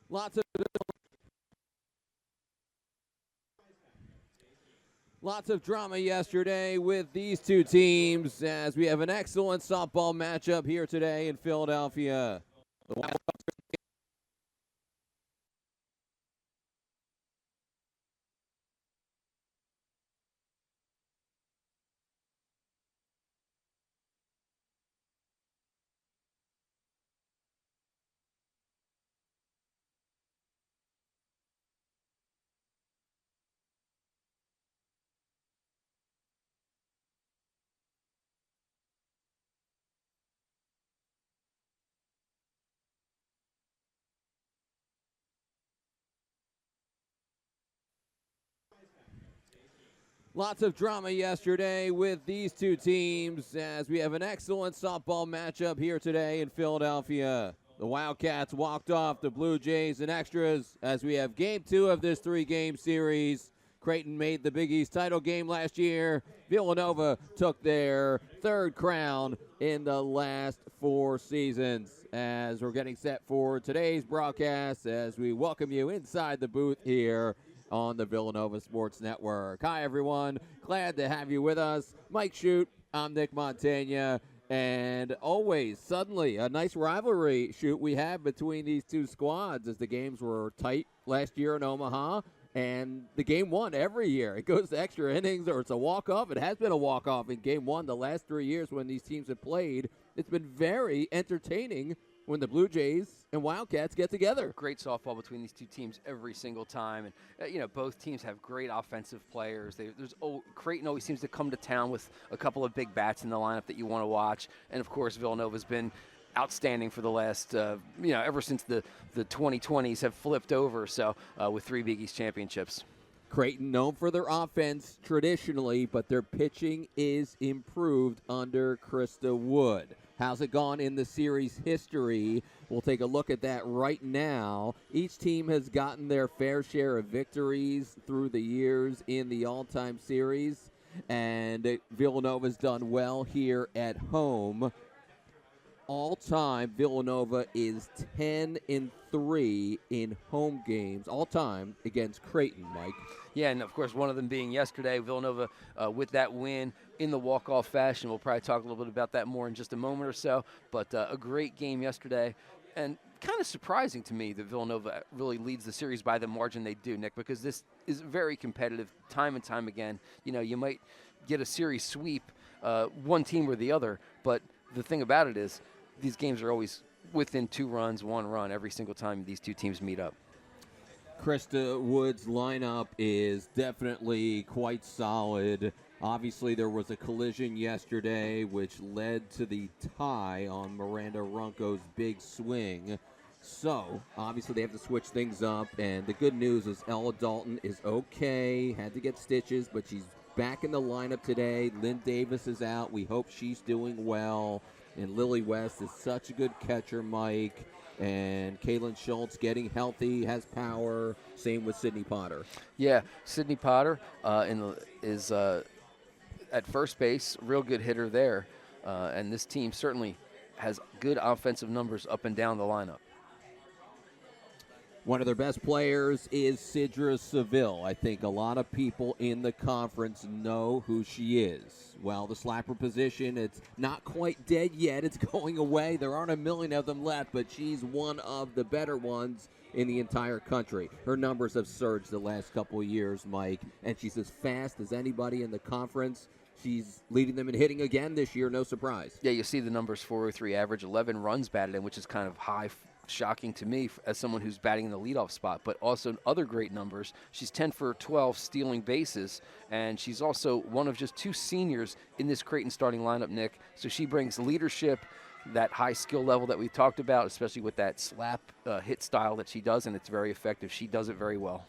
Lots of drama yesterday with these two teams as we have an excellent softball matchup here today in Philadelphia. Lots of drama yesterday with these two teams as we have an excellent softball matchup here today in Philadelphia. The Wildcats walked off the Blue Jays in extras as we have game 2 of this 3-game series. Creighton made the Big East title game last year. Villanova took their 3rd crown in the last 4 seasons. As we're getting set for today's broadcast as we welcome you inside the booth here on the Villanova Sports Network. Hi, everyone. Glad to have you with us. Mike Shute, I'm Nick Montagna, and always, suddenly, a nice rivalry shoot we have between these two squads as the games were tight last year in Omaha, and the game won every year. It goes to extra innings or it's a walk-off. It has been a walk-off in game 1 the last 3 years when these teams have played. It's been very entertaining when the Blue Jays and Wildcats get together. Great softball between these two teams every single time. And, both teams have great offensive players. Creighton always seems to come to town with a couple of big bats in the lineup that you want to watch. And, of course, Villanova's been outstanding for the last, ever since the 2020s have flipped over, so with 3 Big East championships. Creighton known for their offense traditionally, but their pitching is improved under Krista Wood. How's it gone in the series history? We'll take a look at that right now. Each team has gotten their fair share of victories through the years in the all-time series, and Villanova's done well here at home. All-time, Villanova is 10-3 in home games, all-time, against Creighton, Mike. Yeah, and, of course, one of them being yesterday. Villanova with that win in the walk-off fashion. We'll probably talk a little bit about that more in just a moment or so. But a great game yesterday. And kind of surprising to me that Villanova really leads the series by the margin they do, Nick, because this is very competitive time and time again. You might get a series sweep, one team or the other, but the thing about it is these games are always within 2 runs, 1 run every single time these two teams meet up. Krista Wood's lineup is definitely quite solid. Obviously, there was a collision yesterday which led to the tie on Miranda Runco's big swing. So, obviously, they have to switch things up. And the good news is Ella Dalton is okay. Had to get stitches, but she's back in the lineup today. Lynn Davis is out. We hope she's doing well. And Lily West is such a good catcher, Mike. And Kaylin Schultz getting healthy, has power. Same with Sydney Potter. Yeah, Sydney Potter is at first base, real good hitter there. And this team certainly has good offensive numbers up and down the lineup. One of their best players is Sidra Seville. I think a lot of people in the conference know who she is. Well, the slapper position, it's not quite dead yet. It's going away. There aren't a million of them left, but she's one of the better ones in the entire country. Her numbers have surged the last couple of years, Mike, and she's as fast as anybody in the conference. She's leading them in hitting again this year, no surprise. Yeah, you see the numbers, 403 average, 11 runs batted in, which is kind of high, shocking to me as someone who's batting in the leadoff spot, but also other great numbers. She's 10 for 12 stealing bases, and she's also one of just 2 seniors in this Creighton starting lineup, Nick. So she brings leadership, that high skill level that we talked about, especially with that slap hit style that she does, and it's very effective. She does it very well.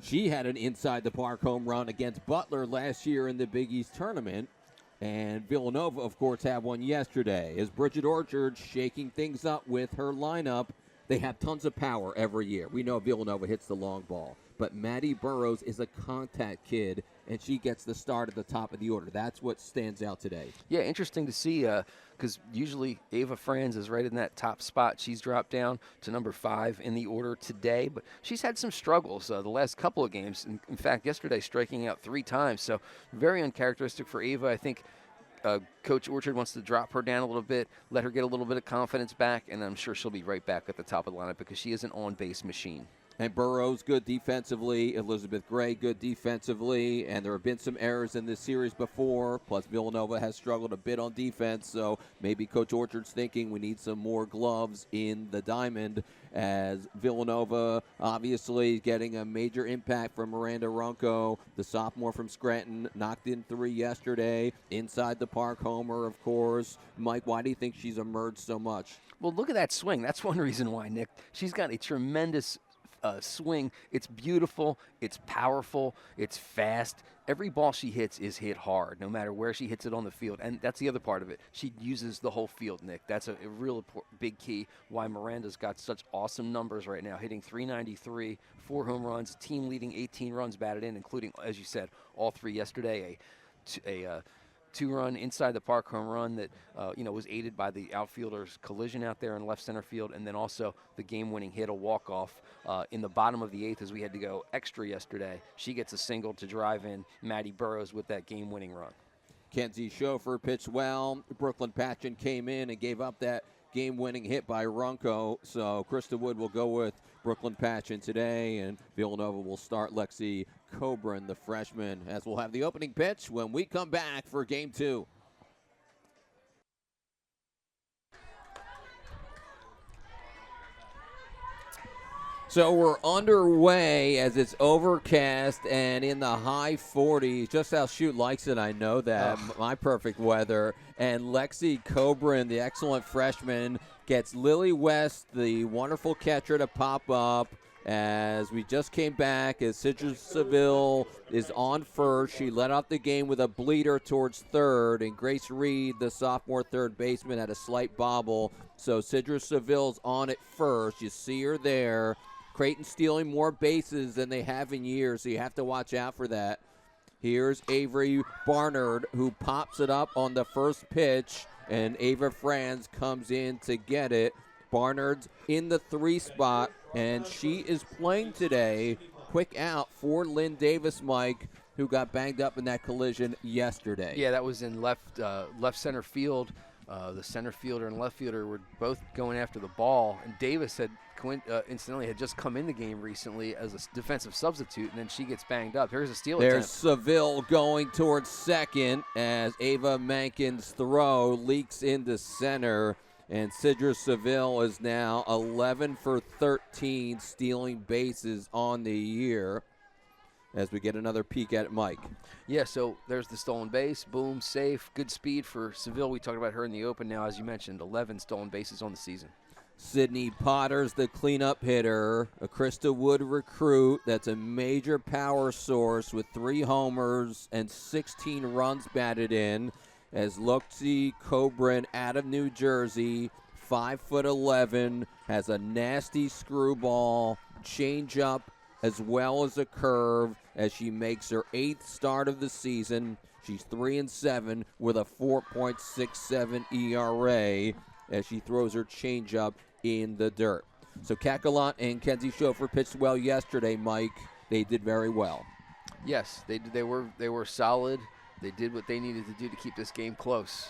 She had an inside-the-park home run against Butler last year in the Big East tournament, and Villanova, of course, had one yesterday. As Bridget Orchard shaking things up with her lineup, they have tons of power every year. We know Villanova hits the long ball, but Maddie Burrows is a contact kid and she gets the start at the top of the order. That's what stands out today. Yeah, interesting to see because usually Ava Franz is right in that top spot. She's dropped down to number 5 in the order today, but she's had some struggles the last couple of games. In fact, yesterday striking out 3 times, so very uncharacteristic for Ava. I think Coach Orchard wants to drop her down a little bit, let her get a little bit of confidence back, and I'm sure she'll be right back at the top of the lineup because she is an on-base machine. And Burrows good defensively, Elizabeth Gray good defensively, and there have been some errors in this series before, plus Villanova has struggled a bit on defense, so maybe Coach Orchard's thinking we need some more gloves in the diamond, as Villanova obviously getting a major impact from Miranda Runco, the sophomore from Scranton, knocked in 3 yesterday, inside the park homer, of course. Mike, why do you think she's emerged so much? Well, look at that swing. That's one reason why, Nick. She's got a tremendous swing. It's beautiful, it's powerful, it's fast. Every ball she hits is hit hard, no matter where she hits it on the field. And that's the other part of it. She uses the whole field, Nick. That's a real big key why Miranda's got such awesome numbers right now, hitting .393, 4 home runs, team-leading 18 runs batted in, including, as you said, all 3 yesterday, a 2-run inside the park home run that was aided by the outfielder's collision out there in left center field, and then also the game-winning hit, a walk-off in the bottom of the 8th as we had to go extra yesterday. She gets a single to drive in Maddie Burrows with that game-winning run. Kenzie Schofer pitched well. Brooklyn Patchen came in and gave up that game-winning hit by Runco. So Krista Wood will go with Brooklyn Patchen today, and Villanova will start Lexi Coburn, the freshman, as we'll have the opening pitch when we come back for Game 2. So we're underway as it's overcast and in the high 40s. Just how Shoot likes it, I know that. My perfect weather. And Lexi Coburn, the excellent freshman, gets Lily West, the wonderful catcher, to pop up. As we just came back, as Sidra Seville is on first. She led off the game with a bleeder towards third, and Grace Reed, the sophomore third baseman, had a slight bobble. So Sidra Seville's on at first. You see her there. Creighton stealing more bases than they have in years, so you have to watch out for that. Here's Avery Barnard, who pops it up on the first pitch, and Ava Franz comes in to get it. Barnard's in the 3 spot, and she is playing today. Quick out for Lynn Davis, Mike, who got banged up in that collision yesterday. Yeah, that was in left center field. The center fielder and left fielder were both going after the ball, and Davis incidentally had just come in the game recently as a defensive substitute, and then she gets banged up. Here's a steal attempt. There's Seville going towards second as Ava Mankin's throw leaks into center, and Sidra Seville is now 11 for 13 stealing bases on the year. As we get another peek at it, Mike. Yeah, so there's the stolen base. Boom, safe. Good speed for Seville. We talked about her in the open now, as you mentioned. 11 stolen bases on the season. Sydney Potter's the cleanup hitter, a Krista Wood recruit. That's a major power source with 3 homers and 16 runs batted in. As Lexi Coburn out of New Jersey, 5'11", has a nasty screwball, changeup, as well as a curve, as she makes her 8th start of the season. She's 3-7 with a 4.67 ERA as she throws her changeup in the dirt. So Kakalot and Kenzie Schofer pitched well yesterday, Mike. They did very well. Yes, they were solid. They did what they needed to do to keep this game close.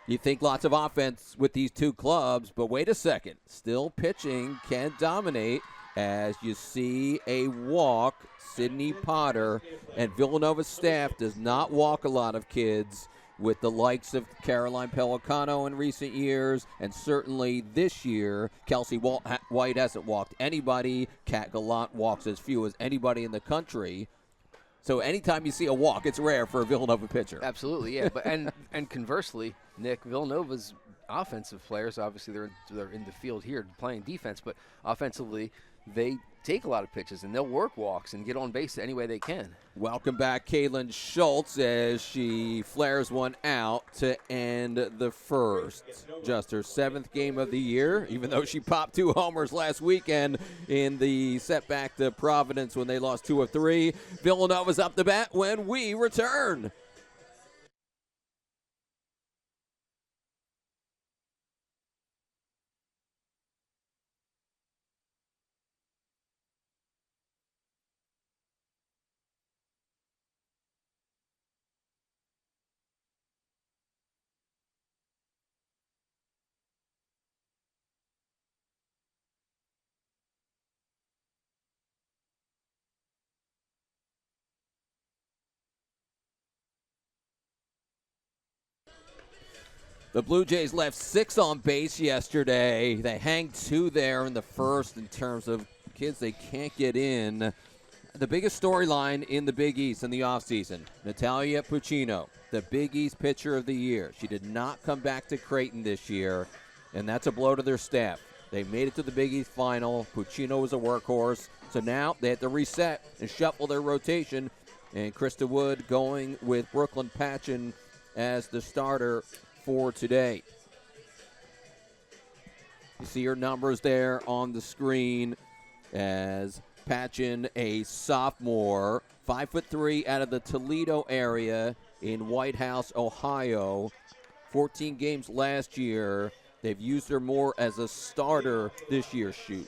You think lots of offense with these 2 clubs, but wait a second. Still pitching can dominate. As you see a walk, Sydney Potter, and Villanova's staff does not walk a lot of kids, with the likes of Caroline Pelicano in recent years, and certainly this year, Kelsey White hasn't walked anybody. Kat Gallant walks as few as anybody in the country. So anytime you see a walk, it's rare for a Villanova pitcher. Absolutely, yeah. But and conversely, Nick, Villanova's offensive players, obviously they're in the field here playing defense, but offensively, they take a lot of pitches, and they'll work walks and get on base any way they can. Welcome back, Caitlin Schultz, as she flares one out to end the first. Just her 7th game of the year, even though she popped 2 homers last weekend in the setback to Providence when they lost 2 of 3. Villanova's up to bat when we return. The Blue Jays left 6 on base yesterday. They hang 2 there in the first in terms of kids they can't get in. The biggest storyline in the Big East in the offseason, Natalia Puccino, the Big East pitcher of the year. She did not come back to Creighton this year, and that's a blow to their staff. They made it to the Big East final. Puccino was a workhorse. So now they have to reset and shuffle their rotation. And Krista Wood going with Brooklyn Patchen as the starter for today. You see her numbers there on the screen as Patchen, a sophomore, 5'3" out of the Toledo area in White House, Ohio. 14 games last year. They've used her more as a starter this year, shoot.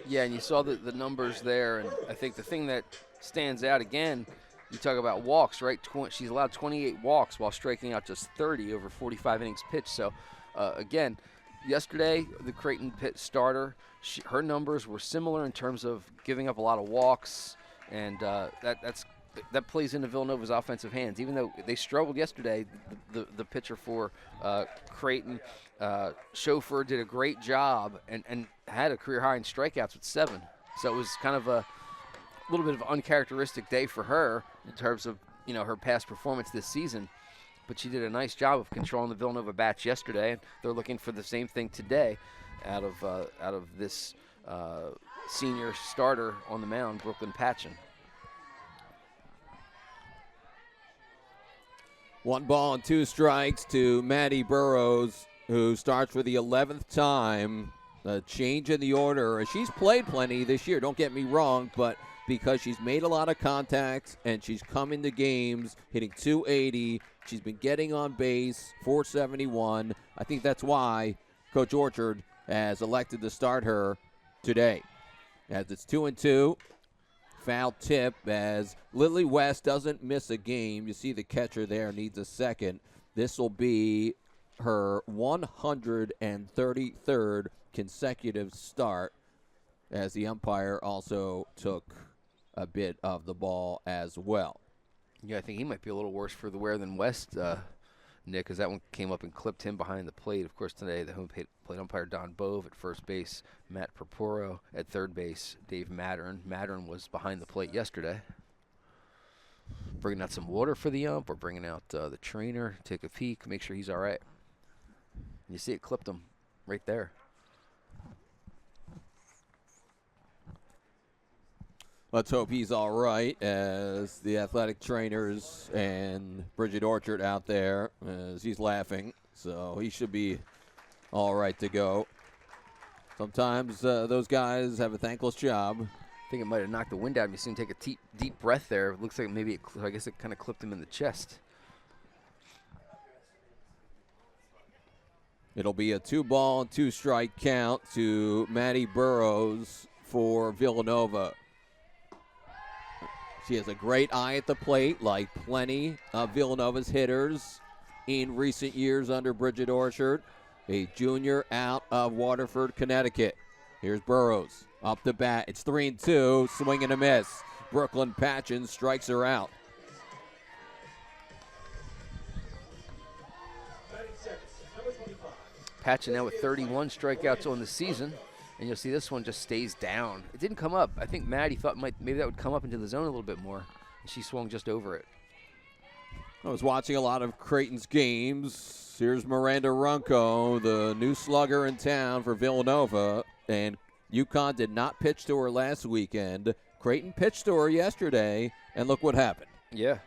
Yeah, and you saw the numbers there, and I think the thing that stands out again, you talk about walks, right? She's allowed 28 walks while striking out just 30 over 45 innings pitched. So, again, yesterday, the Creighton pit starter, her numbers were similar in terms of giving up a lot of walks, and that plays into Villanova's offensive hands. Even though they struggled yesterday, the pitcher for Creighton, Chauffeur, did a great job and had a career high in strikeouts with 7. So it was kind of a little bit of an uncharacteristic day for her in terms of, her past performance this season. But she did a nice job of controlling the Villanova bats yesterday, and they're looking for the same thing today out of this senior starter on the mound, Brooklyn Patchen. 1 ball and 2 strikes to Maddie Burrows, who starts for the 11th time. A change in the order. She's played plenty this year, don't get me wrong, but because she's made a lot of contacts and she's come into games hitting .280, she's been getting on base, .471. I think that's why Coach Orchard has elected to start her today. As it's 2-2. Foul tip as Lily West doesn't miss a game. You see the catcher there needs a second. This will be her 133rd consecutive start, as the umpire also took a bit of the ball as well. Yeah, I think he might be a little worse for the wear than West, Nick, because that one came up and clipped him behind the plate. Of course, today the home plate umpire Don Bove at first base, Matt Purpuro at third base, Dave Mattern. Mattern was behind the plate yesterday. Bringing out some water for the ump, or bringing out the trainer, take a peek, make sure he's all right. And you see it clipped him right there. Let's hope he's all right, as the athletic trainers and Bridget Orchard out there, as he's laughing. So he should be all right to go. Sometimes those guys have a thankless job. I think it might have knocked the wind out of him. You see him take a deep breath there. It looks like maybe I guess it kind of clipped him in the chest. It'll be a 2 ball and 2 strike count to Maddie Burrows for Villanova. She has a great eye at the plate, like plenty of Villanova's hitters in recent years under Bridget Orchard, a junior out of Waterford, Connecticut. Here's Burrows up the bat. It's 3-2, swing and a miss. Brooklyn Patchen strikes her out. Patchen now with 31 strikeouts on the season. And you'll see this one just stays down. It didn't come up. I think Maddie thought maybe that would come up into the zone a little bit more. And she swung just over it. I was watching a lot of Creighton's games. Here's Miranda Runco, the new slugger in town for Villanova. And UConn did not pitch to her last weekend. Creighton pitched to her yesterday, and look what happened. Yeah.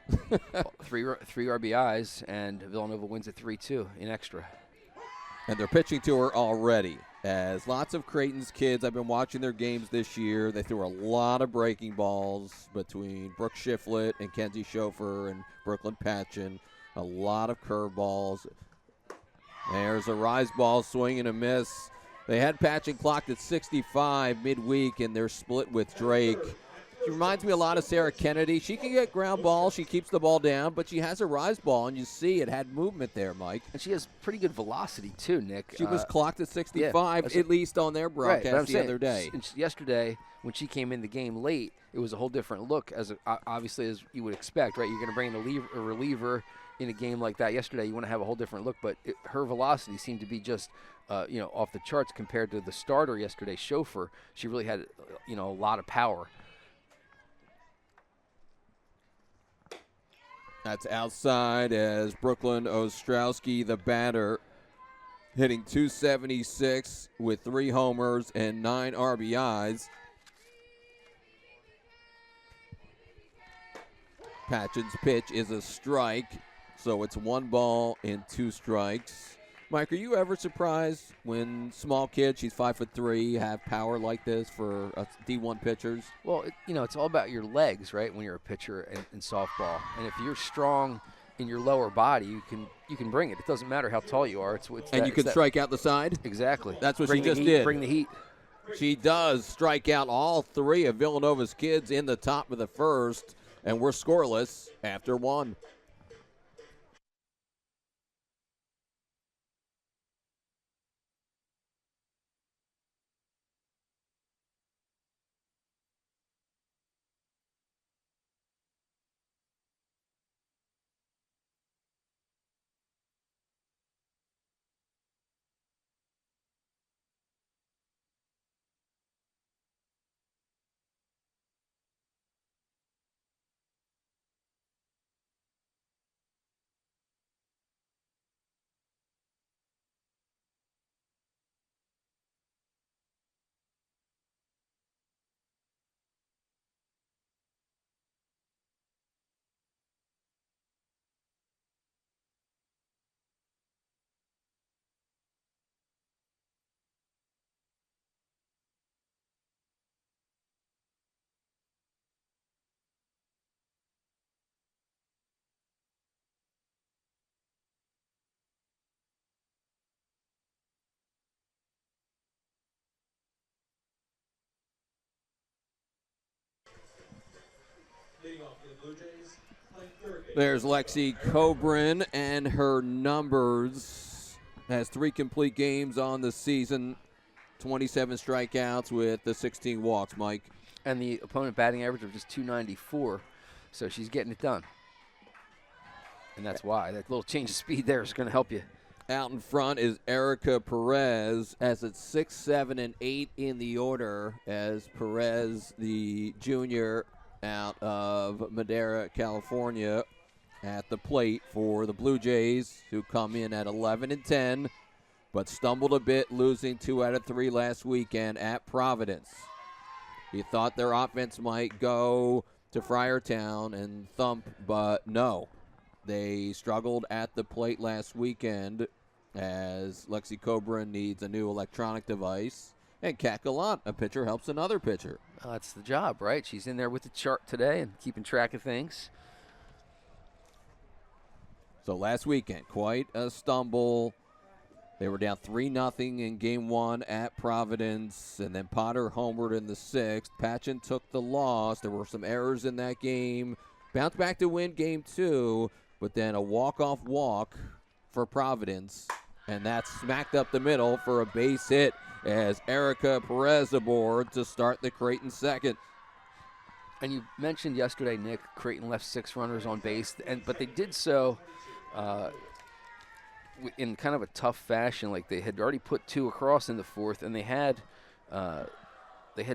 three RBIs, and Villanova wins at 3-2 in extra. And they're pitching to her already. As lots of Creighton's kids, I've been watching their games this year. They threw a lot of breaking balls between Brooke Shiflett and Kenzie Schofer and Brooklyn Patchen. A lot of curveballs. There's a rise ball, swing and a miss. They had Patchen clocked at 65 midweek, and they're split with Drake. She reminds me a lot of Sarah Kennedy. She can get ground balls. She keeps the ball down, but she has a rise ball, and you see it had movement there, Mike. And she has pretty good velocity, too, Nick. She was clocked at 65, at least on their broadcast the other day. Yesterday, when she came in the game late, it was a whole different look, obviously, as you would expect, right? You're going to bring in a reliever in a game like that. Yesterday, you want to have a whole different look, but her velocity seemed to be just off the charts compared to the starter yesterday, Schofer. She really had a lot of power. That's outside as Brooklyn Ostrowski, the batter, hitting .276 with 3 homers and 9 RBIs. Patchen's pitch is a strike, so it's 1 ball and 2 strikes. Mike, are you ever surprised when small kids, she's 5'3", have power like this for D1 pitchers? Well, it's all about your legs, right? When you're a pitcher in softball, and if you're strong in your lower body, you can bring it. It doesn't matter how tall you are. You can strike out the side. Exactly. That's what she just did. Bring the heat. She does strike out all 3 of Villanova's kids in the top of the first, and we're scoreless after 1. There's Lexi Cobrin, and her numbers. Has 3 complete games on the season, 27 strikeouts with the 16 walks, Mike. And the opponent batting average of just .294, so she's getting it done. And that's why. That little change of speed there is going to help you. Out in front is Erica Perez, as it's 6, 7, and 8 in the order, as Perez, the junior out of Madera, California, at the plate for the Blue Jays, who come in at 11 and 10, but stumbled a bit, losing 2 out of 3 last weekend at Providence. You thought their offense might go to Friartown and thump, but no. They struggled at the plate last weekend, as Lexi Cobrin needs a new electronic device. And Kat Gallant, a pitcher, helps another pitcher. That's the job, right? She's in there with the chart today and keeping track of things. So last weekend, quite a stumble. They were down 3-0 in Game 1 at Providence, and then Potter homered in the 6th. Patchen took the loss. There were some errors in that game. Bounced back to win Game 2, but then a walk-off walk for Providence, and that smacked up the middle for a base hit as Erica Perez aboard to start the Creighton second. And you mentioned yesterday, Nick, Creighton left 6 runners on base, but they did so in kind of a tough fashion. Like, they had already put 2 across in the 4th, and they had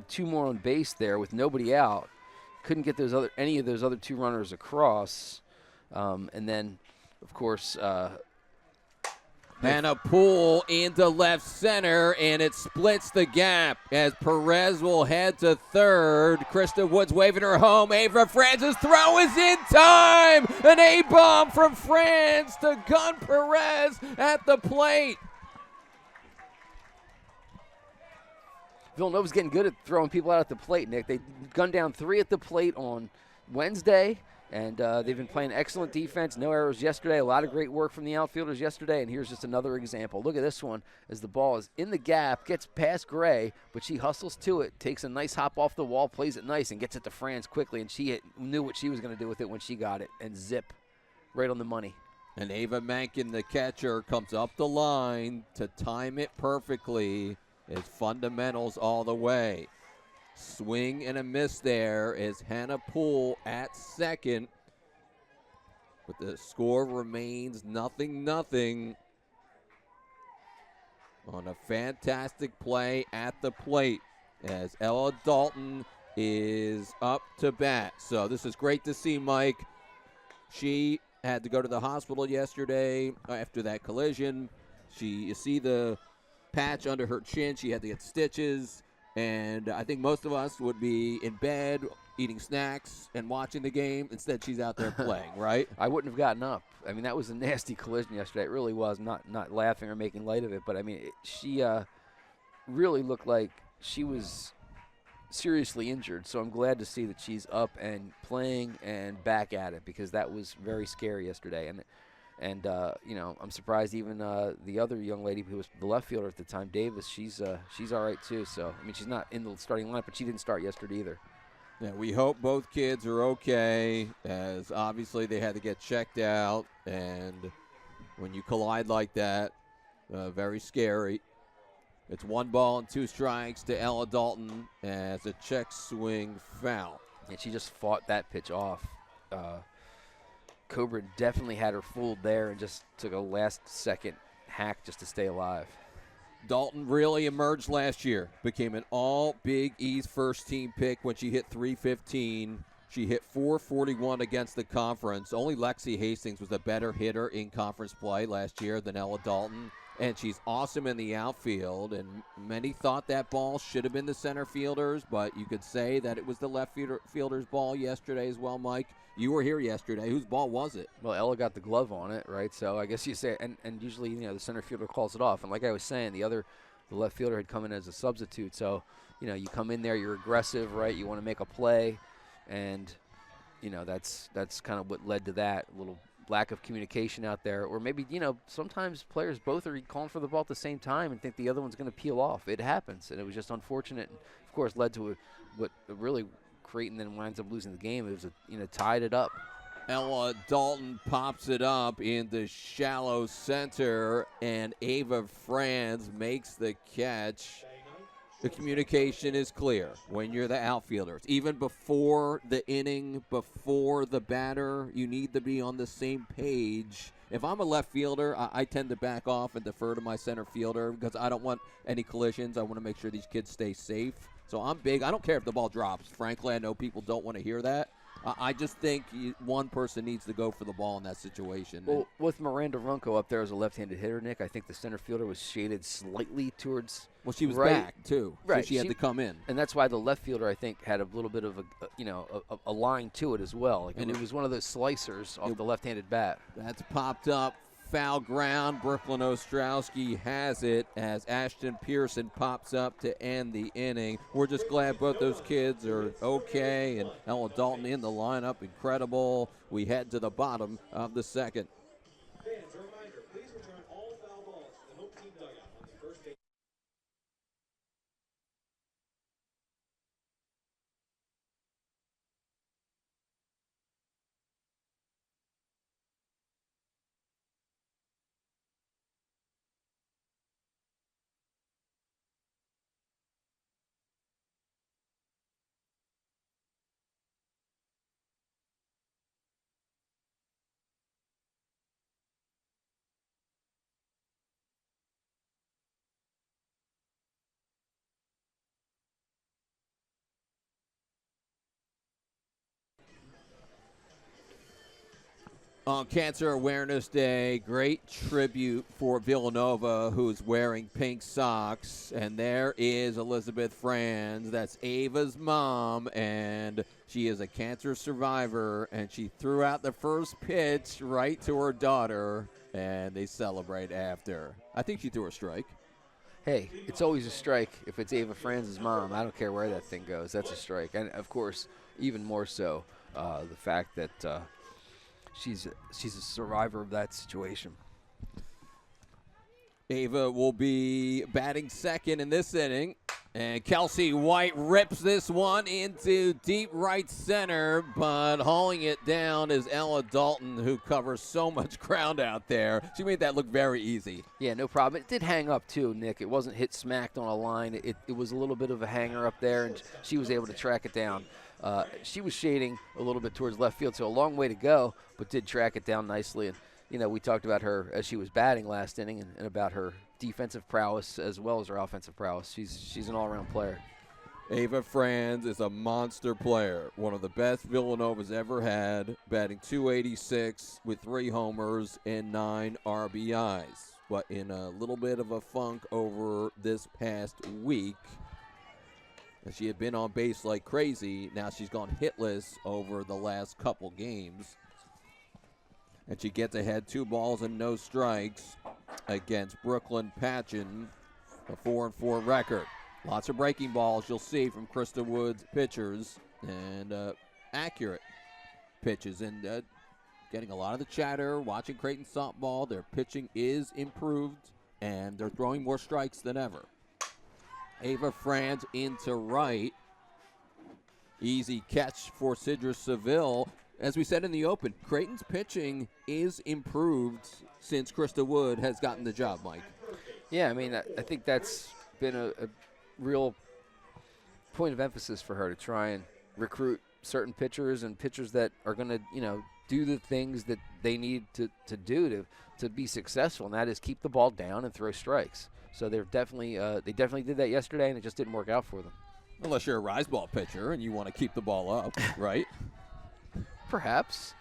2 more on base there with nobody out. Couldn't get any of those other 2 runners across, and then, of course, Hannah Poole into left center, and it splits the gap as Perez will head to third. Krista Woods waving her home. Ava Franz's throw is in time. An A-bomb from Franz to gun Perez at the plate. Villanova's getting good at throwing people out at the plate, Nick. They gunned down 3 at the plate on Wednesday, and they've been playing excellent defense. No errors yesterday. A lot of great work from the outfielders yesterday, and here's just another example. Look at this one as the ball is in the gap, gets past Gray, but she hustles to it, takes a nice hop off the wall, plays it nice, and gets it to Franz quickly, and she knew what she was going to do with it when she got it, and zip, right on the money. And Ava Mankin, the catcher, comes up the line to time it perfectly. It's fundamentals all the way. Swing and a miss there is Hannah Poole at second. But the score remains 0-0 on a fantastic play at the plate as Ella Dalton is up to bat. So this is great to see, Mike. She had to go to the hospital yesterday after that collision. You see the patch under her chin. She had to get stitches, and I think most of us would be in bed eating snacks and watching the game. Instead, she's out there playing, right? I wouldn't have gotten up. I mean, that was a nasty collision yesterday. It really was. Not laughing or making light of it, but I mean, she really looked like she was seriously injured. So I'm glad to see that she's up and playing and back at it, because that was very scary yesterday. And you know, I'm surprised even the other young lady who was the left fielder at the time, Davis, she's all right too. So, I mean, she's not in the starting lineup, but she didn't start yesterday either. Yeah, we hope both kids are okay, as obviously they had to get checked out. And when you collide like that, very scary. It's 1 ball and 2 strikes to Ella Dalton as a check swing foul. And she just fought that pitch off. Cobra definitely had her fooled there and just took a last-second hack just to stay alive. Dalton really emerged last year, became an all-Big East first-team pick when she hit .315. She hit .441 against the conference. Only Lexi Hastings was a better hitter in conference play last year than Ella Dalton, and she's awesome in the outfield. And many thought that ball should have been the center fielder's, but you could say that it was the left fielder's ball yesterday as well, Mike. You were here yesterday. Whose ball was it? Well, Ella got the glove on it, right? So I guess you say, and usually, you know, the center fielder calls it off. And like I was saying, the left fielder had come in as a substitute. So, you know, you come in there, you're aggressive, right? You want to make a play, and you know, that's kind of what led to that little lack of communication out there. Or maybe, you know, sometimes players both are calling for the ball at the same time and think the other one's going to peel off. It happens, and it was just unfortunate. And of course, led to what really Creighton then winds up losing the game. It was tied it up. Ella Dalton pops it up in the shallow center, and Ava Franz makes the catch. The communication is clear when you're the outfielders. Even before the inning, before the batter, you need to be on the same page. If I'm a left fielder, I tend to back off and defer to my center fielder because I don't want any collisions. I want to make sure these kids stay safe. So I'm big. I don't care if the ball drops. Frankly, I know people don't want to hear that. I just think one person needs to go for the ball in that situation. Well, with Miranda Runco up there as a left-handed hitter, Nick, I think the center fielder was shaded slightly towards. Well, she was right. back too, right. So she had to come in, and that's why the left fielder, I think, had a little bit of a line to it as well. Like, and it was one of those slicers off the left-handed bat. That's popped up. Foul ground. Brooklyn Ostrowski has it as Ashton Pearson pops up to end the inning. We're just glad both those kids are okay, and Ella Dalton in the lineup, incredible. We head to the bottom of the second. On Cancer Awareness Day, great tribute for Villanova, who's wearing pink socks. And there is Elizabeth Franz. That's Ava's mom, and she is a cancer survivor. And she threw out the first pitch right to her daughter, and they celebrate after. I think she threw a strike. Hey, it's always a strike if it's Ava Franz's mom. I don't care where that thing goes. That's a strike. And, of course, even more so, the fact that she's a survivor of that situation. Ava will be batting second in this inning. And Kelsey White rips this one into deep right center, but hauling it down is Ella Dalton, who covers so much ground out there. She made that look very easy. Yeah, no problem. It did hang up, too, Nick. It wasn't hit smacked on a line. It was a little bit of a hanger up there, and she was able to track it down. She was shading a little bit towards left field, so a long way to go, but did track it down nicely. And, you know, we talked about her as she was batting last inning and about her defensive prowess as well as her offensive prowess. She's an all-around player. Ava Franz is a monster player, one of the best Villanova's ever had, batting .286 with 3 homers and 9 RBIs. But in a little bit of a funk over this past week, as she had been on base like crazy, now she's gone hitless over the last couple games. And she gets ahead 2 balls and no strikes against Brooklyn Patchen, a 4-4 record. Lots of breaking balls you'll see from Krista Wood's pitchers, and accurate pitches. And getting a lot of the chatter, watching Creighton softball, their pitching is improved, and they're throwing more strikes than ever. Ava Franz into right. Easy catch for Sidra Seville. As we said in the open, Creighton's pitching is improved since Krista Wood has gotten the job, Mike. Yeah, I mean, I think that's been a real point of emphasis for her to try and recruit certain pitchers and pitchers that are going to, you know, do the things that they need to do to be successful, and that is keep the ball down and throw strikes. So they definitely did that yesterday, and it just didn't work out for them. Unless you're a rise ball pitcher and you want to keep the ball up, right? Perhaps.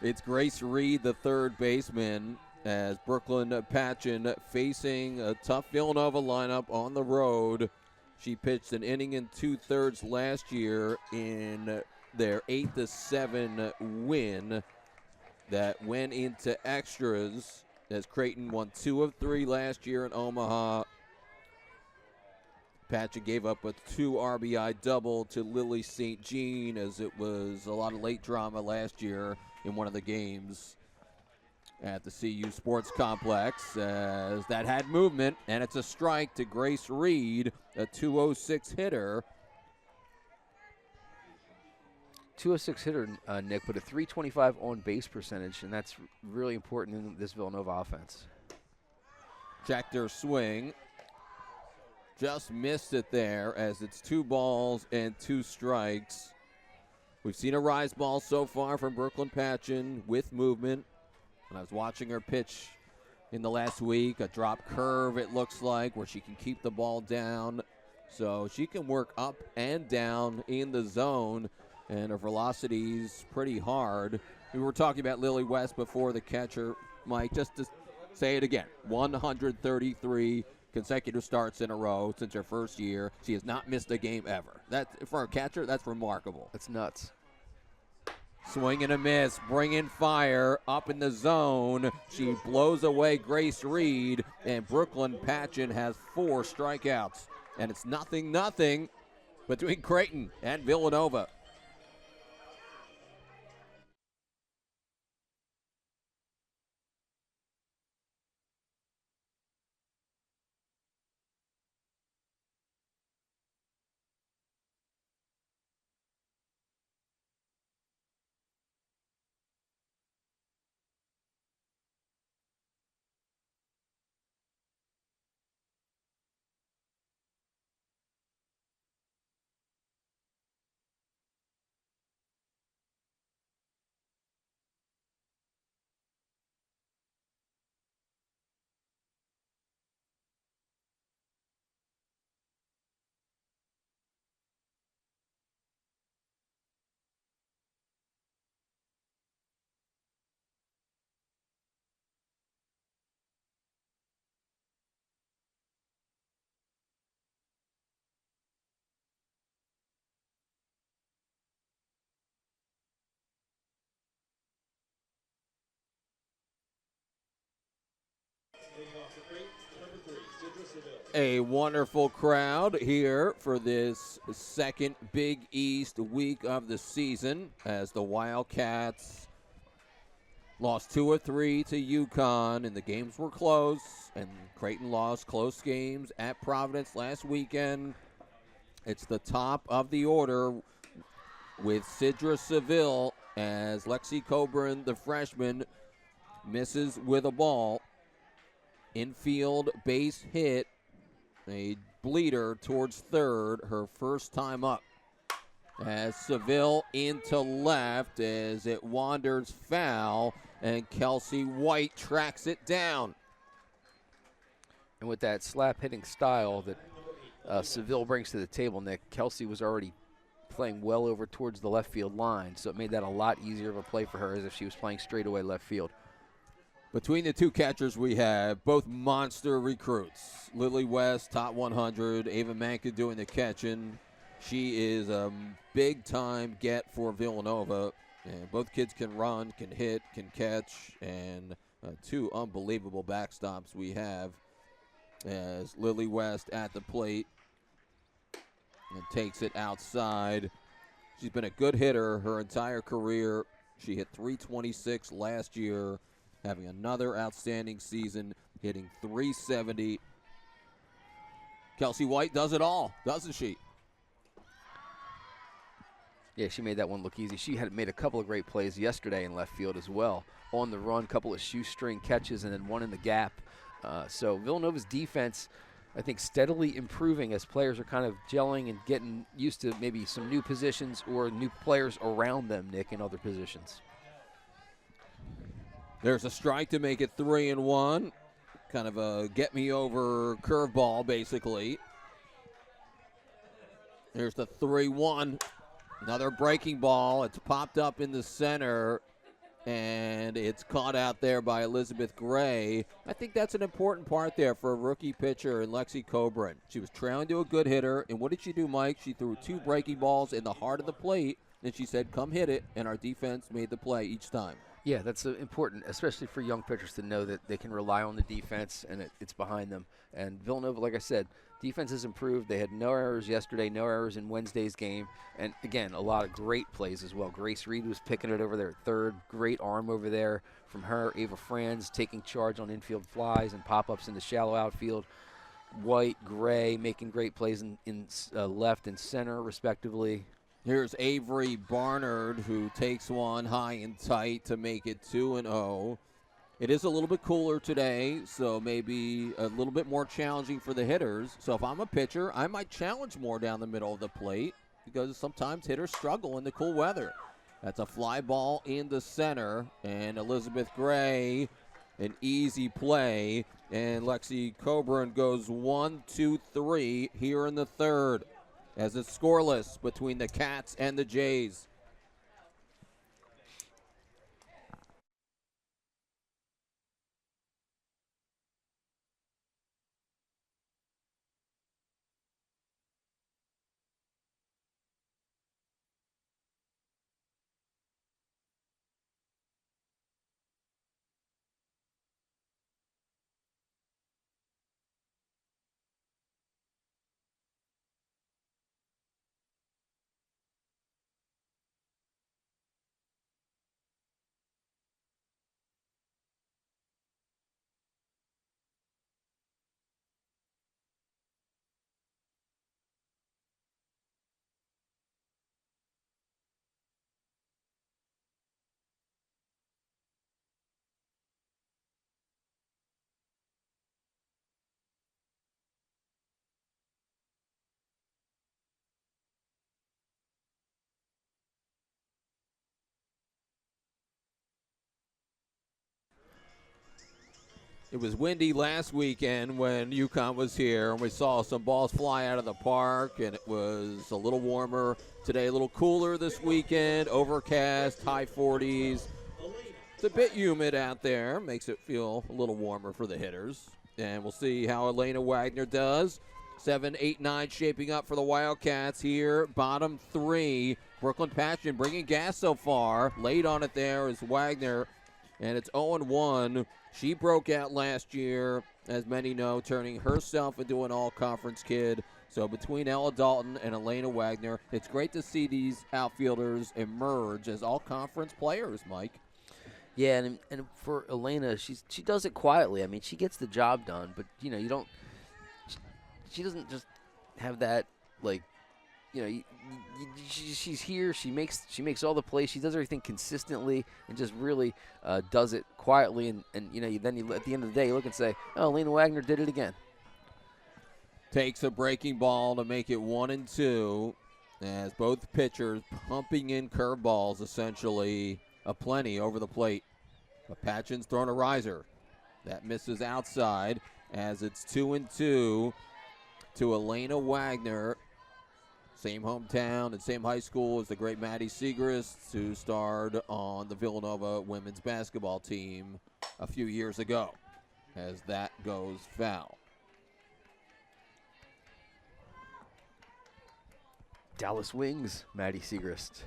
It's Grace Reed, the third baseman, as Brooklyn Patchen facing a tough Villanova lineup on the road. She pitched an inning and 2/3 last year in their 8-7 win that went into extras, as Creighton won 2 of 3 last year in Omaha. Patchen gave up a 2 RBI double to Lily St. Jean, as it was a lot of late drama last year in one of the games at the CU Sports Complex, as that had movement, and it's a strike to Grace Reed, a 206 hitter. 206 hitter, Nick, but a 325 on base percentage, and that's really important in this Villanova offense. Checked her swing. Just missed it there, as it's 2 balls and 2 strikes. We've seen a rise ball so far from Brooklyn Patchen with movement. And I was watching her pitch in the last week, a drop curve it looks like, where she can keep the ball down. So she can work up and down in the zone, and her velocity's pretty hard. We were talking about Lily West before, the catcher, Mike, just to say it again, 133 consecutive starts in a row since her first year. She has not missed a game ever. That, for a catcher, that's remarkable. That's nuts. Swing and a miss, bringing fire up in the zone. She blows away Grace Reed, and Brooklyn Patchen has 4 strikeouts. And it's 0-0 between Creighton and Villanova. A wonderful crowd here for this second Big East week of the season as the Wildcats lost 2 of 3 to UConn, and the games were close, and Creighton lost close games at Providence last weekend. It's the top of the order with Sidra Seville as Lexi Coburn, the freshman, misses with a ball. Infield base hit. A bleeder towards third, her first time up. As Seville into left as it wanders foul, and Kelsey White tracks it down. And with that slap hitting style that Seville brings to the table, Nick, Kelsey was already playing well over towards the left field line, so it made that a lot easier of a play for her as if she was playing straightaway left field. Between the two catchers we have, both monster recruits. Lily West, top 100. Ava Manka doing the catching. She is a big-time get for Villanova. And both kids can run, can hit, can catch. And two unbelievable backstops we have as Lily West at the plate and takes it outside. She's been a good hitter her entire career. She hit .326 last year. Having another outstanding season, hitting .370. Kelsey White does it all, doesn't she? Yeah, she made that one look easy. She had made a couple of great plays yesterday in left field as well. On the run, couple of shoestring catches, and then one in the gap. So Villanova's defense, I think, steadily improving as players are kind of gelling and getting used to maybe some new positions or new players around them, Nick, in other positions. There's a strike to make it 3-1. Kind of a get-me-over curveball, basically. There's the 3-1. Another breaking ball. It's popped up in the center, and it's caught out there by Elizabeth Gray. I think that's an important part there for a rookie pitcher in Lexi Coburn. She was trailing to a good hitter, and what did she do, Mike? She threw 2 breaking balls in the heart of the plate, and she said, come hit it, and our defense made the play each time. Yeah, that's important, especially for young pitchers to know that they can rely on the defense and it's behind them. And Villanova, like I said, defense has improved. They had no errors yesterday, no errors in Wednesday's game. And, again, a lot of great plays as well. Grace Reed was picking it over there at third. Great arm over there from her. Ava Franz taking charge on infield flies and pop-ups in the shallow outfield. White, Gray making great plays in left and center, respectively. Here's Avery Barnard, who takes one high and tight to make it 2-0. It is a little bit cooler today, so maybe a little bit more challenging for the hitters. So if I'm a pitcher, I might challenge more down the middle of the plate because sometimes hitters struggle in the cool weather. That's a fly ball in the center, and Elizabeth Gray, an easy play. And Lexi Coburn goes 1-2-3 here in the third, as it's scoreless between the Cats and the Jays. It was windy last weekend when UConn was here, and we saw some balls fly out of the park, and it was a little warmer. Today, a little cooler this weekend, overcast, high 40s. It's a bit humid out there, makes it feel a little warmer for the hitters. And we'll see how Elena Wagner does. 7, 8, 9 shaping up for the Wildcats here. Bottom 3, Brooklyn Passion bringing gas so far. Late on it there is Wagner, and it's 0-1. She broke out last year as many know, turning herself into an all-conference kid. So between Ella Dalton and Elena Wagner, it's great to see these outfielders emerge as all-conference players, Mike. Yeah, and for Elena, she does it quietly. I mean, she gets the job done, but you don't. She doesn't just have that like, she's here. She makes all the plays. She does everything consistently and just really does it quietly. And then you at the end of the day you look and say, oh, Elena Wagner did it again. Takes a breaking ball to make it 1-2, as both pitchers pumping in curveballs essentially aplenty over the plate. But Patchen's thrown a riser. That misses outside as it's 2-2 to Elena Wagner. Same hometown and same high school as the great Maddie Siegrist, who starred on the Villanova women's basketball team a few years ago, as that goes foul. Dallas Wings, Maddie Siegrist.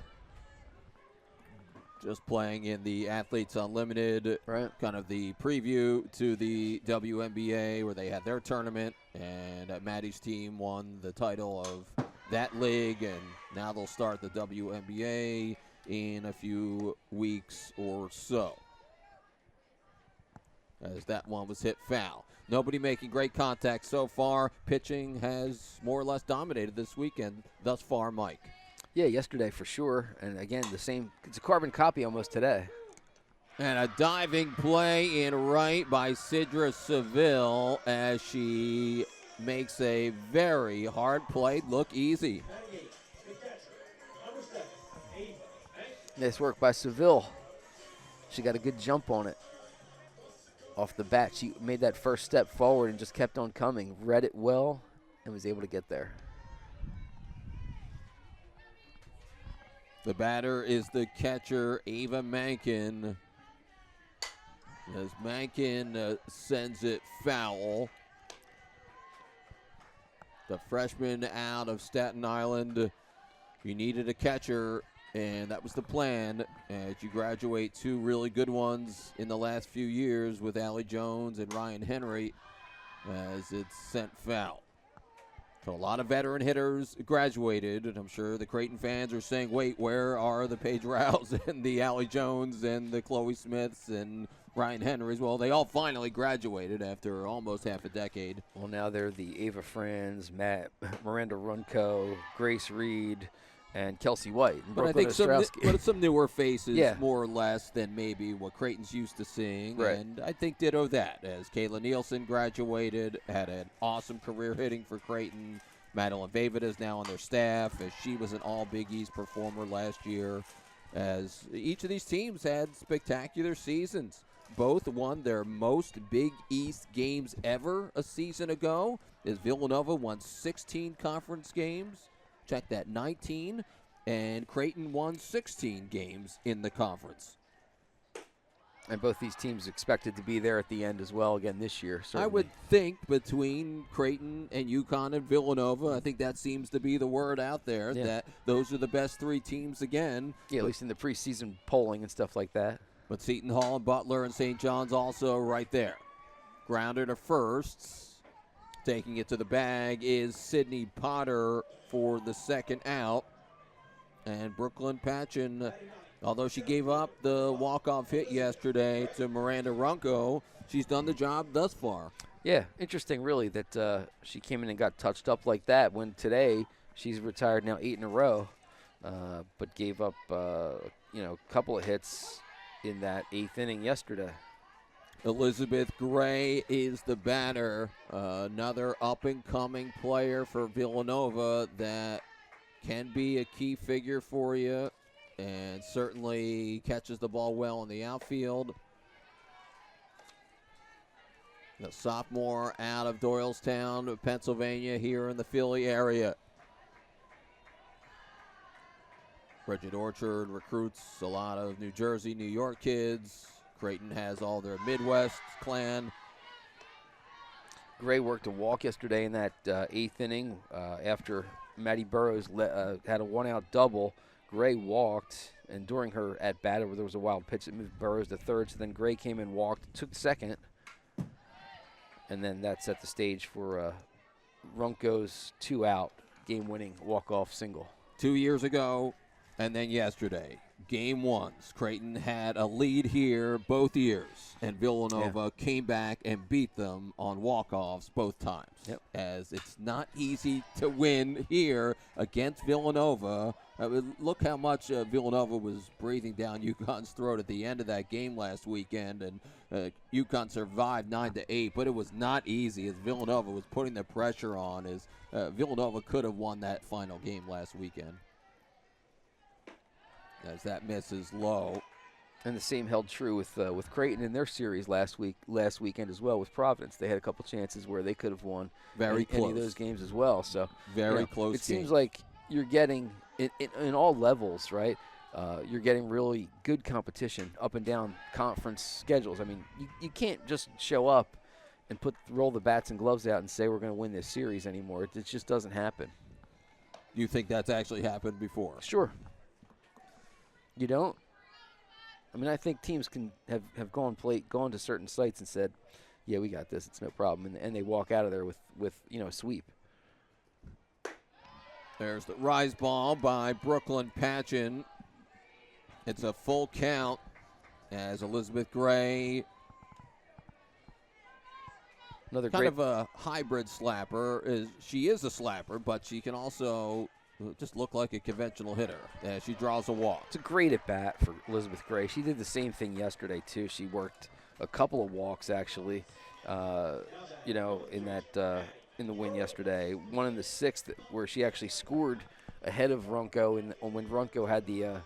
Just playing in the Athletes Unlimited, right? Kind of the preview to the WNBA where they had their tournament, and Maddie's team won the title of that league, and now they'll start the WNBA in a few weeks or so. As that one was hit foul. Nobody making great contact so far. Pitching has more or less dominated this weekend thus far, Mike. Yeah, yesterday for sure. And again, the same. It's a carbon copy almost today. And a diving play in right by Sidra Seville as she makes a very hard play look easy. Nice work by Seville. She got a good jump on it. Off the bat, she made that first step forward and just kept on coming. Read it well and was able to get there. The batter is the catcher, Ava Mankin. As Mankin sends it foul. The freshman out of Staten Island. You needed a catcher, and that was the plan as you graduate two really good ones in the last few years with Allie Jones and Ryan Henry as it's sent foul. So a lot of veteran hitters graduated, and I'm sure the Creighton fans are saying, wait, where are the Paige Rouse and the Allie Jones and the Chloe Smiths and Ryan Henrys? Well, they all finally graduated after almost half a decade. Well, now they're the Ava Franz, Miranda Runco, Grace Reed, and Kelsey White. And but I think some newer faces, yeah, more or less than maybe what Creighton's used to seeing. Right. And I think ditto that, as Kayla Nielsen graduated, had an awesome career hitting for Creighton. Madeline Vavid is now on their staff, as she was an All-Big East performer last year. As each of these teams had spectacular seasons. Both won their most Big East games ever a season ago, as Villanova won 16 conference games. Check that, 19, and Creighton won 16 games in the conference. And both these teams expected to be there at the end as well again this year, certainly. I would think between Creighton and UConn and Villanova, I think that seems to be the word out there, that those are the best three teams again. Yeah, at least in the preseason polling and stuff like that. But Seton Hall and Butler and St. John's also right there. Grounder to first. Taking it to the bag is Sydney Potter for the second out. And Brooklyn Patchen, although she gave up the walk-off hit yesterday to Miranda Runco, she's done the job thus far. Yeah, interesting really that she came in and got touched up like that when today she's retired now 8 in a row, but gave up a couple of hits in that 8th inning yesterday. Elizabeth Gray is the batter, another up-and-coming player for Villanova that can be a key figure for you and certainly catches the ball well in the outfield. The sophomore out of Doylestown, Pennsylvania, here in the Philly area. Bridget Orchard recruits a lot of New Jersey, New York kids. Creighton has all their Midwest clan. Gray worked a walk yesterday in that 8th inning after Maddie Burrows had a one-out double. Gray walked, and during her at-bat, there was a wild pitch that moved Burrows to third, so then Gray came and walked, took second, and then that set the stage for Runco's 2-out game-winning walk-off single. 2 years ago, and then yesterday, game ones. Creighton had a lead here both years, and Villanova came back and beat them on walk-offs both times. Yep. As it's not easy to win here against Villanova. Look how much Villanova was breathing down UConn's throat at the end of that game last weekend, and UConn survived 9-8, but it was not easy as Villanova was putting the pressure on, as Villanova could have won that final game last weekend. As that misses low. And the same held true with Creighton in their series last weekend as well with Providence. They had a couple chances where they could have won any of those games as well. So very close. It seems like you're getting in all levels, right? You're getting really good competition up and down conference schedules. I mean, you can't just show up and roll the bats and gloves out and say we're going to win this series anymore. It just doesn't happen. You think that's actually happened before? Sure. You don't? I mean, I think teams can have gone to certain sites and said, yeah, we got this. It's no problem. And they walk out of there with a sweep. There's the rise ball by Brooklyn Patchen. It's a full count as Elizabeth Gray, another kind of a hybrid slapper. She is a slapper, but she can also just look like a conventional hitter as she draws a walk. It's a great at-bat for Elizabeth Gray. She did the same thing yesterday, too. She worked a couple of walks, actually, in the win yesterday. One in the sixth where she actually scored ahead of Runco, when Runco had the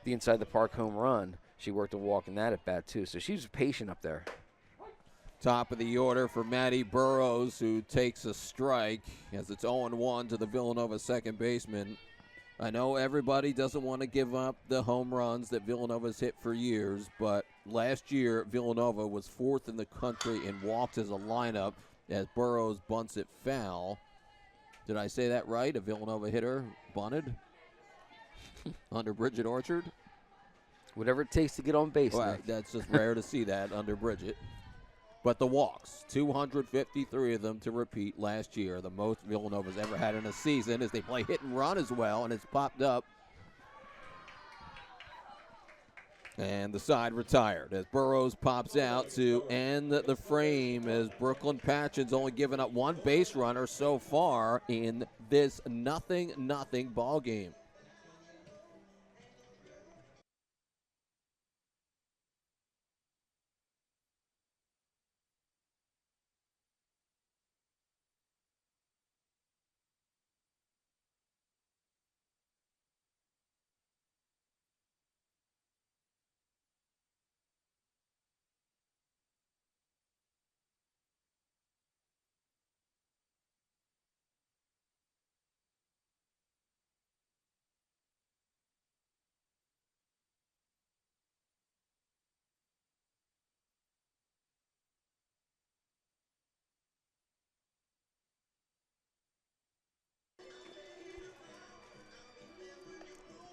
inside the park home run. She worked a walk in that at-bat, too. So she was patient up there. Top of the order for Maddie Burrows, who takes a strike as it's 0-1 to the Villanova second baseman. I know everybody doesn't want to give up the home runs that Villanova's hit for years, but last year Villanova was fourth in the country in walks as a lineup as Burrows bunts it foul. Did I say that right? A Villanova hitter bunted under Bridget Orchard? Whatever it takes to get on base. Well, that's just rare to see that under Bridget. But the walks, 253 of them to repeat last year, the most Villanova's ever had in a season, as they play hit and run as well, and it's popped up. And the side retired as Burrows pops out to end the frame, as Brooklyn Patchen's only given up one base runner so far in this 0-0 ball game.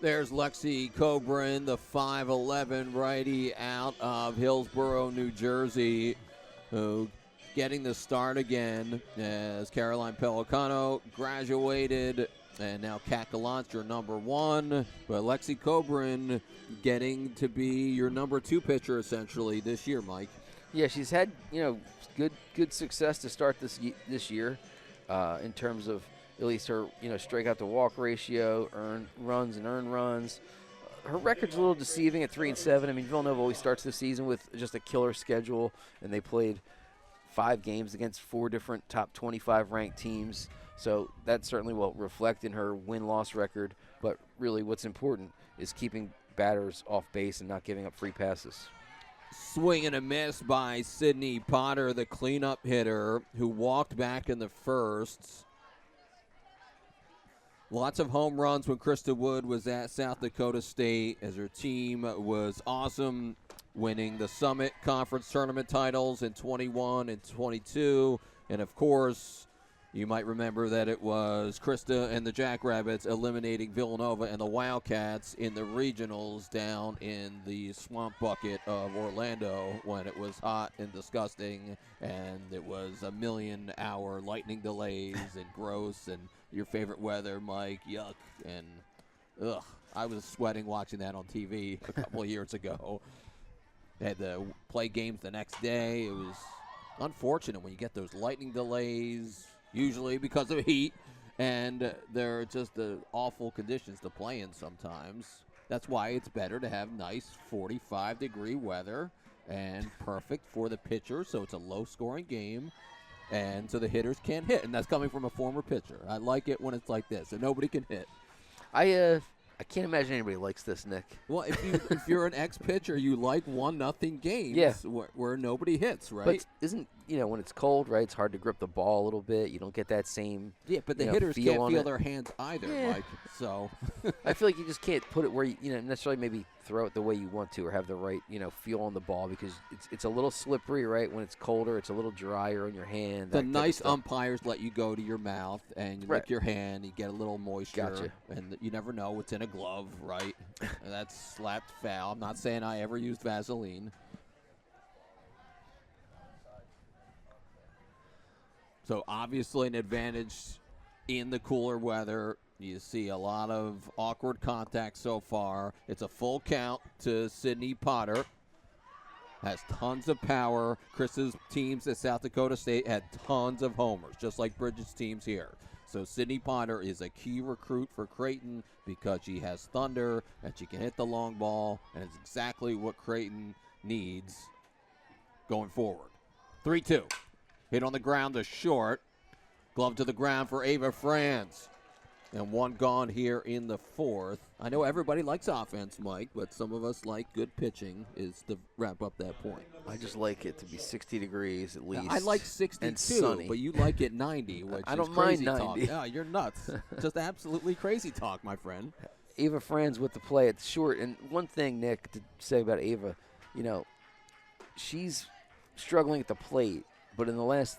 There's Lexi Coburn, the 5'11" righty out of Hillsborough, New Jersey, who getting the start again as Caroline Pelicano graduated, and now Kat Gallant, your number one. But Lexi Coburn getting to be your number two pitcher essentially this year, Mike. Yeah, she's had good success to start this year in terms of at least her strikeout to walk ratio, earned runs. Her record's a little deceiving at 3-7. I mean, Villanova always starts the season with just a killer schedule, and they played 5 games against 4 different top 25 ranked teams. So that certainly will reflect in her win-loss record. But really, what's important is keeping batters off base and not giving up free passes. Swing and a miss by Sydney Potter, the cleanup hitter, who walked back in the first. Lots of home runs when Krista Wood was at South Dakota State, as her team was awesome, winning the Summit Conference Tournament titles in 21 and 22. And, of course, You might remember that it was Krista and the Jackrabbits eliminating Villanova and the Wildcats in the regionals down in the swamp bucket of Orlando when it was hot and disgusting, and it was 1,000,000-hour lightning delays and gross and your favorite weather, Mike, yuck, and ugh. I was sweating watching that on TV a couple of years ago. They had to play games the next day. It was unfortunate when you get those lightning delays, usually because of heat, and they're just awful conditions to play in sometimes. That's why it's better to have nice 45-degree weather and perfect for the pitcher, so it's a low-scoring game, and so the hitters can't hit, and that's coming from a former pitcher. I like it when it's like this, and nobody can hit. I can't imagine anybody likes this, Nick. Well, if you're an ex-pitcher, you like 1-0 games where nobody hits, right? But isn't, when it's cold, right, it's hard to grip the ball a little bit. You don't get that same but the hitters can't feel their hands either, Mike. So I feel like you just can't put it where you necessarily maybe throw it the way you want to or have the right, feel on the ball because it's a little slippery, right? When it's colder, it's a little drier on your hand. The nice umpires let you go to your mouth and you lick your hand, you get a little moisture. Gotcha. And you never know what's in a glove, right? And that's slapped foul. I'm not saying I ever used Vaseline. So obviously an advantage in the cooler weather. You see a lot of awkward contact so far. It's a full count to Sydney Potter. Has tons of power. Chris's teams at South Dakota State had tons of homers, just like Bridget's teams here. So Sydney Potter is a key recruit for Creighton because she has thunder and she can hit the long ball, and it's exactly what Creighton needs going forward. 3-2. Hit on the ground to short. Glove to the ground for Ava Franz. And one gone here in the fourth. I know everybody likes offense, Mike, but some of us like good pitching is to wrap up that point. I just like it to be 60 degrees at least. I like 62, and sunny. But you like it 90, which I don't is crazy mind talk. 90. Yeah, you're nuts. Just absolutely crazy talk, my friend. Ava Franz with the play at short. And one thing, Nick, to say about Ava, she's struggling at the plate, but in the last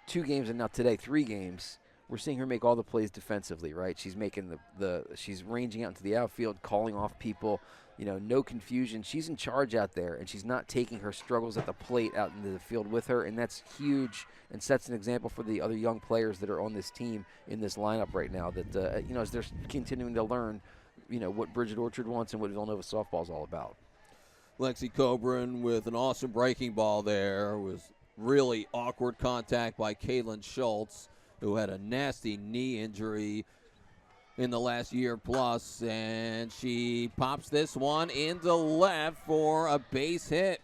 2 games and now today 3 games, we're seeing her make all the plays defensively, right? She's making she's ranging out into the outfield, calling off people, no confusion. She's in charge out there, and she's not taking her struggles at the plate out into the field with her, and that's huge and sets an example for the other young players that are on this team in this lineup right now that, as they're continuing to learn, what Bridget Orchard wants and what Villanova softball is all about. Lexi Coburn with an awesome breaking ball there. Was really awkward contact by Kaylin Schultz, who had a nasty knee injury in the last year plus, and she pops this one into left for a base hit.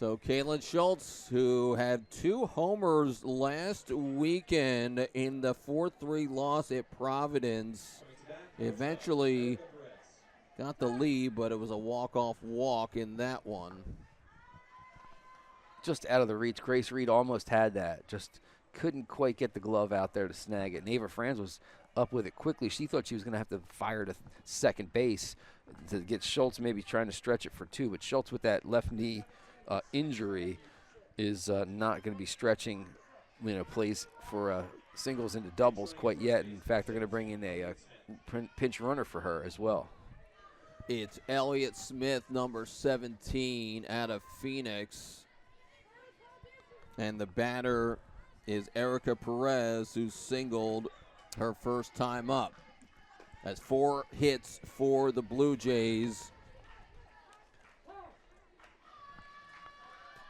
So Kaylin Schultz, who had 2 homers last weekend in the 4-3 loss at Providence, eventually got the lead, but it was a walk-off walk in that one. Just out of the reach. Grace Reed almost had that. Just couldn't quite get the glove out there to snag it. And Ava Franz was up with it quickly. She thought she was going to have to fire to second base to get Schultz maybe trying to stretch it for 2. But Schultz with that left knee injury is not going to be stretching, plays for singles into doubles quite yet. In fact, they're going to bring in a pinch runner for her as well. It's Elliott Smith, number 17, out of Phoenix. And the batter is Erica Perez, who singled her first time up. That's 4 hits for the Blue Jays.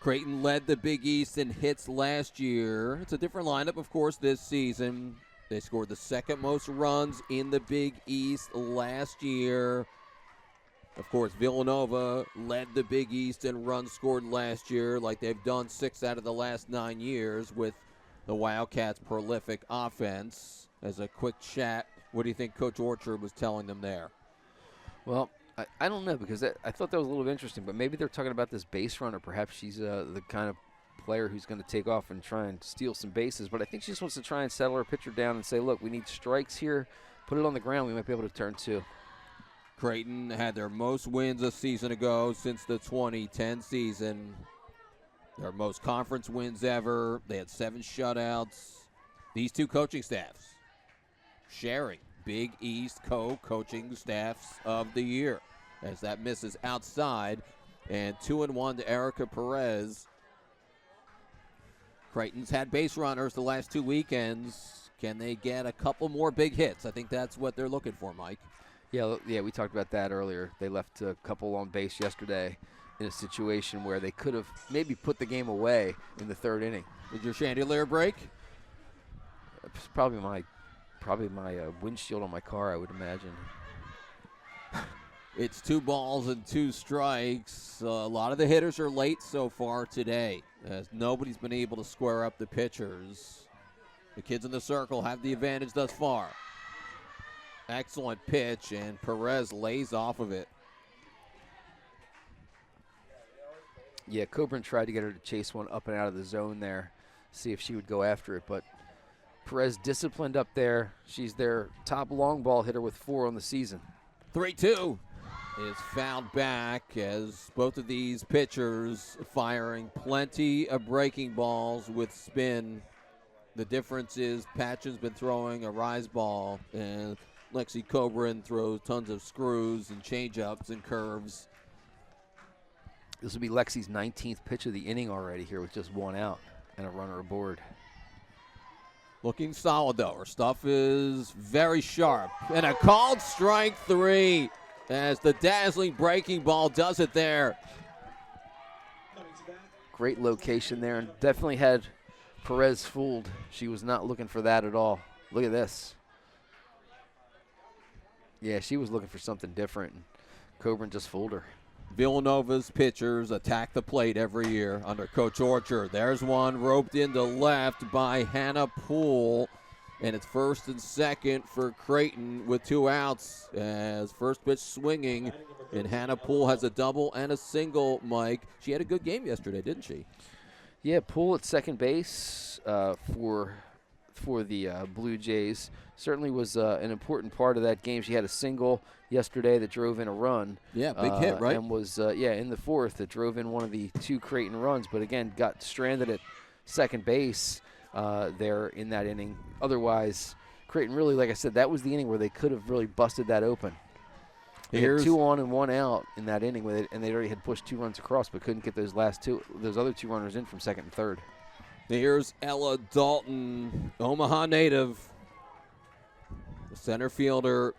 Creighton led the Big East in hits last year. It's a different lineup, of course, this season. They scored the 2nd most runs in the Big East last year. Of course, Villanova led the Big East in runs scored last year, like they've done 6 out of the last 9 years with the Wildcats' prolific offense. As a quick chat, what do you think Coach Orchard was telling them there? Well, I don't know, because I thought that was a little interesting, but maybe they're talking about this base runner. Perhaps she's the kind of player who's going to take off and try and steal some bases, but I think she just wants to try and settle her pitcher down and say, look, we need strikes here. Put it on the ground. We might be able to turn 2. Creighton had their most wins a season ago since the 2010 season. Their most conference wins ever. They had 7 shutouts. These two coaching staffs sharing Big East co-coaching staffs of the year, as that misses outside, and 2-1 to Erica Perez. Creighton's had base runners the last 2 weekends. Can they get a couple more big hits? I think that's what they're looking for, Mike. Yeah, we talked about that earlier. They left a couple on base yesterday in a situation where they could have maybe put the game away in the third inning. Did your chandelier break? It's probably my windshield on my car, I would imagine. It's 2 balls and 2 strikes. A lot of the hitters are late so far today, as nobody's been able to square up the pitchers. The kids in the circle have the advantage thus far. Excellent pitch, and Perez lays off of it. Yeah, Coburn tried to get her to chase one up and out of the zone there, see if she would go after it, but Perez disciplined up there. She's their top long ball hitter with 4 on the season. 3-2 is fouled back, as both of these pitchers firing plenty of breaking balls with spin. The difference is Patchen's been throwing a rise ball, and Lexi Coburn throws tons of screws and changeups and curves. This will be Lexi's 19th pitch of the inning already here with just 1 out and a runner aboard. Looking solid, though. Her stuff is very sharp. And a called strike 3 as the dazzling breaking ball does it there. Great location there, and definitely had Perez fooled. She was not looking for that at all. Look at this. Yeah, she was looking for something different, and Coburn just fooled her. Villanova's pitchers attack the plate every year under Coach Orchard. There's one roped into left by Hannah Poole, and it's first and second for Creighton with 2 outs, as first pitch swinging, and Hannah Poole has a double and a single, Mike. She had a good game yesterday, didn't she? Yeah, Poole at second base for the Blue Jays certainly was an important part of that game. She had a single yesterday that drove in a run. Yeah, big hit, right? And was, in the 4th that drove in one of the 2 Creighton runs, but again, got stranded at second base there in that inning. Otherwise, Creighton really, like I said, that was the inning where they could have really busted that open. They had 2 on and 1 out in that inning, and they already had pushed 2 runs across, but couldn't get those other 2 runners in from second and third. Here's Ella Dalton, Omaha native, the center fielder.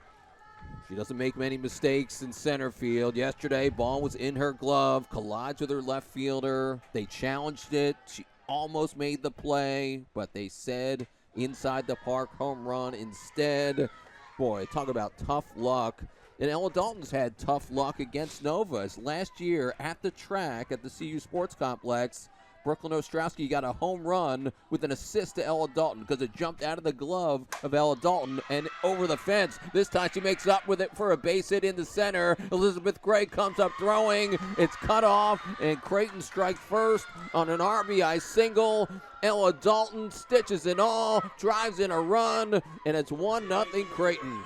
She doesn't make many mistakes in center field. Yesterday, ball was in her glove, collides with her left fielder. They challenged it. She almost made the play, but they said inside the park home run instead. Boy, talk about tough luck. And Ella Dalton's had tough luck against Novas. Last year at the track at the CU Sports Complex, Brooklyn Ostrowski got a home run with an assist to Ella Dalton because it jumped out of the glove of Ella Dalton and over the fence. This time she makes up with it for a base hit in the center. Elizabeth Gray comes up throwing. It's cut off, and Creighton strikes first on an RBI single. Ella Dalton stitches it all, drives in a run, and it's 1-0 Creighton.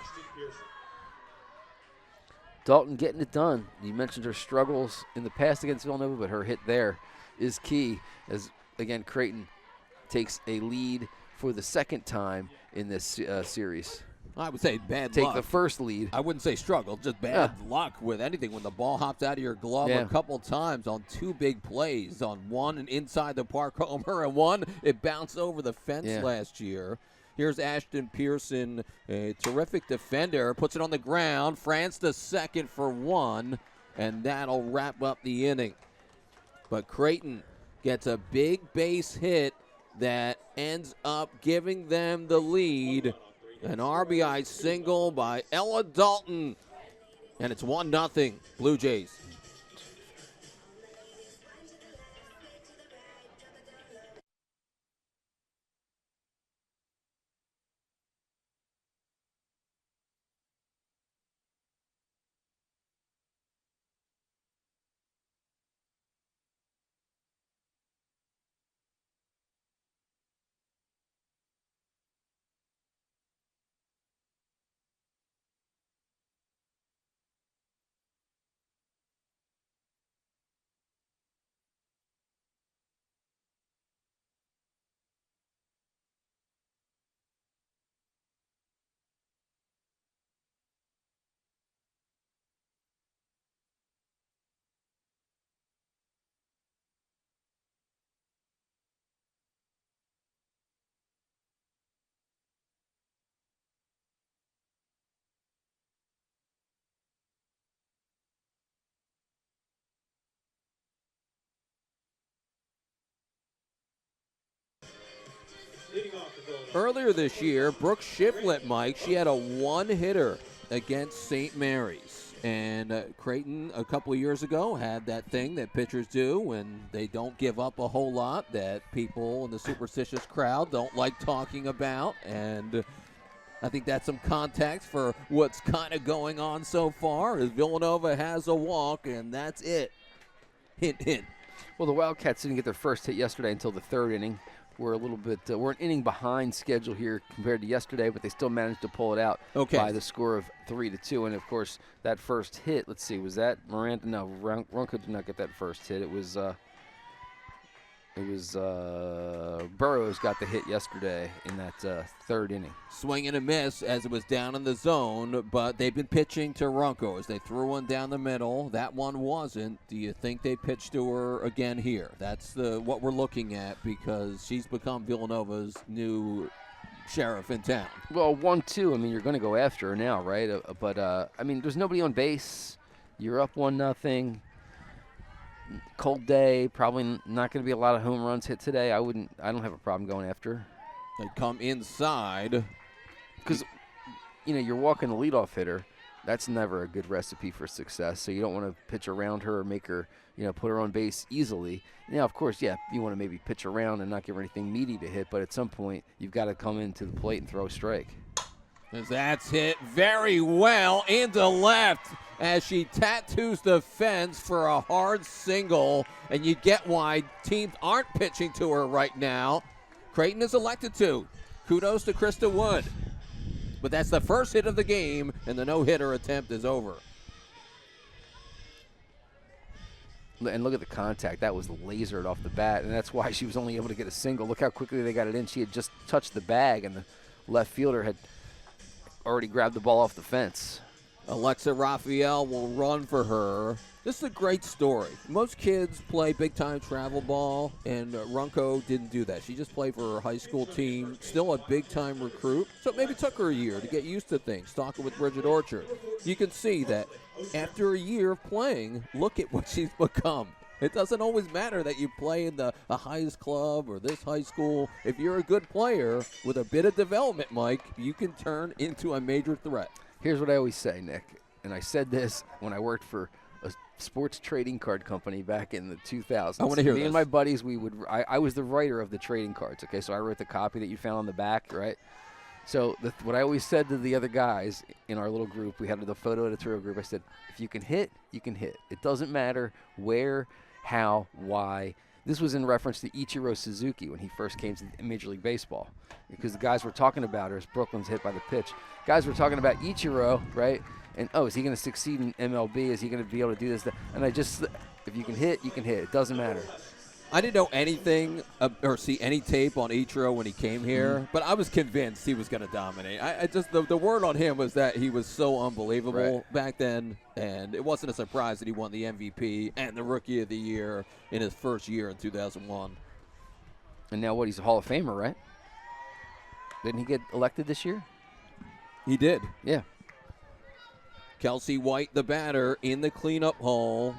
Dalton getting it done. You mentioned her struggles in the past against Villanova, but her hit there is key as, again, Creighton takes a lead for the second time in this series. I would say bad Take luck. the first lead. I wouldn't say struggle, just bad luck with anything when the ball hops out of your glove a couple times on 2 big plays. On one, an inside the park homer, and one, it bounced over the fence last year. Here's Ashton Pearson, a terrific defender, puts it on the ground. France the second for 1, and that'll wrap up the inning. But Creighton gets a big base hit that ends up giving them the lead. An RBI single by Ella Dalton, and it's 1-0 Blue Jays. Earlier this year, Brooke Shiplet, Mike, she had a one-hitter against St. Mary's. And Creighton, a couple of years ago, had that thing that pitchers do when they don't give up a whole lot that people in the superstitious crowd don't like talking about. And I think that's some context for what's kind of going on so far, as Villanova has a walk, and that's it. Hint, hint. Well, the Wildcats didn't get their first hit yesterday until the third inning. We're a little bit, we're an inning behind schedule here compared to yesterday, but they still managed to pull it out by the score of 3-2. And of course, that first hit, let's see, was that Miranda? No, Runco did not get that first hit. It was Burroughs got the hit yesterday in that third inning. Swing and a miss as it was down in the zone, but they've been pitching to Runco as they threw one down the middle. That one wasn't. Do you think they pitch to her again here? That's what we're looking at, because she's become Villanova's new sheriff in town. Well, 1-2, I mean, you're going to go after her now, right? But I mean, there's nobody on base. You're up 1-0. Cold day, probably not going to be a lot of home runs hit today. I don't have a problem going after her. They come inside. Because, you're walking the leadoff hitter. That's never a good recipe for success. So you don't want to pitch around her or make her, put her on base easily. Now, of course, yeah, you want to maybe pitch around and not give her anything meaty to hit. But at some point, you've got to come into the plate and throw a strike. As that's hit very well into left as she tattoos the fence for a hard single. And you get why teams aren't pitching to her right now. Creighton is elected to. Kudos to Krista Wood. But that's the first hit of the game, and the no-hitter attempt is over. And look at the contact. That was lasered off the bat, and that's why she was only able to get a single. Look how quickly they got it in. She had just touched the bag, and the left fielder had already grabbed the ball off the fence. Alexa Raphael will run for her. This is a great story. Most kids play big-time travel ball, and Runco didn't do that. She just played for her high school team, still a big-time recruit. So it maybe took her a year to get used to things, talking with Bridget Orchard. You can see that after a year of playing, look at what she's become. It doesn't always matter that you play in the highest club or this high school. If you're a good player with a bit of development, Mike, you can turn into a major threat. Here's what I always say, Nick, and I said this when I worked for a sports trading card company back in the 2000s. I want to hear Me this. and my buddies, I was the writer of the trading cards, okay? So I wrote the copy that you found on the back, right? So what I always said to the other guys in our little group, we had the photo editorial group, I said, if you can hit, you can hit. It doesn't matter where, how, why. This was in reference to Ichiro Suzuki when he first came to Major League Baseball, because the guys were talking about her as Brooklyn's hit by the pitch. Guys were talking about Ichiro, right? And, is he going to succeed in MLB? Is he going to be able to do this? And if you can hit, you can hit. It doesn't matter. I didn't know anything or see any tape on Ichiro when he came here, but I was convinced he was going to dominate. I just the word on him was that he was so unbelievable back then, and it wasn't a surprise that he won the MVP and the Rookie of the Year in his first year in 2001. And now he's a Hall of Famer, right? Didn't he get elected this year? He did. Yeah. Kelsey White, the batter, in the cleanup hole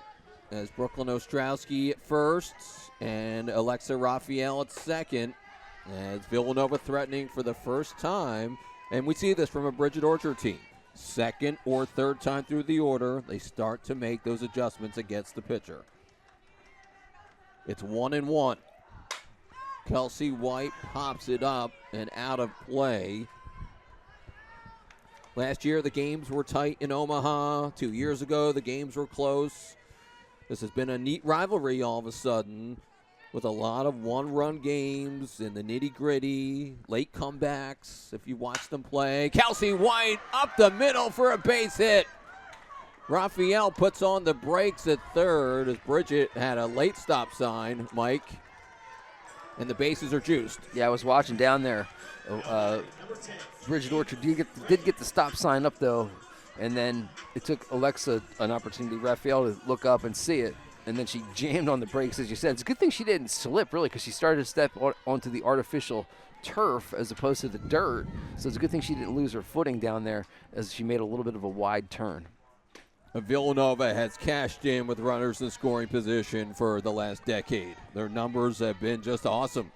as Brooklyn Ostrowski at first and Alexa Raphael at second, as Villanova threatening for the first time. And we see this from a Bridget Orchard team. Second or third time through the order, they start to make those adjustments against the pitcher. It's 1-1. Kelsey White pops it up and out of play. Last year, the games were tight in Omaha. 2 years ago, the games were close. This has been a neat rivalry all of a sudden, with a lot of one-run games in the nitty-gritty, late comebacks, if you watch them play. Kelsey White up the middle for a base hit. Raphael puts on the brakes at third as Bridget had a late stop sign, Mike, and the bases are juiced. Yeah, I was watching down there. Bridget Orchard did get the stop sign up, though, and then it took Alexa an opportunity, Raphael, to look up and see it, and then she jammed on the brakes, as you said. It's a good thing she didn't slip, really, because she started to step onto the artificial turf as opposed to the dirt, so it's a good thing she didn't lose her footing down there as she made a little bit of a wide turn. Villanova has cashed in with runners in scoring position for the last decade. Their numbers have been just awesome.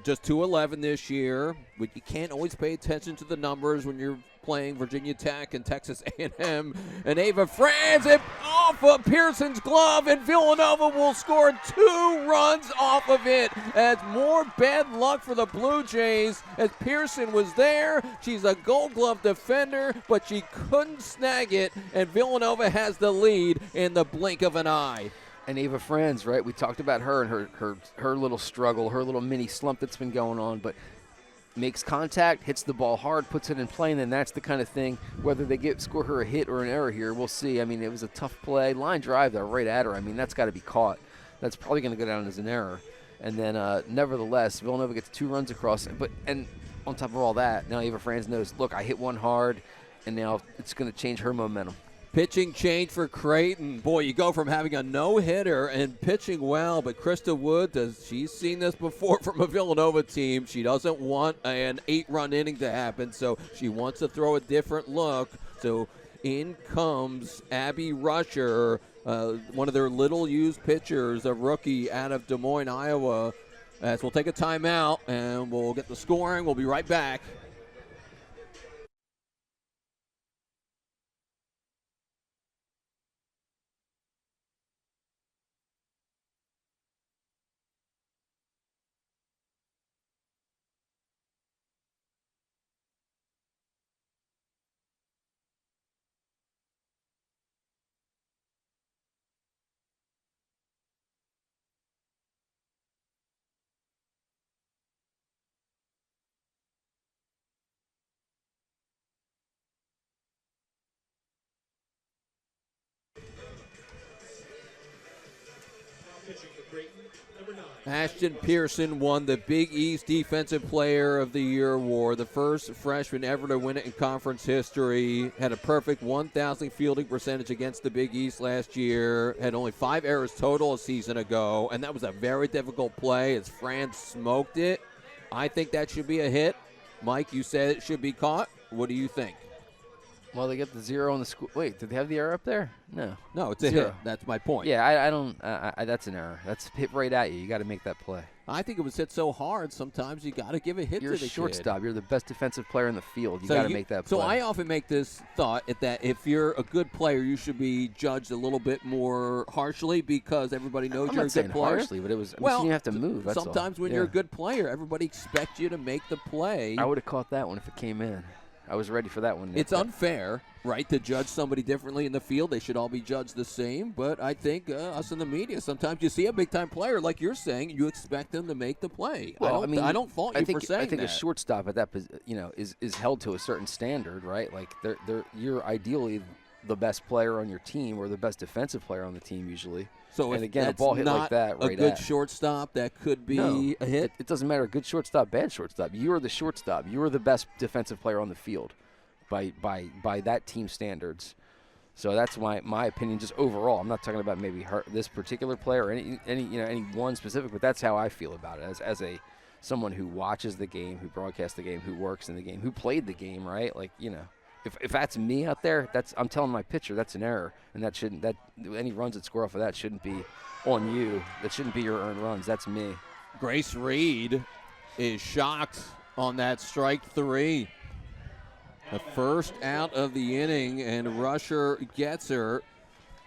Just 211 this year. But you can't always pay attention to the numbers when you're playing Virginia Tech and Texas A&M. And Ava Franz it off of Pearson's glove, and Villanova will score 2 runs off of it. As more bad luck for the Blue Jays, as Pearson was there. She's a Gold Glove defender, but she couldn't snag it, and Villanova has the lead in the blink of an eye. And Ava Franz, right? We talked about her and her little struggle, her little mini slump that's been going on, but makes contact, hits the ball hard, puts it in play, and then that's the kind of thing, whether they score her a hit or an error here, we'll see. I mean, it was a tough play. Line drive, though, right at her. I mean, that's got to be caught. That's probably going to go down as an error. And then, nevertheless, Villanova gets 2 runs across. And on top of all that, now Ava Franz knows, look, I hit one hard, and now it's going to change her momentum. Pitching change for Creighton. Boy, you go from having a no-hitter and pitching well, but Krista Wood, she's seen this before from a Villanova team. She doesn't want an 8-run inning to happen, so she wants to throw a different look. So in comes Abby Rusher, one of their little-used pitchers, a rookie out of Des Moines, Iowa. As we'll take a timeout, and we'll get the scoring. We'll be right back. Ashton Pearson won the Big East Defensive Player of the Year award, the first freshman ever to win it in conference history. Had a perfect 1,000 fielding percentage against the Big East last year. Had only 5 errors total a season ago, and that was a very difficult play as Franz smoked it. I think that should be a hit. Mike, you said it should be caught. What do you think? Well, they get the 0 on the score. Wait, did they have the error up there? No, it's a 0. Hit. That's my point. Yeah, I don't. That's an error. That's hit right at you. You got to make that play. I think it was hit so hard. Sometimes you got to give a hit You're to the a shortstop. kid. You're the best defensive player in the field. You got to make that play. So I often make this thought that if you're a good player, you should be judged a little bit more harshly because everybody knows you're a good player. Harshly, but it was. Well, you have to move. That's sometimes all. When you're a good player, everybody expects you to make the play. I would have caught that one if it came in. I was ready for that one. It's unfair, right, to judge somebody differently in the field. They should all be judged the same. But I think us in the media, sometimes you see a big-time player, like you're saying, you expect them to make the play. Well, I don't fault you for saying that. I think a shortstop at that, is held to a certain standard, right? Like you're ideally the best player on your team or the best defensive player on the team usually. So and again, a ball hit like that, right? A good shortstop that could be a hit. It doesn't matter. Good shortstop, bad shortstop. You are the shortstop. You are the best defensive player on the field, by that team standards. So that's my opinion, just overall. I'm not talking about maybe this particular player or any one specific, but that's how I feel about it as someone who watches the game, who broadcasts the game, who works in the game, who played the game, right? Like If that's me out there, I'm telling my pitcher that's an error, and any runs that score off of that shouldn't be on you. That shouldn't be your earned runs. That's me. Grace Reed is shocked on that strike 3. The first out of the inning, and Rusher gets her.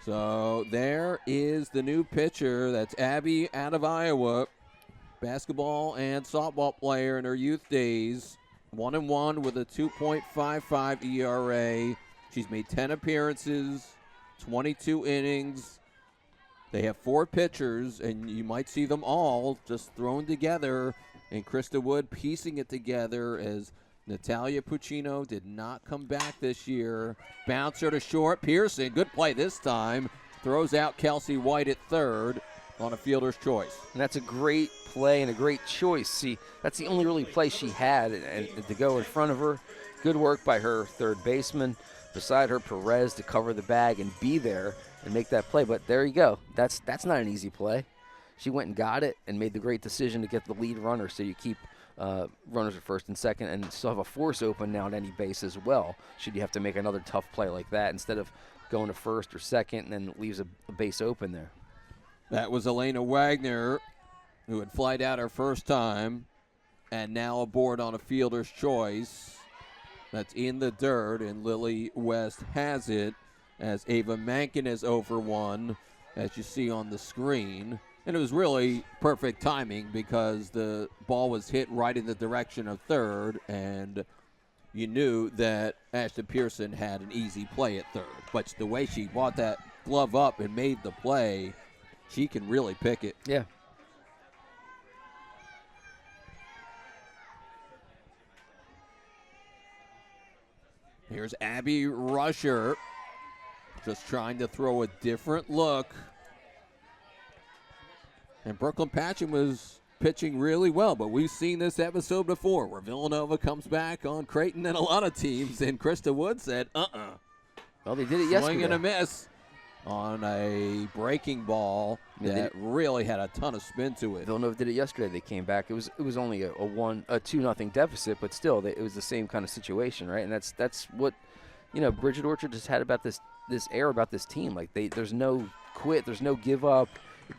So there is the new pitcher. That's Abby out of Iowa, basketball and softball player in her youth days. 1-1 with a 2.55 ERA. She's made 10 appearances, 22 innings. They have 4 pitchers, and you might see them all just thrown together. And Krista Wood piecing it together as Natalia Puccino did not come back this year. Bouncer to short. Pearson, good play this time. Throws out Kelsey White at third on a fielder's choice. And that's a great play and a great choice. See, that's the only really play she had and to go in front of her. Good work by her third baseman. Beside her, Perez to cover the bag and be there and make that play. But there you go. That's not an easy play. She went and got it and made the great decision to get the lead runner, so you keep runners at first and second and still have a force open now at any base as well, should you have to make another tough play like that instead of going to first or second and then leaves a base open there. That was Elena Wagner, who had flied out her first time. and now aboard on a fielder's choice. That's in the dirt, and Lily West has it as Ava Mankin is over 1, as you see on the screen. And it was really perfect timing because the ball was hit right in the direction of third, and you knew that Ashton Pearson had an easy play at third. But the way she brought that glove up and made the play, she can really pick it. Yeah. Here's Abby Rusher, just trying to throw a different look. And Brooklyn Patchen was pitching really well, but we've seen this episode before where Villanova comes back on Creighton and a lot of teams, and Krista Wood said, Well, they did it yesterday. Swing and a miss on a breaking ball that really had a ton of spin to it. Villanova did it yesterday. They came back. It was only a 2-0 deficit, but still, it was the same kind of situation, right? And that's what, Bridget Orchard just had about this air about this team. Like there's no quit, there's no give up,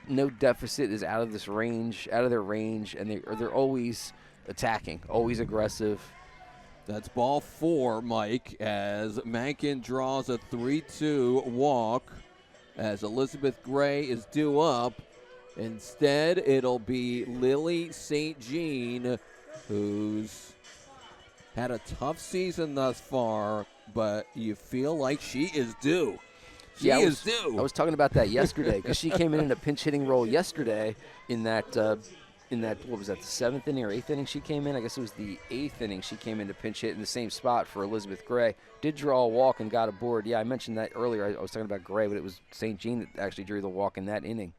no deficit is out of their range, and they're always attacking, always aggressive. That's ball 4, Mike, as Mankin draws a 3-2 walk as Elizabeth Gray is due up. Instead, it'll be Lily St. Jean, who's had a tough season thus far, but you feel like she is due. She is due. I was talking about that yesterday because she came in a pinch hitting role yesterday in that, what was that, the 7th inning or 8th inning she came in? I guess it was the 8th inning she came in to pinch hit in the same spot for Elizabeth Gray. Did draw a walk and got aboard. Yeah, I mentioned that earlier. I was talking about Gray, but it was St. Jean that actually drew the walk in that inning.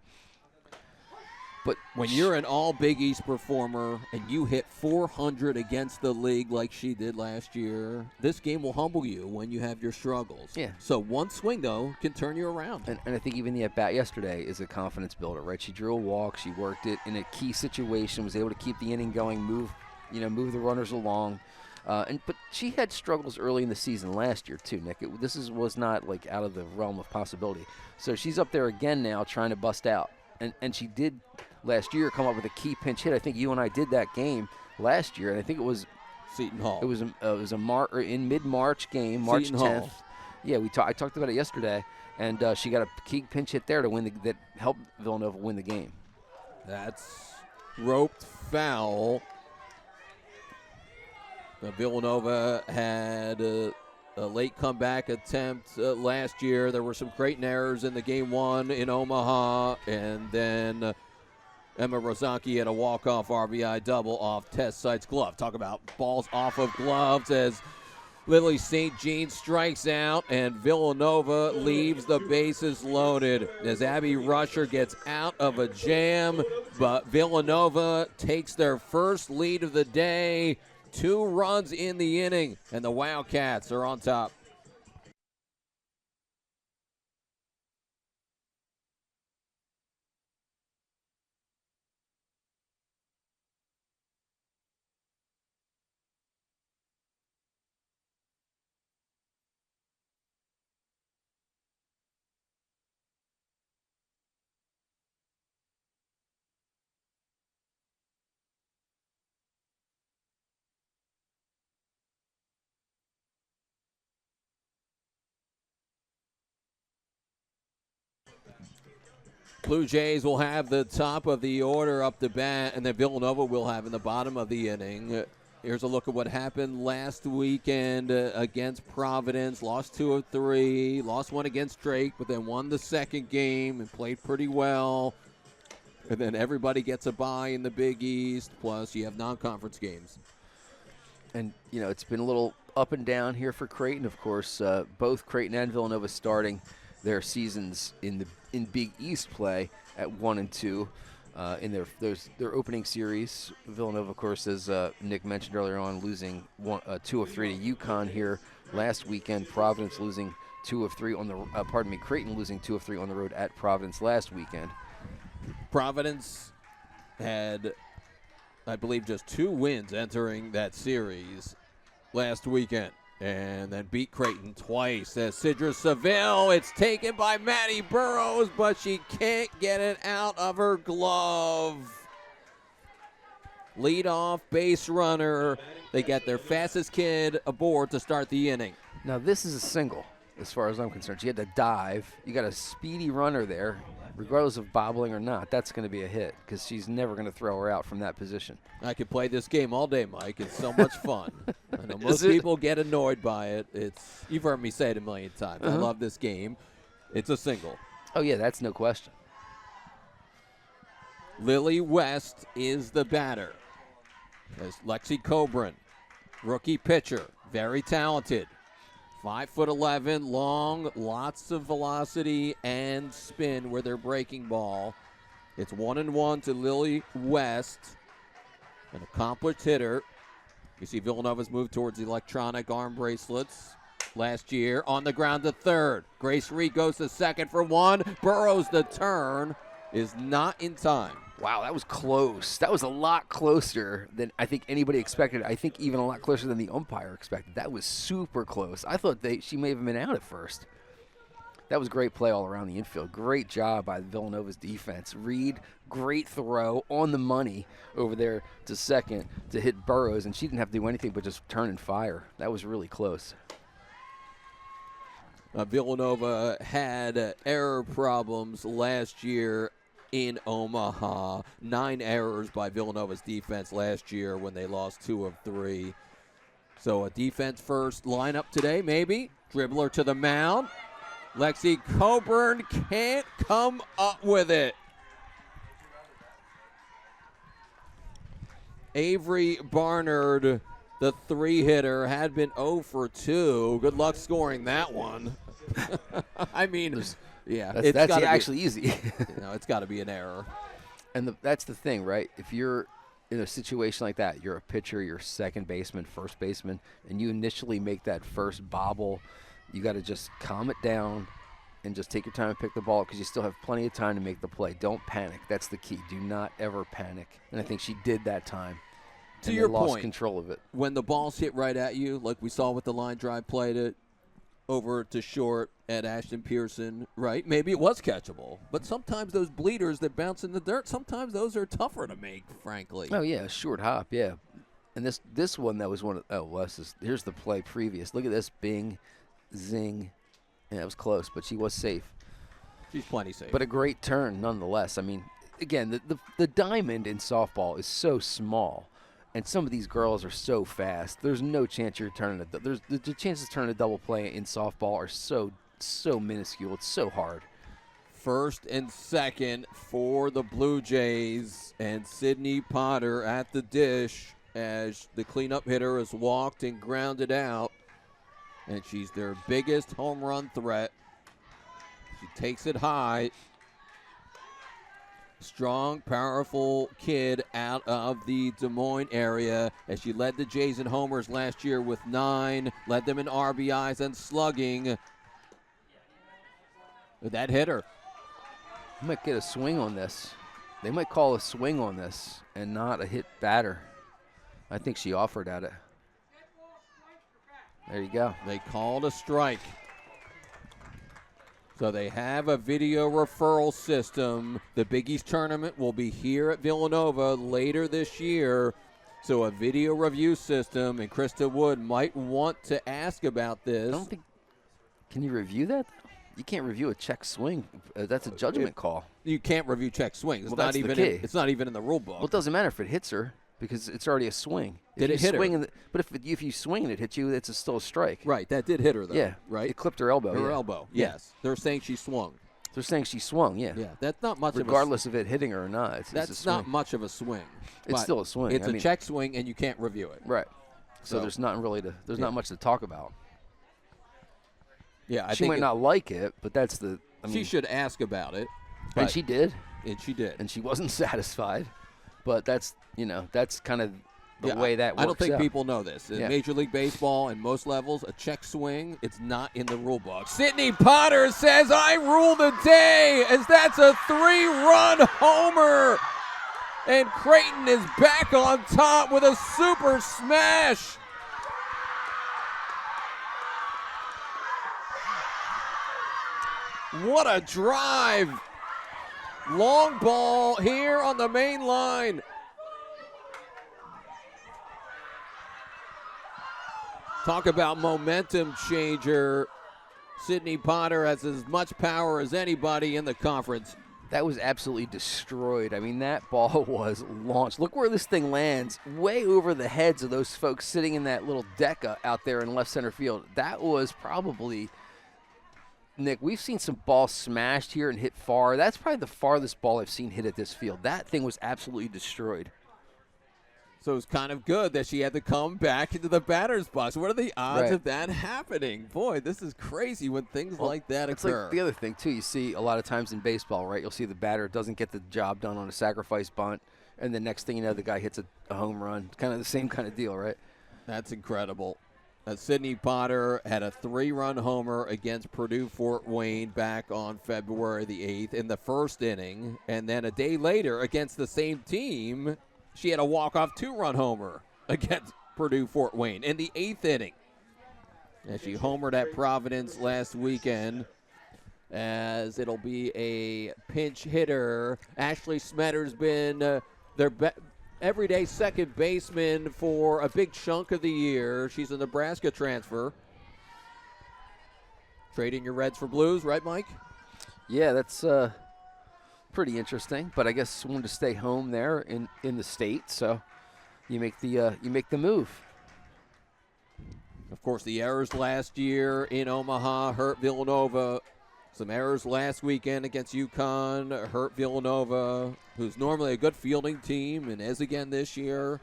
But when you're an all Big East performer and you hit 400 against the league like she did last year, this game will humble you when you have your struggles. Yeah. So one swing, though, can turn you around. And I think even the at-bat yesterday is a confidence builder, right? She drew a walk. She worked it in a key situation, was able to keep the inning going, move the runners along. But she had struggles early in the season last year, too, Nick. This was not, like, out of the realm of possibility. So she's up there again now trying to bust out. And she did last year come up with a key pinch hit. I think you and I did that game last year, and I think it was Seton Hall. It was a mid-March game, March Seton 10th. Hall. Yeah, I talked about it yesterday, and she got a key pinch hit there to win that helped Villanova win the game. That's roped foul. Villanova had a late comeback attempt last year. There were some Creighton errors in the game 1 in Omaha, and then Emma Rozaki had a walk-off RBI double off Tess Sight's glove. Talk about balls off of gloves as Lily St. Jean strikes out, and Villanova leaves the bases loaded as Abby Rusher gets out of a jam, but Villanova takes their first lead of the day. 2 runs in the inning, and the Wildcats are on top. Blue Jays will have the top of the order up to bat, and then Villanova will have in the bottom of the inning. Here's a look at what happened last weekend against Providence. Lost 2 of 3, lost 1 against Drake, but then won the second game and played pretty well. And then everybody gets a bye in the Big East, plus you have non-conference games. And, it's been a little up and down here for Creighton, of course. Both Creighton and Villanova starting their seasons in Big East play at 1 and 2 in their opening series. Villanova, of course, as Nick mentioned earlier on, losing 2 of 3 to UConn here last weekend. Providence losing 2 of 3 on the Creighton losing 2 of 3 on the road at Providence last weekend. Providence had, I believe, just 2 wins entering that series last weekend, and then beat Creighton twice. As Sidra Seville, it's taken by Maddie Burrows, but she can't get it out of her glove. leadoff base runner. They get their fastest kid aboard to start the inning. Now, this is a single, as far as I'm concerned. She had to dive. You got a speedy runner there, regardless of bobbling or not. That's going to be a hit because she's never going to throw her out from that position. I could play this game all day, Mike. It's so much fun. I know most people get annoyed by it. You've heard me say it a million times. I love this game. It's a single. Oh, yeah, that's no question. Lily West is the batter. There's Lexi Coburn, rookie pitcher, very talented. 5'11", long, lots of velocity and spin with their breaking ball. It's 1-1 to Lily West, an accomplished hitter. You see Villanova's moved towards electronic arm bracelets. Last year on the ground to third. Grace Reed goes to second for one. Burrows the turn is not in time. Wow, that was close. That was a lot closer than I think anybody expected. I think even a lot closer than the umpire expected. That was super close. I thought she may have been out at first. That was great play all around the infield. Great job by Villanova's defense. Reed, great throw on the money over there to second to hit Burrows, and she didn't have to do anything but just turn and fire. That was really close. Villanova had error problems last year in Omaha. 9 errors by Villanova's defense last year when they lost 2 of 3. So a defense-first lineup today, maybe. Dribbler to the mound. Lexi Coburn can't come up with it. Avery Barnard, the 3-hitter, had been 0 for 2. Good luck scoring that one. I mean, yeah, that's actually easy. It's got to be an error. And that's the thing, right? If you're in a situation like that, you're a pitcher, you're second baseman, first baseman, and you initially make that first bobble, you got to just calm it down and just take your time and pick the ball because you still have plenty of time to make the play. Don't panic. That's the key. Do not ever panic. And I think she did that time. To your point, lost control of it. When the ball's hit right at you, like we saw with the line drive played it over to short at Ashton Pearson, right? Maybe it was catchable. But sometimes those bleeders that bounce in the dirt, sometimes those are tougher to make, frankly. Oh, yeah, short hop, yeah. And this one, that was one of here's the play previous. Look at this, bing, zing. Yeah, it was close, but she was safe. She's plenty safe. But a great turn nonetheless. I mean, again, the diamond in softball is so small. And some of these girls are so fast. There's no chance you're turning it. The chances of turning a double play in softball are so minuscule. It's so hard. First and second for the Blue Jays, and Sydney Potter at the dish as the cleanup hitter has walked and grounded out. And she's their biggest home run threat. She takes it high. Strong, powerful kid out of the Des Moines area as she led the Jays in homers last year with 9, led them in RBIs and slugging. That hitter. You might get a swing on this. They might call a swing on this and not a hit batter. I think she offered at it. There you go. They called a strike. So they have a video referral system. The Big East tournament will be here at Villanova later this year. So a video review system, and Krista Wood might want to ask about this. I don't think. Can you review that? You can't review a check swing. That's a judgment call. You can't review check swings. Well, that's the key. It's not even in the rule book. Well, it doesn't matter if it hits her because it's already a swing. Did it hit her? But if you swing and it hits you, it's still a strike. Right, that did hit her, though. Yeah. Right? It clipped her elbow. Her elbow, yes. They're saying she swung. They're saying she swung, yeah. Yeah, that's not much regardless of it hitting her or not. That's not much of a swing. It's still a swing. It's a check swing, and you can't review it. Right. So there's not not much to talk about. Yeah, she might not like it, but that's the. She should ask about it. And she did. And she did. And she wasn't satisfied. But that's kind of the way that works. I don't think people know this. In Major League Baseball and most levels, a check swing, it's not in the rule book. Sydney Potter says, I rule the day, as that's a 3-run homer. And Creighton is back on top with a super smash. What a drive. Long ball here on the main line. Talk about momentum changer. Sydney Potter has as much power as anybody in the conference. That was absolutely destroyed. I mean, that ball was launched. Look where this thing lands, way over the heads of those folks sitting in that little deca out there in left center field. That was probably, Nick, we've seen some balls smashed here and hit far. That's probably the farthest ball I've seen hit at this field. That thing was absolutely destroyed. So it was kind of good that she had to come back into the batter's box. What are the odds Right. of that happening? Boy, this is crazy when things like that It's occur. like the other thing, too. You see a lot of times in baseball, right? You'll see the batter doesn't get the job done on a sacrifice bunt, and the next thing you know, the guy hits a home run. Kind of the same kind of deal, right? That's incredible. Sydney Potter had a 3-run homer against Purdue Fort Wayne back on February the 8th in the first inning. And then a day later against the same team, she had a walk-off 2-run homer against Purdue Fort Wayne in the 8th inning. And she homered at Providence last weekend, as it'll be a pinch hitter. Ashley Smetter's been their everyday second baseman for a big chunk of the year. She's a Nebraska transfer. Trading your Reds for Blues, right, Mike? Yeah, that's pretty interesting. But I guess wanted to stay home there in the state, so you make the move. Of course, the errors last year in Omaha hurt Villanova. Some errors last weekend against UConn hurt Villanova, who's normally a good fielding team and is again this year.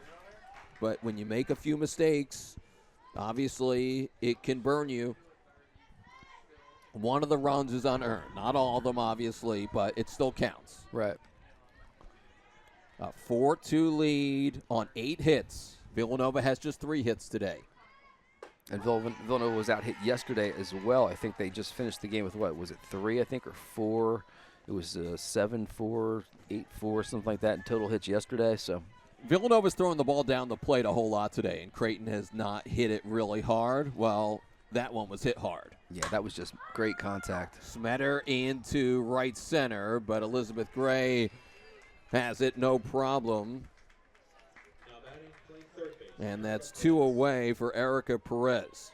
But when you make a few mistakes, obviously it can burn you. One of the runs is unearned. Not all of them, obviously, but it still counts. Right. A 4-2 lead on 8 hits. Villanova has just 3 hits today. And Villanova was out hit yesterday as well. I think they just finished the game with what? Was it 3, I think, or 4? It was 7-4, 8-4, something like that in total hits yesterday. So Villanova's throwing the ball down the plate a whole lot today, and Creighton has not hit it really hard. Well, that one was hit hard. yeah, that was just great contact. Smetter into right center, but Elizabeth Gray has it no problem. And that's 2 away for Erica Perez.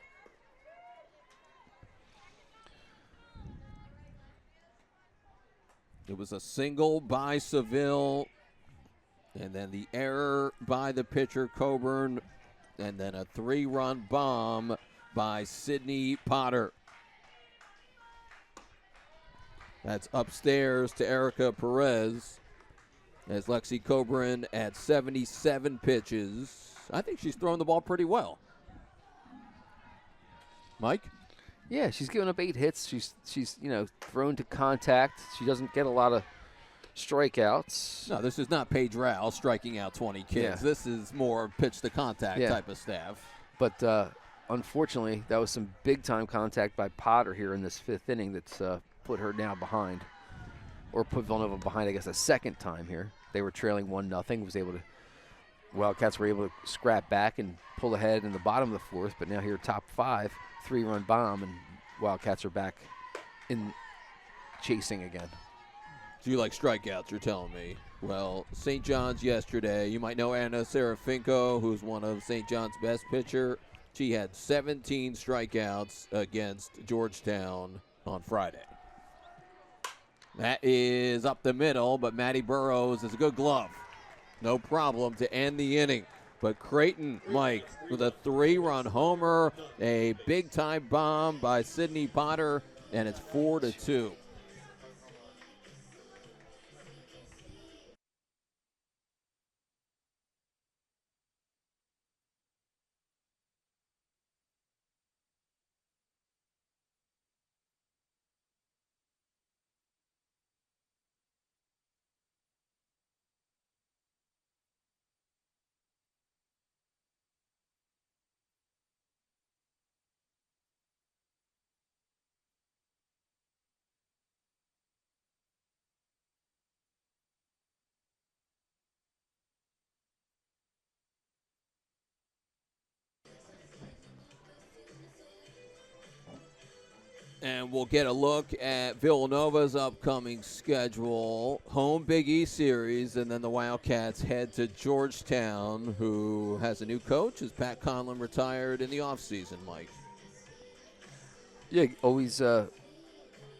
It was a single by Seville, and then the error by the pitcher, Coburn, and then a 3-run bomb by Sydney Potter. That's upstairs to Erica Perez, as Lexi Coburn at 77 pitches. I think she's throwing the ball pretty well. Mike? Yeah, she's given up 8 hits. She's thrown to contact. She doesn't get a lot of strikeouts. No, this is not Paige Rao striking out 20 kids. Yeah. This is more pitch to contact type of staff. But unfortunately, that was some big-time contact by Potter here in this 5th inning that's put her now behind, or put Villanova behind, I guess, a second time here. They were trailing 1-0. Wildcats were able to scrap back and pull ahead in the bottom of the 4th, but now here top 5, 3-run bomb, and Wildcats are back in chasing again. So you like strikeouts, you're telling me. Well, St. John's yesterday, you might know Anna Serafinko, who's one of St. John's best pitcher. She had 17 strikeouts against Georgetown on Friday. That is up the middle, but Maddie Burrows is a good glove. No problem to end the inning. But Creighton, Mike, with a 3-run homer, a big-time bomb by Sydney Potter, and it's 4-2. And we'll get a look at Villanova's upcoming schedule. Home Big East series, and then the Wildcats head to Georgetown, who has a new coach as Pat Conlon retired in the offseason, Mike. Yeah, always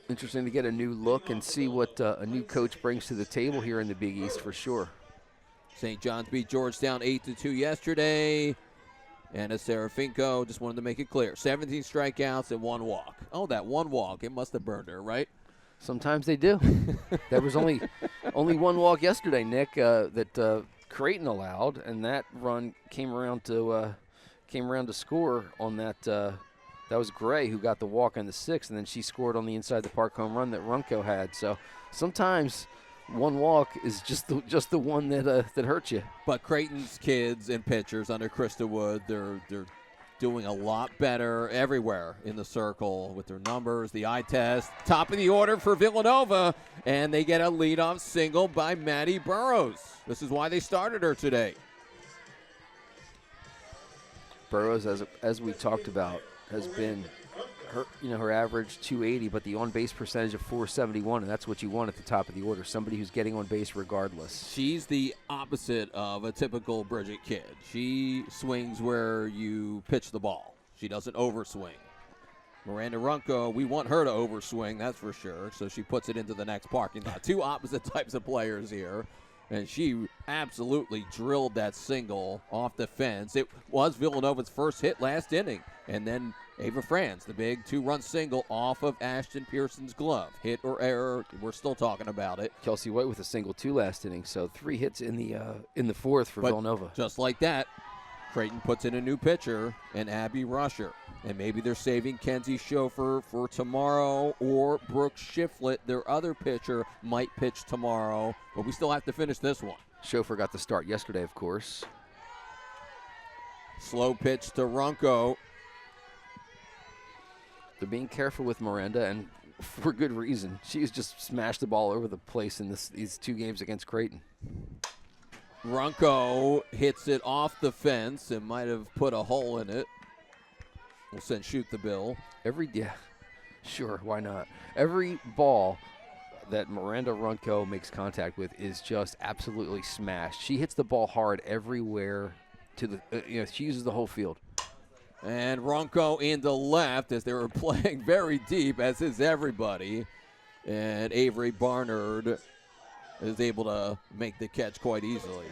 interesting to get a new look and see what a new coach brings to the table here in the Big East for sure. St. John's beat Georgetown 8-2 yesterday. And as Serafinko, just wanted to make it clear, 17 strikeouts and 1 walk. Oh, that 1 walk, it must have burned her, right? Sometimes they do. There was only 1 walk yesterday, Nick, that Creighton allowed, and that run came around to score on that. That was Gray who got the walk on the 6th, and then she scored on the inside the park home run that Runco had. So sometimes 1 walk is just the one that hurts you. But Creighton's kids and pitchers under Krista Wood, they're doing a lot better everywhere in the circle with their numbers, the eye test. Top of the order for Villanova, and they get a leadoff single by Maddie Burrows. This is why they started her today. Burrows, as we talked about, has been her average 280, but the on-base percentage of 471, and that's what you want at the top of the order, somebody who's getting on base regardless. She's the opposite of a typical Bridget kid. She swings where you pitch the ball. She doesn't overswing. Miranda Runco, we want her to overswing, that's for sure, so she puts it into the next parking lot. 2 opposite types of players here, and she absolutely drilled that single off the fence. It was Villanova's first hit last inning, and then Ava Franz, the big 2-run single off of Ashton Pearson's glove. Hit or error, we're still talking about it. Kelsey White with a single 2 last inning, so 3 hits in the 4th for Villanova. Just like that, Creighton puts in a new pitcher, and Abby Rusher. And maybe they're saving Kenzie Schofer for tomorrow, or Brooke Shiflett, their other pitcher, might pitch tomorrow. But we still have to finish this one. Schofer got the start yesterday, of course. Slow pitch to Runco. They're being careful with Miranda, and for good reason. She's just smashed the ball over the place in these 2 games against Creighton. Runco hits it off the fence and might have put a hole in it. We'll send shoot the bill. Sure, why not? Every ball that Miranda Runco makes contact with is just absolutely smashed. She hits the ball hard everywhere. She uses the whole field. And Runco into left as they were playing very deep, as is everybody. And Avery Barnard is able to make the catch quite easily.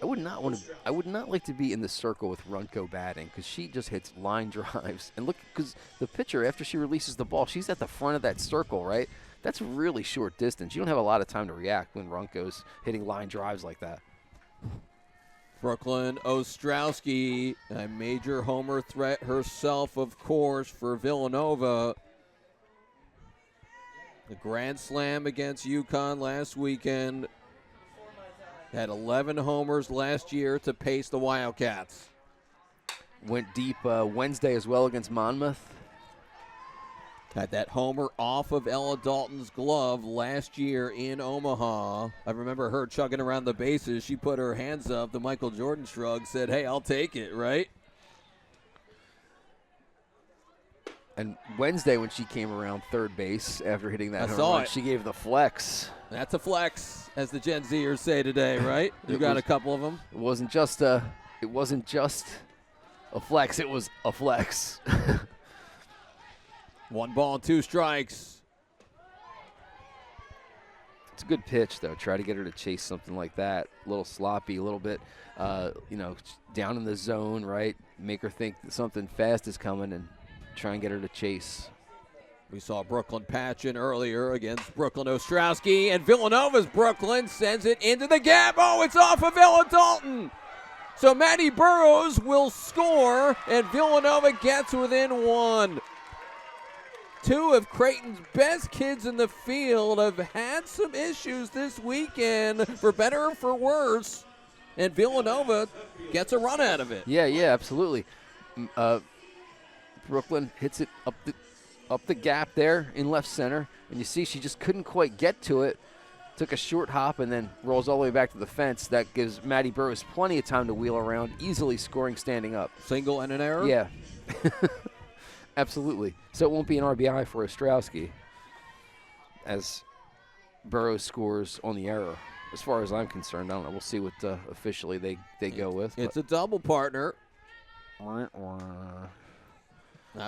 I would not like to be in the circle with Runco batting, because she just hits line drives. And look, because the pitcher, after she releases the ball, she's at the front of that circle, right? That's really short distance. You don't have a lot of time to react when Runco's hitting line drives like that. Brooklyn Ostrowski, a major homer threat herself, of course, for Villanova. The grand slam against UConn last weekend. Had 11 homers last year to pace the Wildcats. Went deep Wednesday as well against Monmouth. Had that homer off of Ella Dalton's glove last year in Omaha. I remember her chugging around the bases. She put her hands up. The Michael Jordan shrug, said, hey, I'll take it, right? And Wednesday, when she came around third base after hitting that home run, she gave the flex. That's a flex, as the Gen Zers say today, right? You got a couple of them. It wasn't just a flex. It was a flex. 1 ball and 2 strikes. It's a good pitch, though. Try to get her to chase something like that. A little sloppy, a little bit, down in the zone, right? Make her think that something fast is coming and try and get her to chase. We saw Brooklyn patching earlier against Brooklyn Ostrowski, and Villanova's Brooklyn sends it into the gap. Oh, it's off of Ella Dalton. So Maddie Burrows will score, and Villanova gets within 1. 2 of Creighton's best kids in the field have had some issues this weekend, for better or for worse, and Villanova gets a run out of it. Yeah, absolutely. Brooklyn hits it up the gap there in left center, and you see she just couldn't quite get to it. Took a short hop and then rolls all the way back to the fence. That gives Maddie Burrows plenty of time to wheel around, easily scoring standing up. Single and an error? Yeah. Absolutely. So it won't be an RBI for Ostrowski as Burrows scores on the error. As far as I'm concerned, I don't know. We'll see what officially they go with. It's a double, partner. I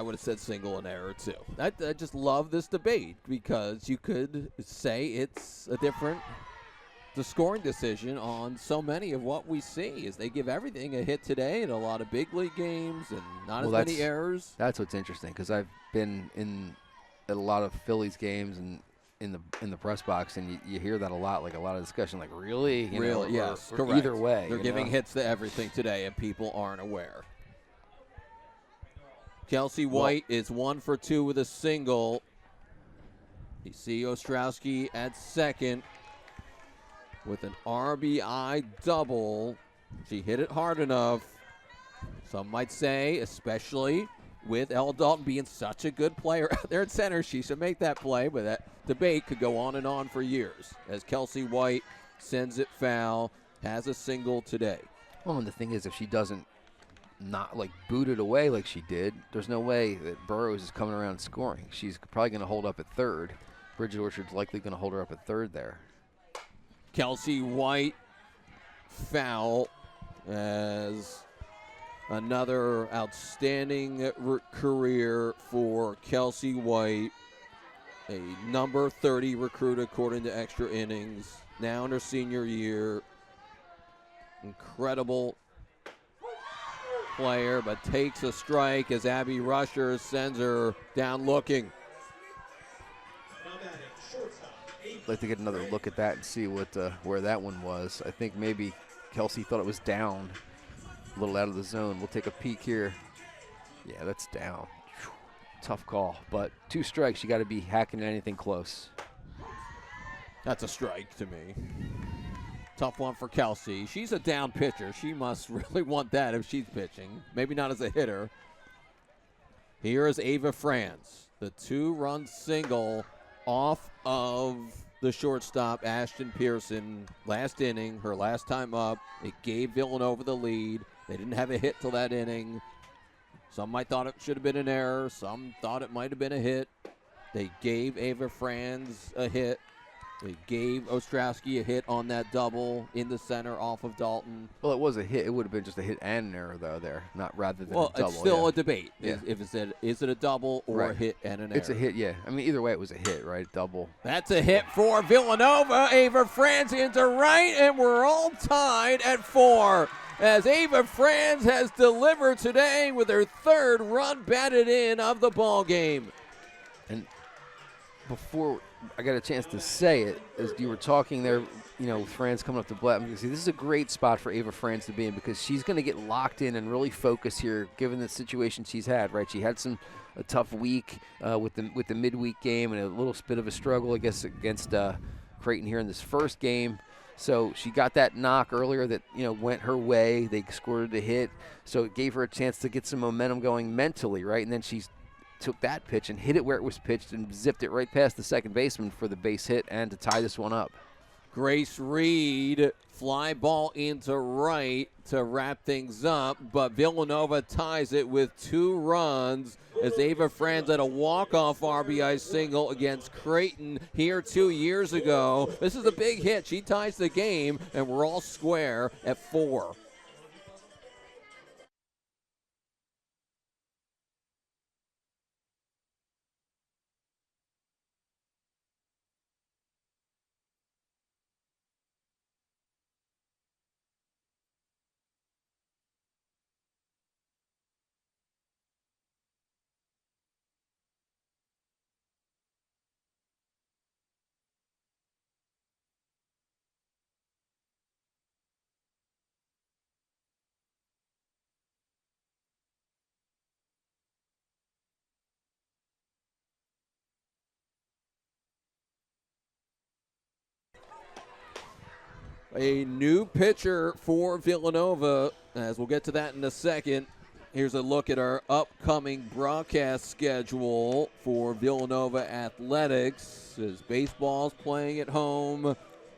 would have said single and error, too. I just love this debate because you could say it's the scoring decision on so many of what we see is they give everything a hit today in a lot of big league games and not as many errors. That's what's interesting because I've been at a lot of Phillies games and in the press box, and you hear that a lot, like a lot of discussion, like really? Really, yes, or correct. Either way. They're giving hits to everything today, and people aren't aware. Kelsey White is 1 for 2 with a single. You see Ostrowski at second with an RBI double. She hit it hard enough. Some might say, especially with Elle Dalton being such a good player out there at center, she should make that play, but that debate could go on and on for years as Kelsey White sends it foul, has a single today. Well, and the thing is, if she doesn't not like boot it away like she did, there's no way that Burrows is coming around scoring. She's probably going to hold up at third. Bridget Orchard's likely going to hold her up at third there. Kelsey White foul as another outstanding career for Kelsey White, a number 30 recruit according to Extra Innings, now in her senior year. Incredible player, but takes a strike as Abby Rusher sends her down looking. I'd like to get another look at that and see where that one was. I think maybe Kelsey thought it was down, a little out of the zone. We'll take a peek here. Yeah, that's down. Whew. Tough call, but 2 strikes. You got to be hacking at anything close. That's a strike to me. Tough one for Kelsey. She's a down pitcher. She must really want that if she's pitching. Maybe not as a hitter. Here is Ava Franz, the 2-run single off of the shortstop, Ashton Pearson. Last inning, her last time up. It gave Villanova the lead. They didn't have a hit till that inning. Some might thought it should have been an error. Some thought it might have been a hit. They gave Ava Franz a hit. They gave Ostrowski a hit on that double in the center off of Dalton. Well, it was a hit. It would have been just a hit and an error, though, there, not rather than a double. Well, it's still a debate. Yeah. Is it a double or a hit and an error? It's a hit, yeah. I mean, either way, it was a hit, right? Double. That's a hit for Villanova. Ava Franz into right, and we're all tied at 4. As Ava Franz has delivered today with her 3rd run batted in of the ball game. And before I got a chance to say it, as you were talking there, Franz coming up to Blatt, this is a great spot for Ava Franz to be in because she's going to get locked in and really focus here, given the situation she's had. Right, she had a tough week with the midweek game and a little bit of a struggle, I guess, against Creighton here in this first game. So she got that knock earlier that went her way. They scored a hit, so it gave her a chance to get some momentum going mentally, right? And then she took that pitch and hit it where it was pitched and zipped it right past the second baseman for the base hit and to tie this one up. Grace Reed, fly ball into right to wrap things up, but Villanova ties it with 2 runs as Ava Franz had a walk-off RBI single against Creighton here 2 years ago. This is a big hit. She ties the game, and we're all square at 4. A new pitcher for Villanova, as we'll get to that in a second. Here's a look at our upcoming broadcast schedule for Villanova Athletics. As baseball's playing at home,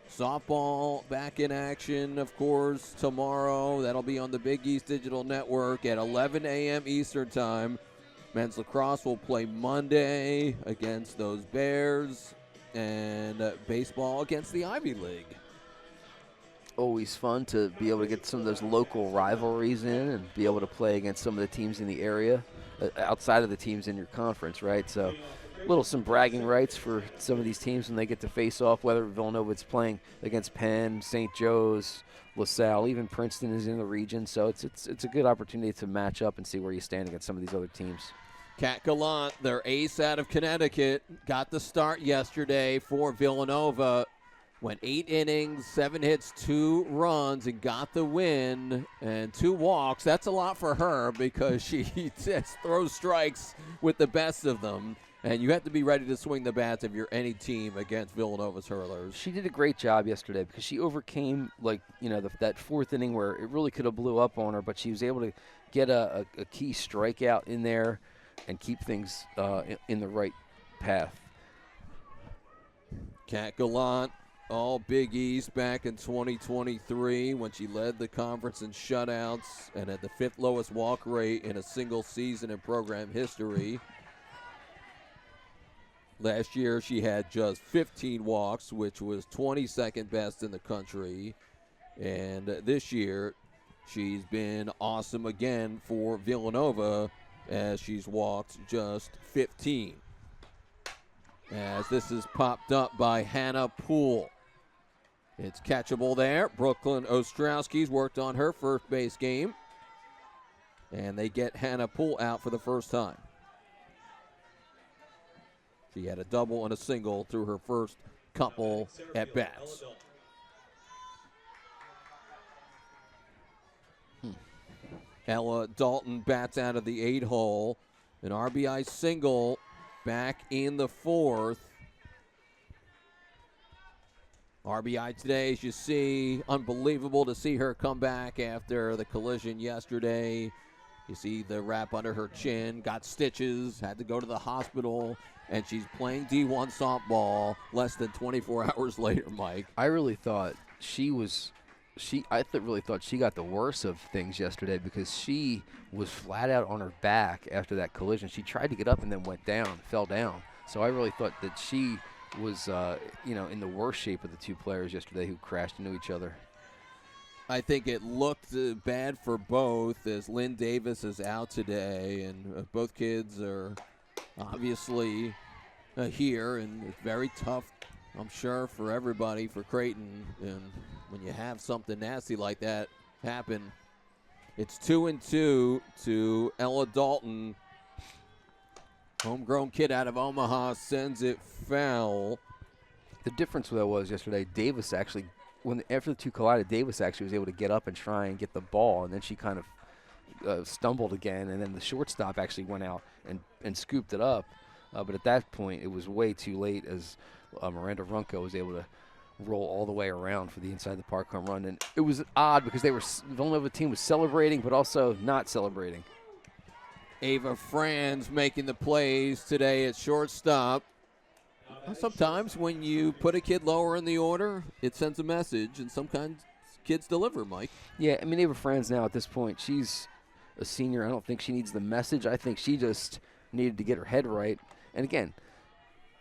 softball back in action, of course, tomorrow. That'll be on the Big East Digital Network at 11 a.m. Eastern Time. Men's lacrosse will play Monday against those Bears, and baseball against the Ivy League. Always fun to be able to get some of those local rivalries in and be able to play against some of the teams in the area outside of the teams in your conference, right? So some bragging rights for some of these teams when they get to face off, whether Villanova's playing against Penn, St. Joe's, LaSalle, even Princeton is in the region. So it's a good opportunity to match up and see where you stand against some of these other teams. Cat Gallant, their ace out of Connecticut, got the start yesterday for Villanova. Went 8 innings, 7 hits, 2 runs, and got the win, and 2 walks. That's a lot for her because she just throws strikes with the best of them, and you have to be ready to swing the bats if you're any team against Villanova's hurlers. She did a great job yesterday because she overcame, that 4th inning where it really could have blew up on her, but she was able to get a key strikeout in there and keep things in the right path. Cat Gallant, all Big East back in 2023 when she led the conference in shutouts and had the 5th lowest walk rate in a single season in program history. Last year she had just 15 walks, which was 22nd best in the country. And this year she's been awesome again for Villanova as she's walked just 15. As this is popped up by Hannah Poole. It's catchable there. Brooklyn Ostrowski's worked on her first base game. And they get Hannah Poole out for the first time. She had a double and a single through her first couple at bats. Ella Dalton bats out of the 8-hole. An RBI single back in the 4th. RBI today, as you see, unbelievable to see her come back after the collision yesterday. You see the wrap under her chin, got stitches, had to go to the hospital, and she's playing D1 softball less than 24 hours later, Mike. I really thought really thought she got the worst of things yesterday because she was flat out on her back after that collision. She tried to get up and then fell down. So I really thought that she was, in the worst shape of the 2 players yesterday who crashed into each other. I think it looked bad for both as Lynn Davis is out today, and both kids are obviously here, and it's very tough, I'm sure, for everybody, for Creighton. And when you have something nasty like that happen, it's 2-2 to Ella Dalton. Homegrown kid out of Omaha sends it foul. The difference though was yesterday, Davis actually, after the 2 collided, Davis actually was able to get up and try and get the ball, and then she kind of stumbled again, and then the shortstop actually went out and scooped it up. But at that point, it was way too late as Miranda Runco was able to roll all the way around for the inside the park home run. And it was odd because Villanova team was celebrating but also not celebrating. Ava Franz making the plays today at shortstop. Sometimes when you put a kid lower in the order, it sends a message, and sometimes kids deliver, Mike. Yeah, I mean, Ava Franz now at this point, she's a senior. I don't think she needs the message. I think she just needed to get her head right. And again,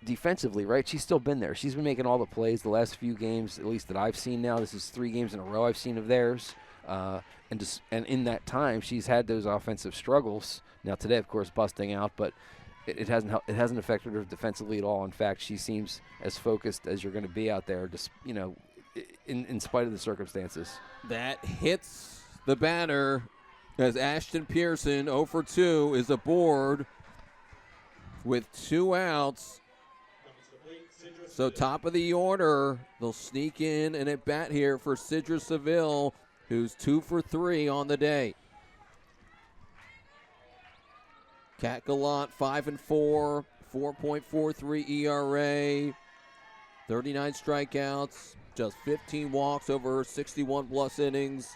defensively, right, she's still been there. She's been making all the plays the last few games, at least that I've seen now. This is 3 games in a row I've seen of theirs. And in that time, she's had those offensive struggles. Now today, of course, busting out, but it hasn't affected her defensively at all. In fact, she seems as focused as you're going to be out there, just in spite of the circumstances. That hits the batter as Ashton Pearson, 0 for 2, is aboard with 2 outs. So top of the order, they'll sneak in and at bat here for Sidra Seville, who's 2 for 3 on the day. Cat Gallant, 5-4, 4.43 ERA, 39 strikeouts, just 15 walks over her 61-plus innings.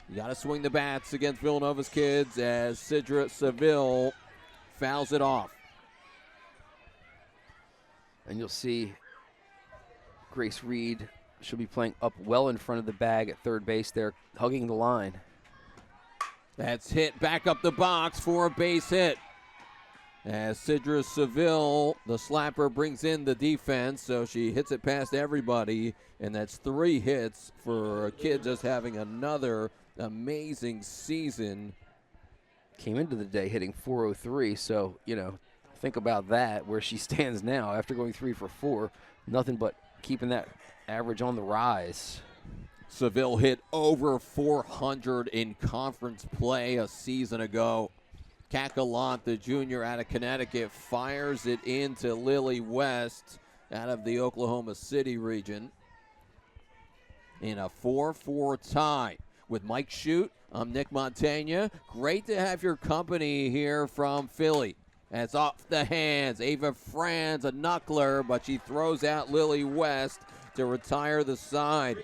You got to swing the bats against Villanova's kids as Sidra Seville fouls it off. And you'll see Grace Reed, she'll be playing up well in front of the bag at third base there, hugging the line. That's hit back up the box for a base hit. As Sidra Seville, the slapper, brings in the defense, so she hits it past everybody, and that's 3 hits for a kid just having another amazing season. Came into the day hitting .403, so, think about that, where she stands now after going 3 for 4. Nothing but keeping that average on the rise. Seville hit over 400 in conference play a season ago. Cacalant, the junior out of Connecticut, fires it into Lily West out of the Oklahoma City region in a 4-4 tie. With Mike Shute, I'm Nick Montagna. Great to have your company here from Philly. That's off the hands. Ava Franz, a knuckler, but she throws out Lily West to retire the side.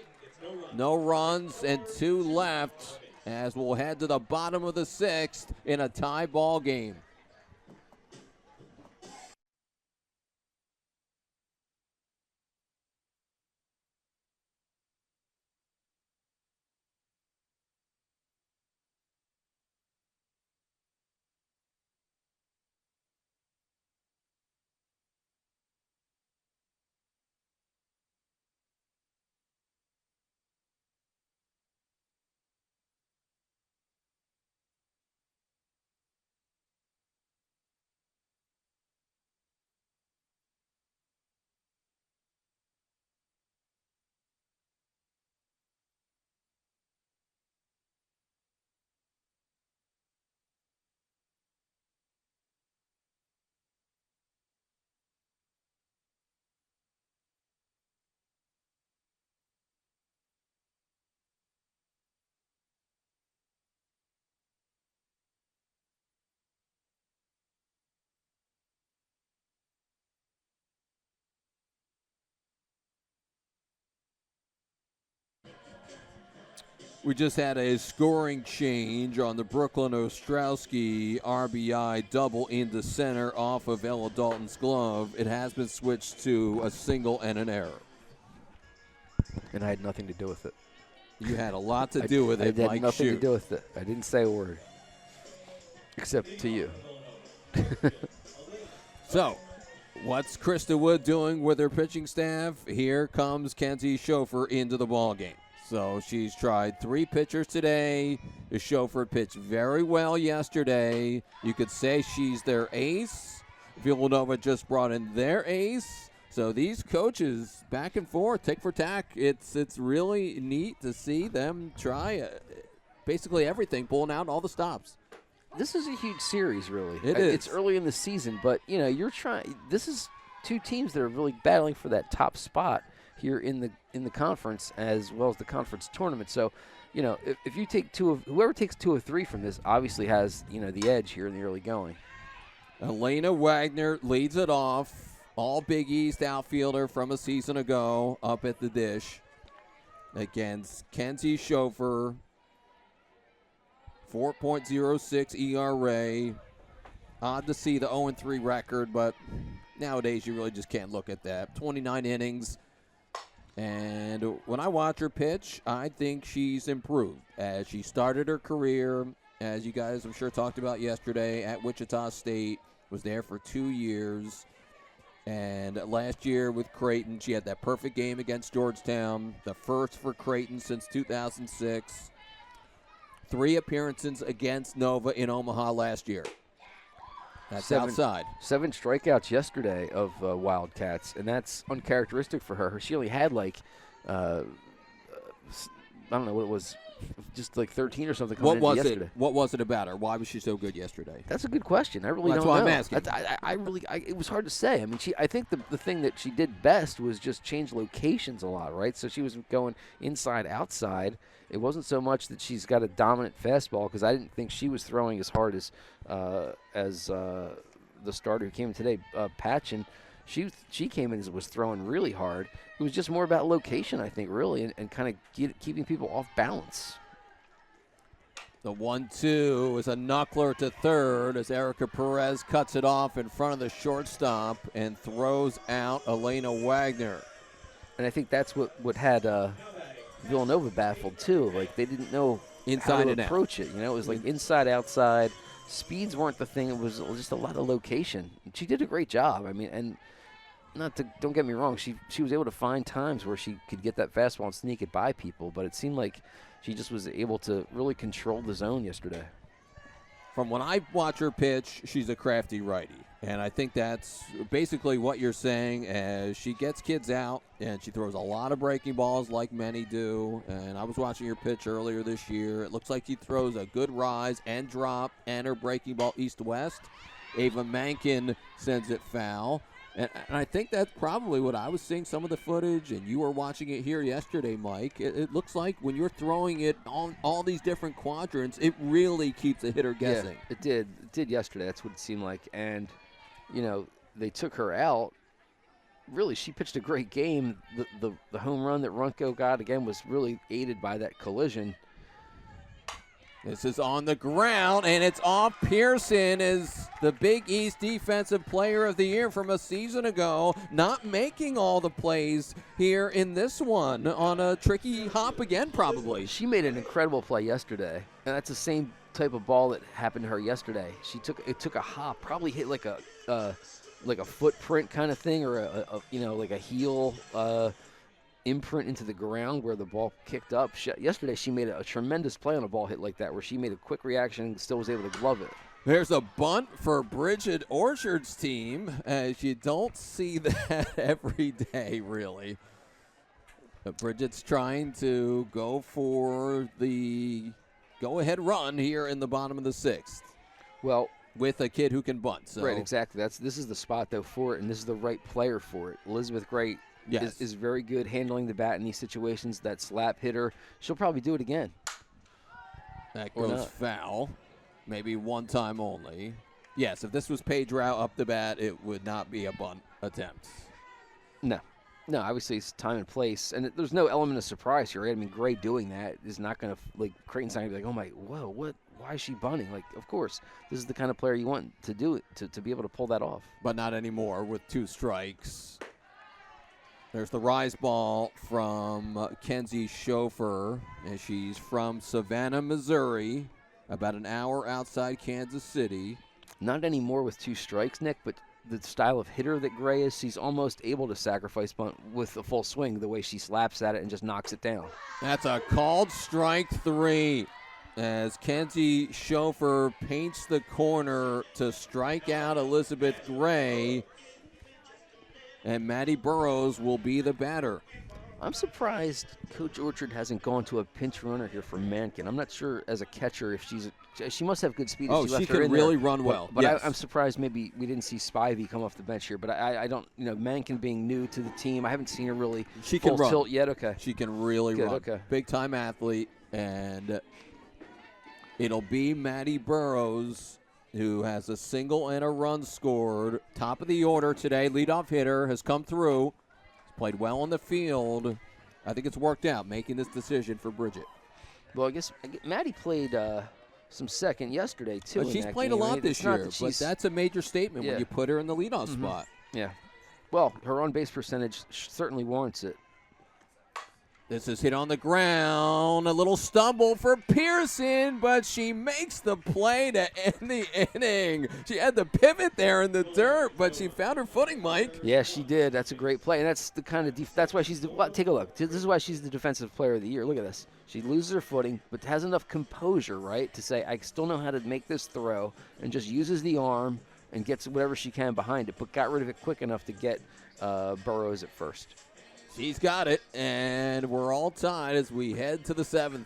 No runs and 2 left as we'll head to the bottom of the 6th in a tie ball game. We just had a scoring change on the Brooklyn Ostrowski RBI double into center off of Ella Dalton's glove. It has been switched to a single and an error. And I had nothing to do with it. You had a lot to do with it, I Mike had nothing Shute. to do with it. I didn't say a word. Except to you. So, what's Krista Wood doing with her pitching staff? Here comes Kenzie Schofer into the ballgame. So she's tried 3 pitchers today. The Schofer pitched very well yesterday. You could say she's their ace. Villanova just brought in their ace. So these coaches back and forth, tick for tack. It's really neat to see them try basically everything, pulling out all the stops. This is a huge series, really. It is. It's early in the season, but you're trying. This is 2 teams that are really battling for that top spot here in the conference as well as the conference tournament. So, if you take whoever takes 2 of 3 from this obviously has the edge here in the early going. Elena Wagner leads it off. All Big East outfielder from a season ago up at the dish against Kenzie Schofer. 4.06 ERA. Odd to see the 0-3 record, but nowadays you really just can't look at that. 29 innings. And when I watch her pitch, I think she's improved as she started her career, as you guys I'm sure talked about yesterday, at Wichita State. Was there for 2 years. And last year with Creighton, she had that perfect game against Georgetown, the first for Creighton since 2006. 3 appearances against Nova in Omaha last year. That's outside. 7 strikeouts yesterday of Wildcats, and that's uncharacteristic for her. She only had I don't know what it was, just like 13 or something coming into yesterday. What was it about her? Why was she so good yesterday? That's a good question. I really don't know. That's why I'm asking. It was hard to say. I mean, I think the thing that she did best was just change locations a lot, right? So she was going inside, outside. It wasn't so much that she's got a dominant fastball, because I didn't think she was throwing as hard as the starter who came in today, Patchen. She came in and was throwing really hard. It was just more about location, I think, really, and kind of keeping people off balance. The 1-2 is a knuckler to third as Erica Perez cuts it off in front of the shortstop and throws out Elena Wagner. And I think that's what had Villanova baffled, too. Like, they didn't know inside to and out. approach it. It was like inside, outside. Speeds weren't the thing. It was just a lot of location. She did a great job. I mean, and don't get me wrong, she was able to find times where she could get that fastball and sneak it by people, but it seemed like she just was able to really control the zone yesterday. From when I watch her pitch, she's a crafty righty. And I think that's basically what you're saying, as she gets kids out and she throws a lot of breaking balls like many do. And I was watching her pitch earlier this year. It looks like she throws a good rise and drop and her breaking ball east-west. Ava Mankin sends it foul. And I think that's probably what I was seeing some of the footage, and you were watching it here yesterday, Mike. It looks like when you're throwing it on all these different quadrants, it really keeps a hitter guessing. Yeah, it did. It did yesterday. That's what it seemed like. And, they took her out. Really, she pitched a great game. The home run that Runco got, again, was really aided by that collision. This is on the ground, and it's off Pearson as the Big East Defensive Player of the Year from a season ago, not making all the plays here in this one on a tricky hop again, probably. She made an incredible play yesterday, and that's the same type of ball that happened to her yesterday. It took a hop, probably hit like a footprint kind of thing, or like a heel imprint into the ground where the ball kicked up. Yesterday she made a tremendous play on a ball hit like that, where she made a quick reaction and still was able to glove it. There's a bunt for Bridget Orchard's team, as you don't see that every day, really. But Bridget's trying to go for the go-ahead run here in the bottom of the sixth. Well, with a kid who can bunt. So. Right, exactly. This is the spot, though, for it, and this is the right player for it. Elizabeth Gray is very good handling the bat in these situations. That slap hitter, she'll probably do it again. That goes foul. Maybe one time only. Yes, if this was Paige Rao up the bat, it would not be a bunt attempt. No, obviously it's time and place, and there's no element of surprise here. Right? I mean, Gray doing that is not going to, Creighton's not going to be like, oh my, whoa, what? Why is she bunting? Of course, this is the kind of player you want to do it, to be able to pull that off. But not anymore with 2 strikes. There's the rise ball from Kenzie Schofer, and she's from Savannah, Missouri, about an hour outside Kansas City. Not anymore with 2 strikes, Nick, but the style of hitter that Gray is, she's almost able to sacrifice bunt with a full swing, the way she slaps at it and just knocks it down. That's a called strike 3. As Kenzie Schofer paints the corner to strike out Elizabeth Gray, and Maddie Burrows will be the batter. I'm surprised Coach Orchard hasn't gone to a pinch runner here for Mankin. I'm not sure as a catcher if she must have good speed. Oh, she can really run well. But yes. I'm surprised maybe we didn't see Spivey come off the bench here. But I don't, Mankin being new to the team, I haven't seen her really full tilt yet. Okay. She can really run. Okay. Big time athlete, and it'll be Maddie Burrows, who has a single and a run scored. Top of the order today. Leadoff hitter has come through. He's played well on the field. I think it's worked out, making this decision for Bridget. Well, I guess Maddie played some second yesterday, too. Well, she's played a lot this year, but that's a major statement when you put her in the leadoff spot. Yeah. Well, her on-base percentage certainly warrants it. This is hit on the ground. A little stumble for Pearson, but she makes the play to end the inning. She had the pivot there in the dirt, but she found her footing, Mike. Yeah, she did. That's a great play, and that's the kind of that's why she's take a look. This is why she's the defensive player of the year. Look at this. She loses her footing, but has enough composure, right, to say, I still know how to make this throw, and just uses the arm and gets whatever she can behind it, but got rid of it quick enough to get Burrows at first. She's got it, and we're all tied as we head to the 7th.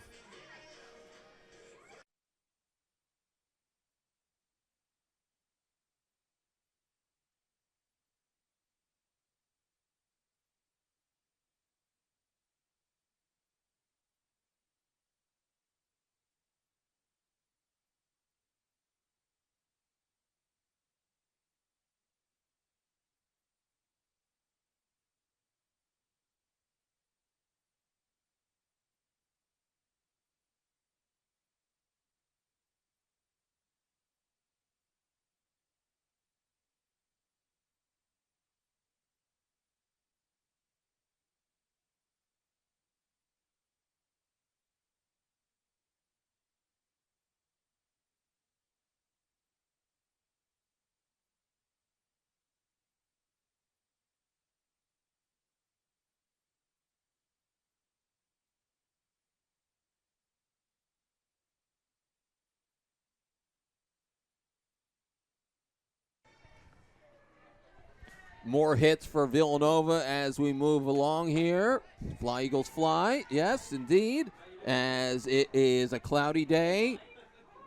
More hits for Villanova as we move along here. Fly Eagles fly. Yes, indeed. As it is a cloudy day.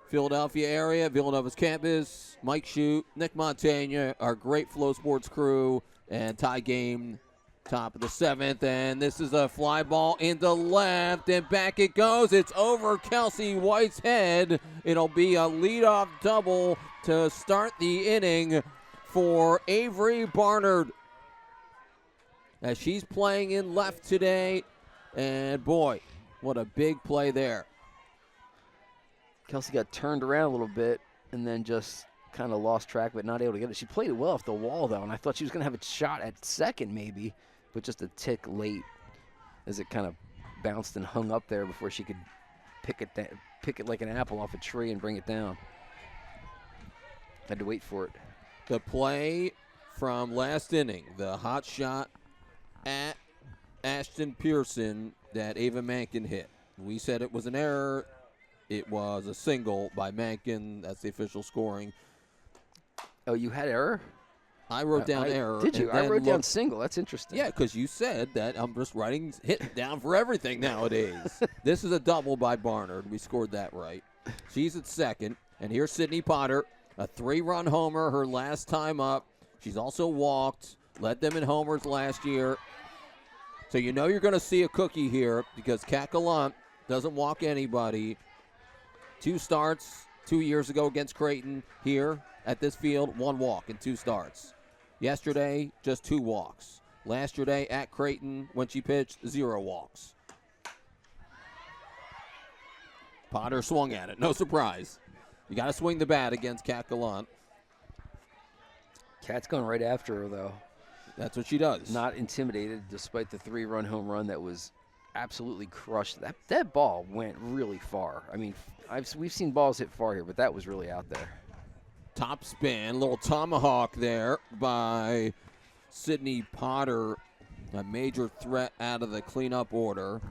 Philadelphia area, Villanova's campus. Mike Shute, Nick Montaigne, our great Flow Sports crew, and tie game, top of the 7th. And this is a fly ball into left, and back it goes. It's over Kelsey White's head. It'll be a leadoff double to start the inning for Avery Barnard, as she's playing in left today. And boy, what a big play there. Kelsey got turned around a little bit and then just kind of lost track, but not able to get it. She played it well off the wall, though, and I thought she was going to have a shot at second maybe, but just a tick late as it kind of bounced and hung up there before she could pick it like an apple off a tree and bring it down. Had to wait for it. The play from last inning, the hot shot at Ashton Pearson that Ava Mankin hit. We said it was an error. It was a single by Mankin. That's the official scoring. Oh, you had error? I wrote down error. Did you? I wrote down single. That's interesting. Yeah, because you said that I'm just writing hit down for everything nowadays. This is a double by Barnard. We scored that right. She's at second. And here's Sydney Potter, a 3-run homer her last time up. She's also walked, led them in homers last year. So you know you're going to see a cookie here because Kat Gallant doesn't walk anybody. 2 starts 2 years ago against Creighton here at this field, 1 walk in 2 starts. Yesterday, just 2 walks. Last yesterday at Creighton, when she pitched, 0 walks. Potter swung at it. No surprise. You got to swing the bat against Kat Gallant. Kat's going right after her, though. That's what she does. Not intimidated, despite the 3-run home run that was absolutely crushed. That ball went really far. I mean, we've seen balls hit far here, but that was really out there. Top spin, little tomahawk there by Sydney Potter. A major threat out of the cleanup order.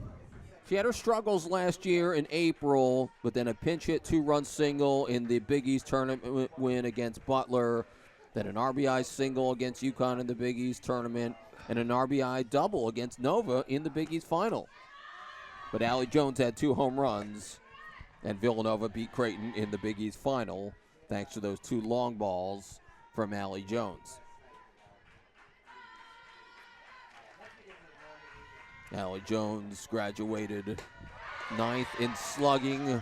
She had her struggles last year in April, but then a pinch hit 2-run single in the Big East tournament win against Butler. Then an RBI single against UConn in the Big East tournament, and an RBI double against Nova in the Big East final. But Allie Jones had 2 home runs, and Villanova beat Creighton in the Big East final, thanks to those 2 long balls from Allie Jones. Allie Jones graduated 9th in slugging.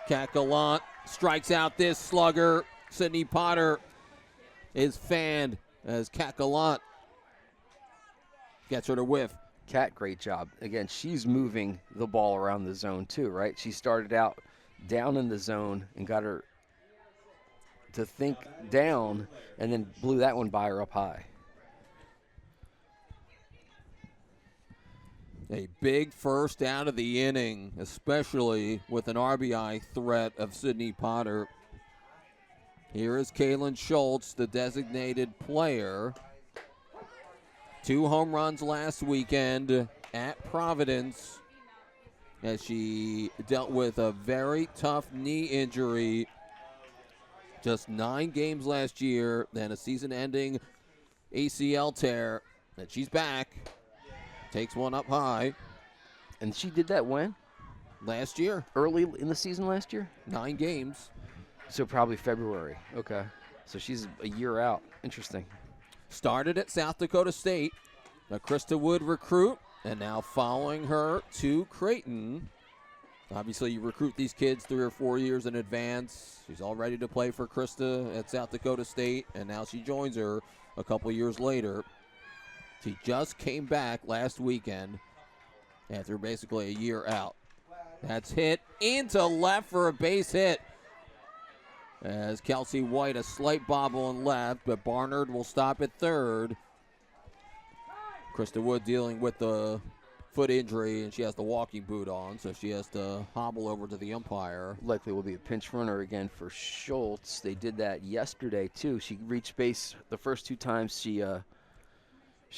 Kat Gallant strikes out this slugger. Sydney Potter is fanned as Kat Gallant gets her to whiff. Kat, great job. Again, she's moving the ball around the zone too, right? She started out down in the zone and got her to think down and then blew that one by her up high. A big first out of the inning, especially with an RBI threat of Sydney Potter. Here is Kaylin Schultz, the designated player. 2 home runs last weekend at Providence as she dealt with a very tough knee injury. Just 9 games last year, then a season-ending ACL tear. And she's back. Takes one up high. And she did that when? Last year. Early in the season last year? 9 games. So probably February. Okay. So she's a year out. Interesting. Started at South Dakota State, a Krista Wood recruit, and now following her to Creighton. Obviously, you recruit these kids 3 or 4 years in advance. She's all ready to play for Krista at South Dakota State, and now she joins her a couple years later. She just came back last weekend after basically a year out. That's hit into left for a base hit. As Kelsey White, a slight bobble in left, but Barnard will stop at third. Krista Wood dealing with the foot injury, and she has the walking boot on, so she has to hobble over to the umpire. Likely will be a pinch runner again for Schultz. They did that yesterday, too. She reached base the first 2 times she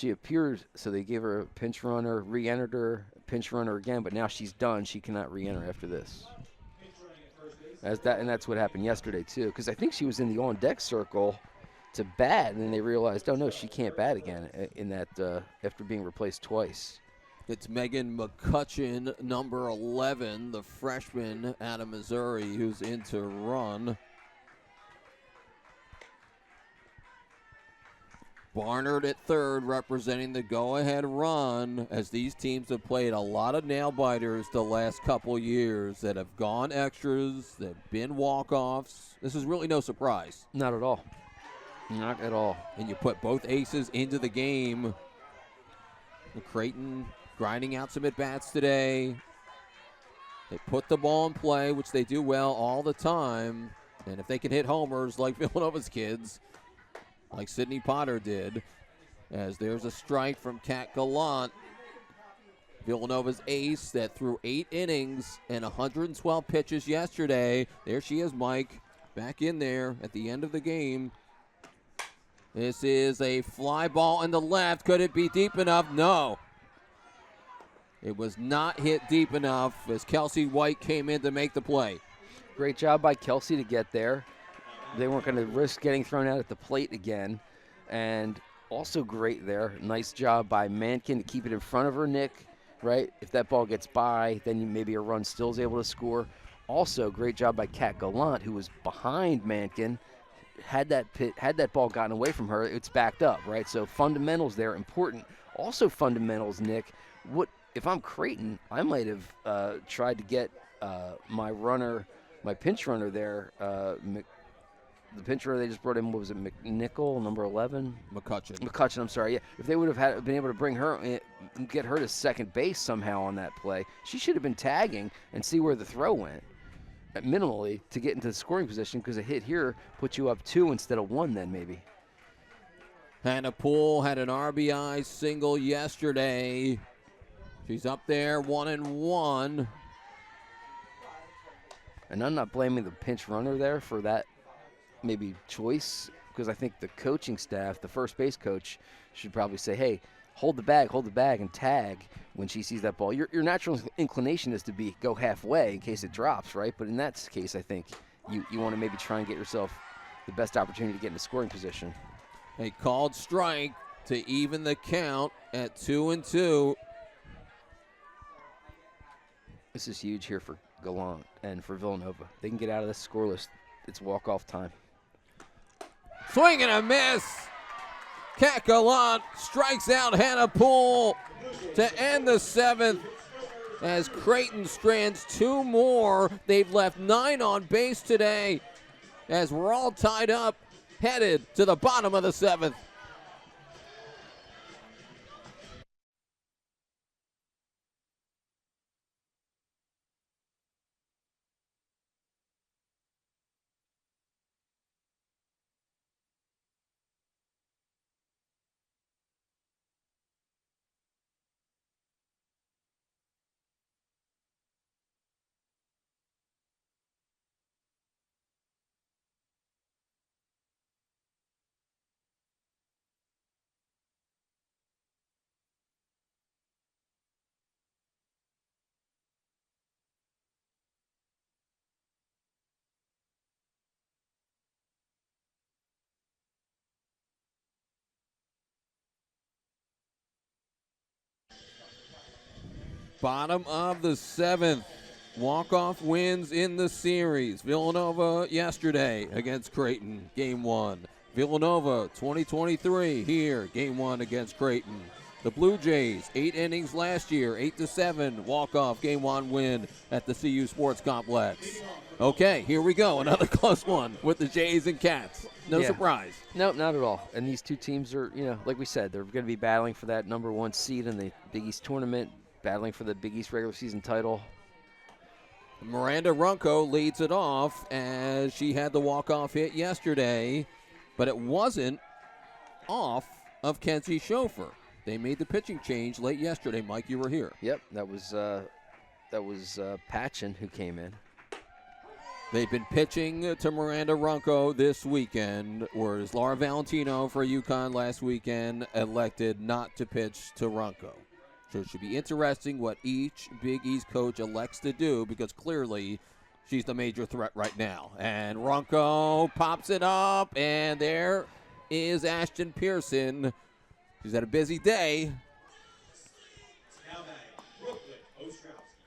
appeared, so they gave her a pinch runner, re-entered her, pinch runner again, but now she's done. She cannot re-enter after this. And that's what happened yesterday, too, because I think she was in the on-deck circle to bat, and then they realized, oh no, she can't bat again in that after being replaced twice. It's Megan McCutcheon, number 11, the freshman out of Missouri, who's in to run. Barnard at third, representing the go-ahead run, as these teams have played a lot of nail-biters the last couple years that have gone extras, that have been walk-offs. This is really no surprise. Not at all. Not at all. And you put both aces into the game. Creighton grinding out some at-bats today. They put the ball in play, which they do well all the time. And if they can hit homers like Villanova's kids, like Sydney Potter did, as there's a strike from Kat Gallant, Villanova's ace that threw 8 innings and 112 pitches yesterday. There she is, Mike, back in there at the end of the game. This is a fly ball in the left. Could it be deep enough? No. It was not hit deep enough as Kelsey White came in to make the play. Great job by Kelsey to get there. They weren't going to risk getting thrown out at the plate again. And also great there. Nice job by Mankin to keep it in front of her, Nick, right? If that ball gets by, then maybe a run still is able to score. Also, great job by Kat Gallant, who was behind Mankin. Had that ball gotten away from her, it's backed up, right? So fundamentals there, important. Also fundamentals, Nick. What if I'm Creighton? I might have tried to get my pinch runner there, the pinch runner they just brought in, what was it, McNichol, number 11? McCutcheon, I'm sorry. Yeah, if they would have been able to bring her in, get her to second base somehow on that play, she should have been tagging and see where the throw went, minimally, to get into the scoring position, because a hit here puts you up 2 instead of 1 then maybe. Hannah Poole had an RBI single yesterday. She's up there 1-1. And I'm not blaming the pinch runner there for that maybe choice, because I think the coaching staff, the first base coach, should probably say, hey, hold the bag, and tag when she sees that ball. Your natural inclination is to go halfway in case it drops, right? But in that case, I think you want to maybe try and get yourself the best opportunity to get into scoring position. A called strike to even the count at 2-2. This is huge here for Gallant and for Villanova. They can get out of this scoreless. It's walk-off time. Swing and a miss. Kat Gallant strikes out Hannah Poole to end the 7th as Creighton strands 2 more. They've left 9 on base today as we're all tied up, headed to the bottom of the 7th. Bottom of the 7th. Walk-off wins in the series. Villanova yesterday against Creighton, Game 1. Villanova 2023 here, Game 1 against Creighton. The Blue Jays, 8 innings last year, 8-7 walk-off Game 1 win at the CU Sports Complex. Okay, here we go, another close one with the Jays and Cats. No surprise. No, not at all. And these two teams are, like we said, they're going to be battling for that number 1 seed in the Big East tournament, battling for the Big East regular season title. Miranda Runco leads it off as she had the walk-off hit yesterday, but it wasn't off of Kenzie Schofer. They made the pitching change late yesterday. Mike, you were here. Yep, that was Patchen who came in. They've been pitching to Miranda Runco this weekend, whereas Laura Valentino for UConn last weekend elected not to pitch to Runco. So it should be interesting what each Big East coach elects to do, because clearly she's the major threat right now. And Runco pops it up, and there is Ashton Pearson. She's had a busy day.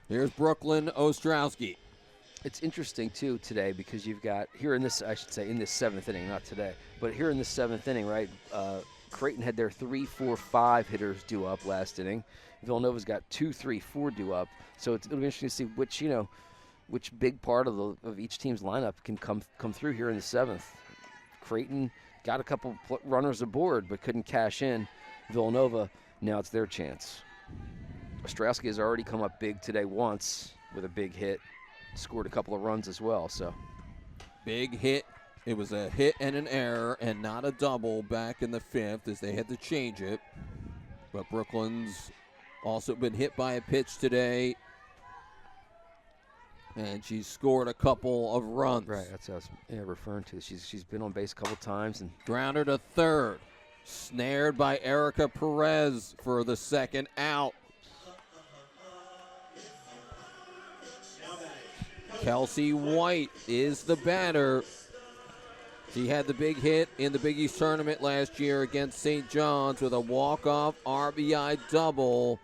Here's Brooklyn Ostrowski. It's interesting, too, today because you've got here in this, I should say, in this 7th inning, not today, but here in the 7th inning, right, Creighton had their 3, 4, 5 hitters due up last inning. Villanova's got 2, 3, 4 due up. So it'll be interesting to see which big part of each team's lineup can come through here in the 7th. Creighton got a couple runners aboard but couldn't cash in. Villanova, now it's their chance. Ostrowski has already come up big today once with a big hit. Scored a couple of runs as well. So big hit. It was a hit and an error and not a double back in the 5th as they had to change it. But Brooklyn's also been hit by a pitch today. And she's scored a couple of runs. Right, that's what I was referring to. She's been on base a couple times. And grounder to third. Snared by Erica Perez for the 2nd out. Kelsey White is the batter. She had the big hit in the Big East tournament last year against St. John's with a walk-off RBI double.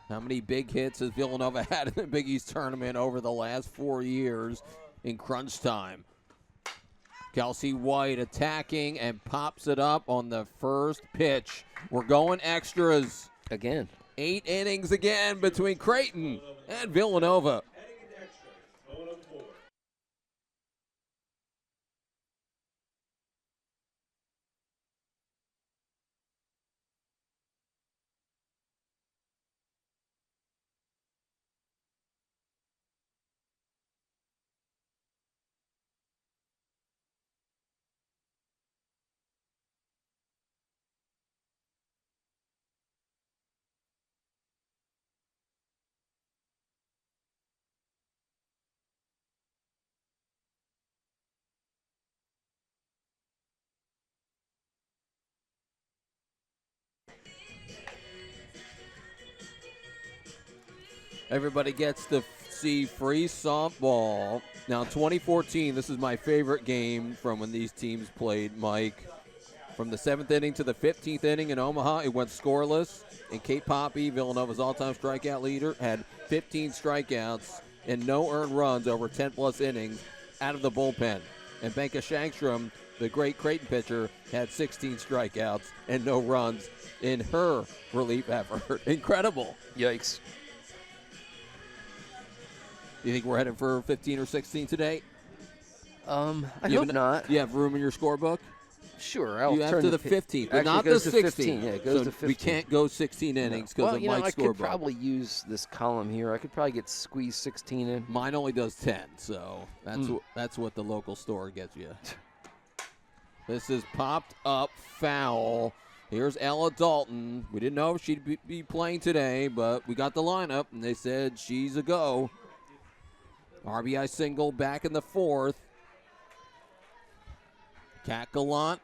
How many big hits has Villanova had in the Big East tournament over the last 4 years in crunch time? Kelsey White attacking and pops it up on the first pitch. We're going extras. Again. 8 innings again between Creighton and Villanova. Everybody gets to see free softball. Now, 2014, this is my favorite game from when these teams played, Mike. From the 7th inning to the 15th inning in Omaha, it went scoreless. And Kate Poppy, Villanova's all-time strikeout leader, had 15 strikeouts and no earned runs over 10-plus innings out of the bullpen. And Benka Shankstrom, the great Creighton pitcher, had 16 strikeouts and no runs in her relief effort. Incredible. Yikes. Do you think we're headed for 15 or 16 today? I hope not. You have room in your scorebook? Sure. You have to the 15th, but not the 16th. Yeah, it goes to 15. We can't go 16 innings because of Mike's scorebook. I could probably use this column here. I could probably get squeezed 16 in. Mine only does 10, so that's what the local store gets you. This is popped up foul. Here's Ella Dalton. We didn't know if she'd be playing today, but we got the lineup, and they said she's a go. RBI single back in the 4th. Cat Gallant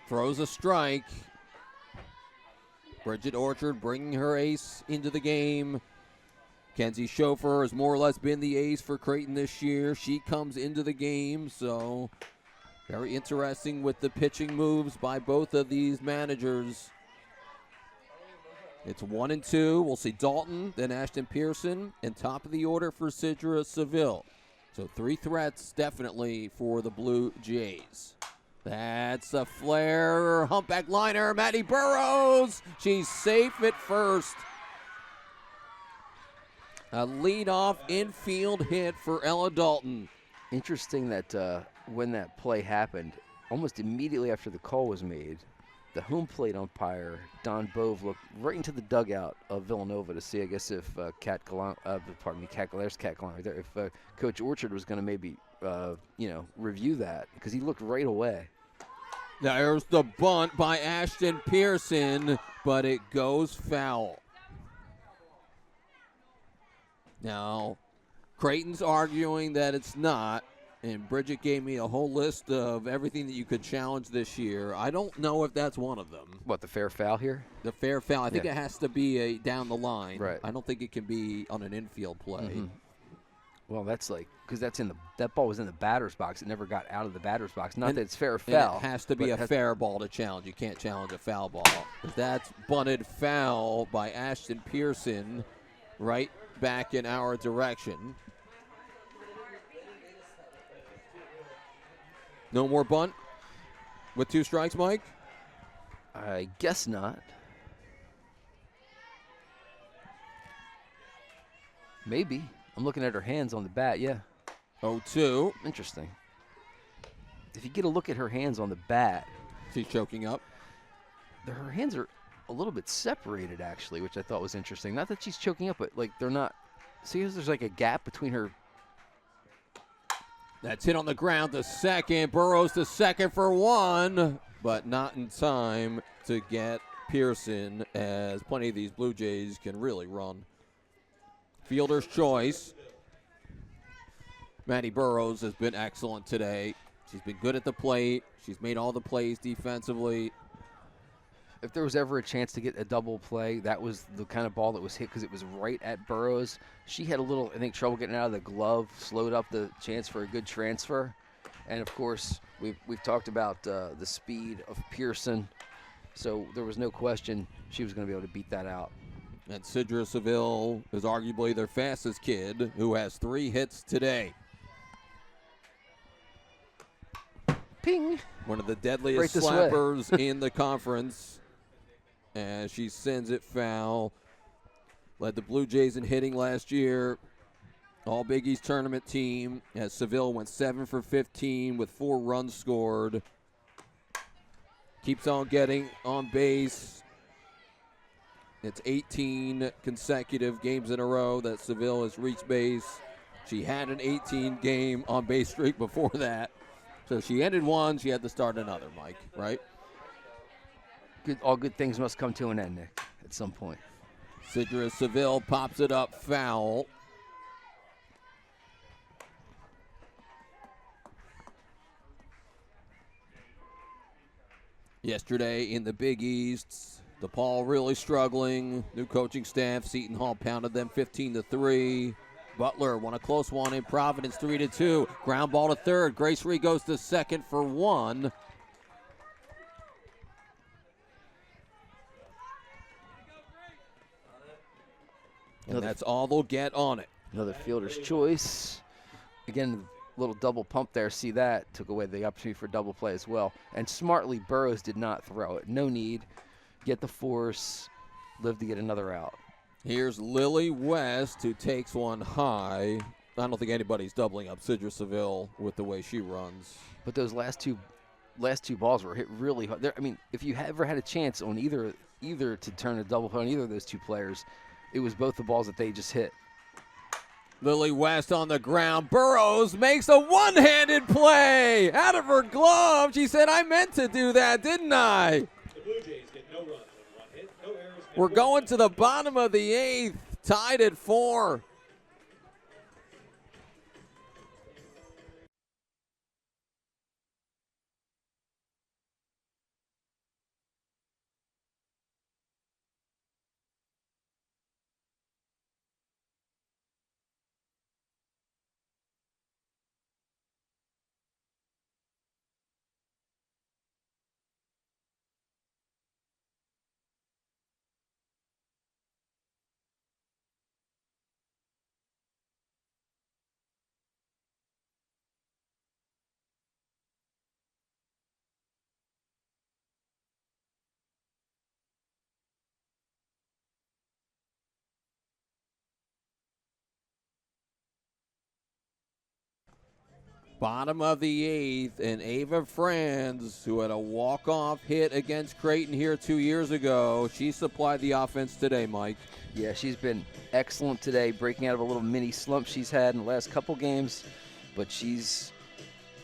throws a strike. Bridget Orchard bringing her ace into the game. Kenzie Schofer has more or less been the ace for Creighton this year. She comes into the game, so very interesting with the pitching moves by both of these managers. It's 1-2. We'll see Dalton, then Ashton Pearson, and top of the order for Sidra Seville. So 3 threats definitely for the Blue Jays. That's a flare, humpback liner, Maddie Burrows. She's safe at first. A leadoff infield hit for Ella Dalton. Interesting that when that play happened, almost immediately after the call was made, the home plate umpire, Don Bove, looked right into the dugout of Villanova to see, I guess, if Cat Gallant, there's Cat Gallant right there, if Coach Orchard was going to maybe, review that, because he looked right away. There's the bunt by Ashton Pearson, but it goes foul. Now, Creighton's arguing that it's not. And Bridget gave me a whole list of everything that you could challenge this year. I don't know if that's one of them. What, the fair foul here? The fair foul. I think it has to be down the line. Right. I don't think it can be on an infield play. Mm-hmm. Well, that's like because that ball was in the batter's box. It never got out of the batter's box. Not And- that it's fair or And foul. it has to be a fair ball to challenge. You can't challenge a foul ball. 'Cause that's bunted foul by Ashton Pearson right back in our direction. No more bunt with 2 strikes, Mike? I guess not. Maybe. I'm looking at her hands on the bat, yeah. 0-2. Interesting. If you get a look at her hands on the bat, She's choking up. her hands are a little bit separated, actually, which I thought was interesting. Not that she's choking up, but like they're not. See, there's like a gap between her. That's hit on the ground to second. Burrows to second for 1, but not in time to get Pearson, as plenty of these Blue Jays can really run. Fielder's choice. Maddie Burrows has been excellent today. She's been good at the plate. She's made all the plays defensively. If there was ever a chance to get a double play, that was the kind of ball that was hit because it was right at Burrows. She had a little, I think, trouble getting out of the glove, slowed up the chance for a good transfer. And, of course, we've talked about the speed of Pearson, so there was no question she was going to be able to beat that out. And Sidra Seville is arguably their fastest kid, who has 3 hits today. Ping. One of the deadliest Right this way. slappers in the conference. As she sends it foul. Led the Blue Jays in hitting last year. All Big East tournament team. As Seville went 7 for 15 with 4 runs scored. Keeps on getting on base. It's 18 consecutive games in a row that Seville has reached base. She had an 18-game on-base streak before that. So she ended one. She had to start another, Mike, right? All good things must come to an end, Nick, at some point. Sidra Seville pops it up foul. Yesterday in the Big East, DePaul really struggling. New coaching staff. Seton Hall pounded them 15-3. Butler won a close one in Providence, 3-2. Ground ball to third. Grace Ree goes to second for 1. And that's all they'll get on it. Another fielder's choice. Again, little double pump there. See that? Took away the opportunity for double play as well. And smartly, Burrows did not throw it. No need. Get the force. Live to get another out. Here's Lily West, who takes one high. I don't think anybody's doubling up Sidra Seville with the way she runs. But those last two balls were hit really hard. I mean, if you ever had a chance on either to turn a double play on either of those two players, it was both the balls that they just hit. Lily West on the ground. Burrows makes a one-handed play out of her glove. She said, I meant to do that, didn't I? The Blue Jays get no runs on 1 hit, no errors. We're going to the bottom of the 8th, tied at 4. Bottom of the 8th, and Ava Franz, who had a walk-off hit against Creighton here 2 years ago, she supplied the offense today, Mike. Yeah, she's been excellent today, breaking out of a little mini slump she's had in the last couple games, but she's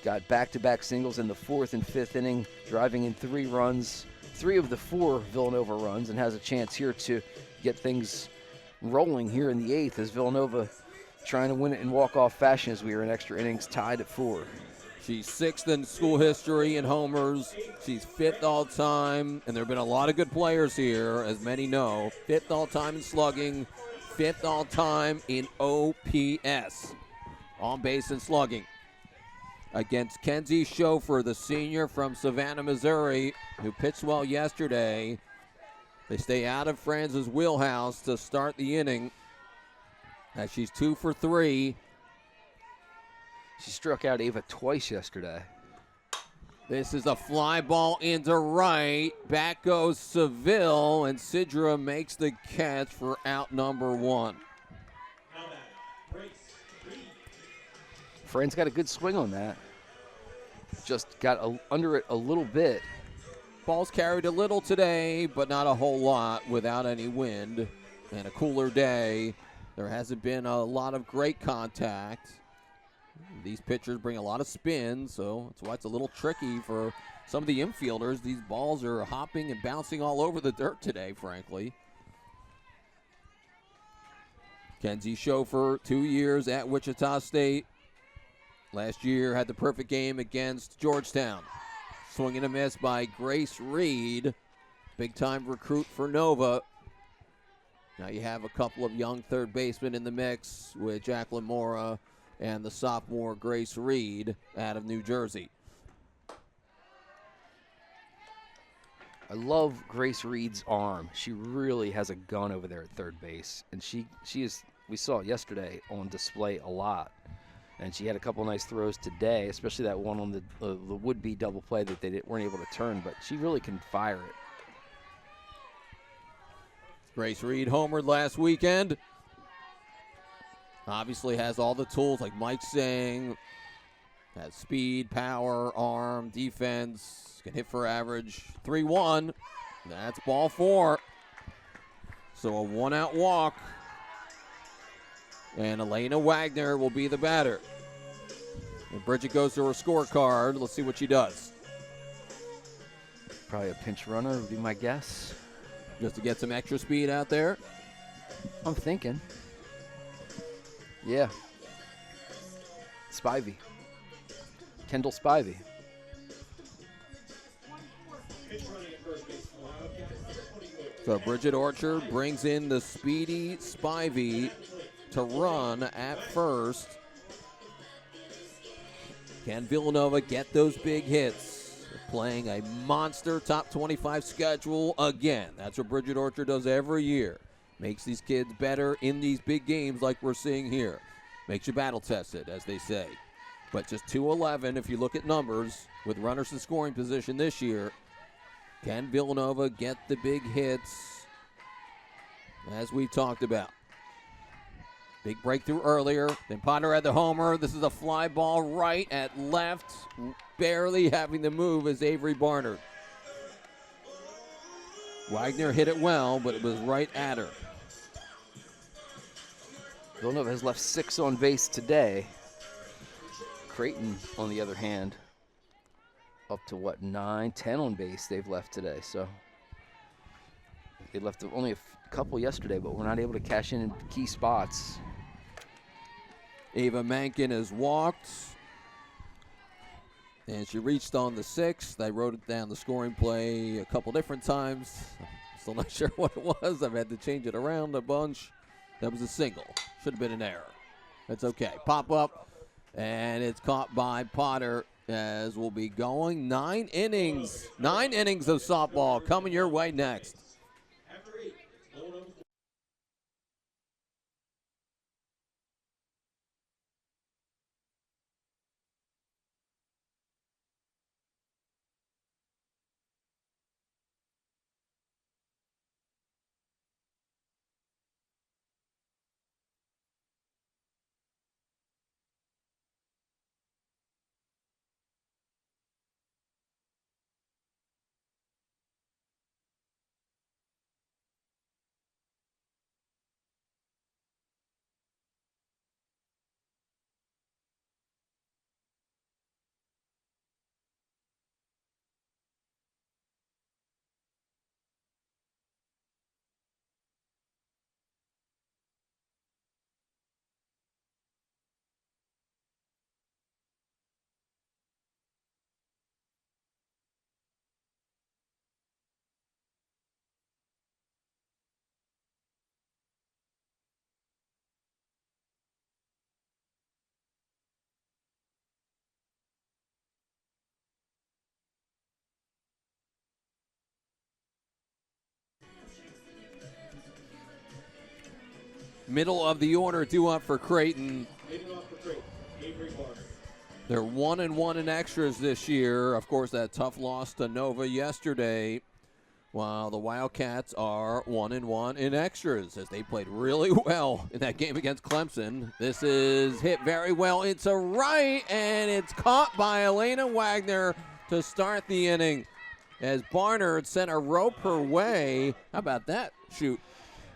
got back-to-back singles in the 4th and 5th inning, driving in 3 runs, 3 of the 4 Villanova runs, and has a chance here to get things rolling here in the 8th as Villanova trying to win it in walk-off fashion as we are in extra innings, tied at 4. She's 6th in school history in homers. She's 5th all-time, and there have been a lot of good players here, as many know. 5th all-time in slugging, 5th all-time in OPS. on base and slugging against Kenzie Schofer, the senior from Savannah, Missouri, who pitched well yesterday. They stay out of Franz's wheelhouse to start the inning as she's 2 for 3. She struck out Ava twice yesterday. This is a fly ball into right. Back goes Seville, and Sidra makes the catch for out number 1. Fran's got a good swing on that. Just got under it a little bit. Ball's carried a little today, but not a whole lot without any wind and a cooler day. There hasn't been a lot of great contact. These pitchers bring a lot of spin, so that's why it's a little tricky for some of the infielders. These balls are hopping and bouncing all over the dirt today, frankly. Kenzie Schofer, 2 years at Wichita State. Last year had the perfect game against Georgetown. Swing and a miss by Grace Reed, big-time recruit for Nova. Now you have a couple of young third basemen in the mix with Jacqueline Mora and the sophomore Grace Reed out of New Jersey. I love Grace Reed's arm. She really has a gun over there at third base, and she is. We saw it yesterday on display a lot, and she had a couple nice throws today, especially that one on the would-be double play that they weren't able to turn. But she really can fire it. Grace Reed homered last weekend. Obviously has all the tools like Mike Singh. Has speed, power, arm, defense. Can hit for average. 3-1. That's ball 4. So a 1-out walk. And Elena Wagner will be the batter. And Bridget goes to her scorecard. Let's see what she does. Probably a pinch runner would be my guess. Just to get some extra speed out there. I'm thinking. Yeah. Spivey. Kendall Spivey. So Bridget Orchard brings in the speedy Spivey to run at first. Can Villanova get those big hits? Playing a monster top 25 schedule again. That's what Bridget Orchard does every year. Makes these kids better in these big games like we're seeing here. Makes you battle tested, as they say. But just 2-11 if you look at numbers with runners in scoring position this year. Can Villanova get the big hits as we talked about? Big breakthrough earlier. Then Potter had the homer. This is a fly ball right at left. Barely having the move is Avery Barnard. Wagner hit it well, but it was right at her. Villanova has left 6 on base today. Creighton, on the other hand, up to what, 9, 10 on base they've left today. So they left only a couple yesterday, but we're not able to cash in key spots. Ava Mankin has walked. And she reached on the 6th. I wrote it down the scoring play a couple different times. Still not sure what it was. I've had to change it around a bunch. That was a single. Should have been an error. That's okay. Pop up, and it's caught by Potter as we'll be going 9 innings. 9 innings of softball coming your way next. Middle of the order due up for Creighton. Leading off for Creighton, Avery Barner. They're 1-1 in extras this year. Of course, that tough loss to Nova yesterday. While the Wildcats are 1-1 in extras as they played really well in that game against Clemson. This is hit very well into right, and it's caught by Elena Wagner to start the inning. As Barnard sent a rope her way. How about that shoot?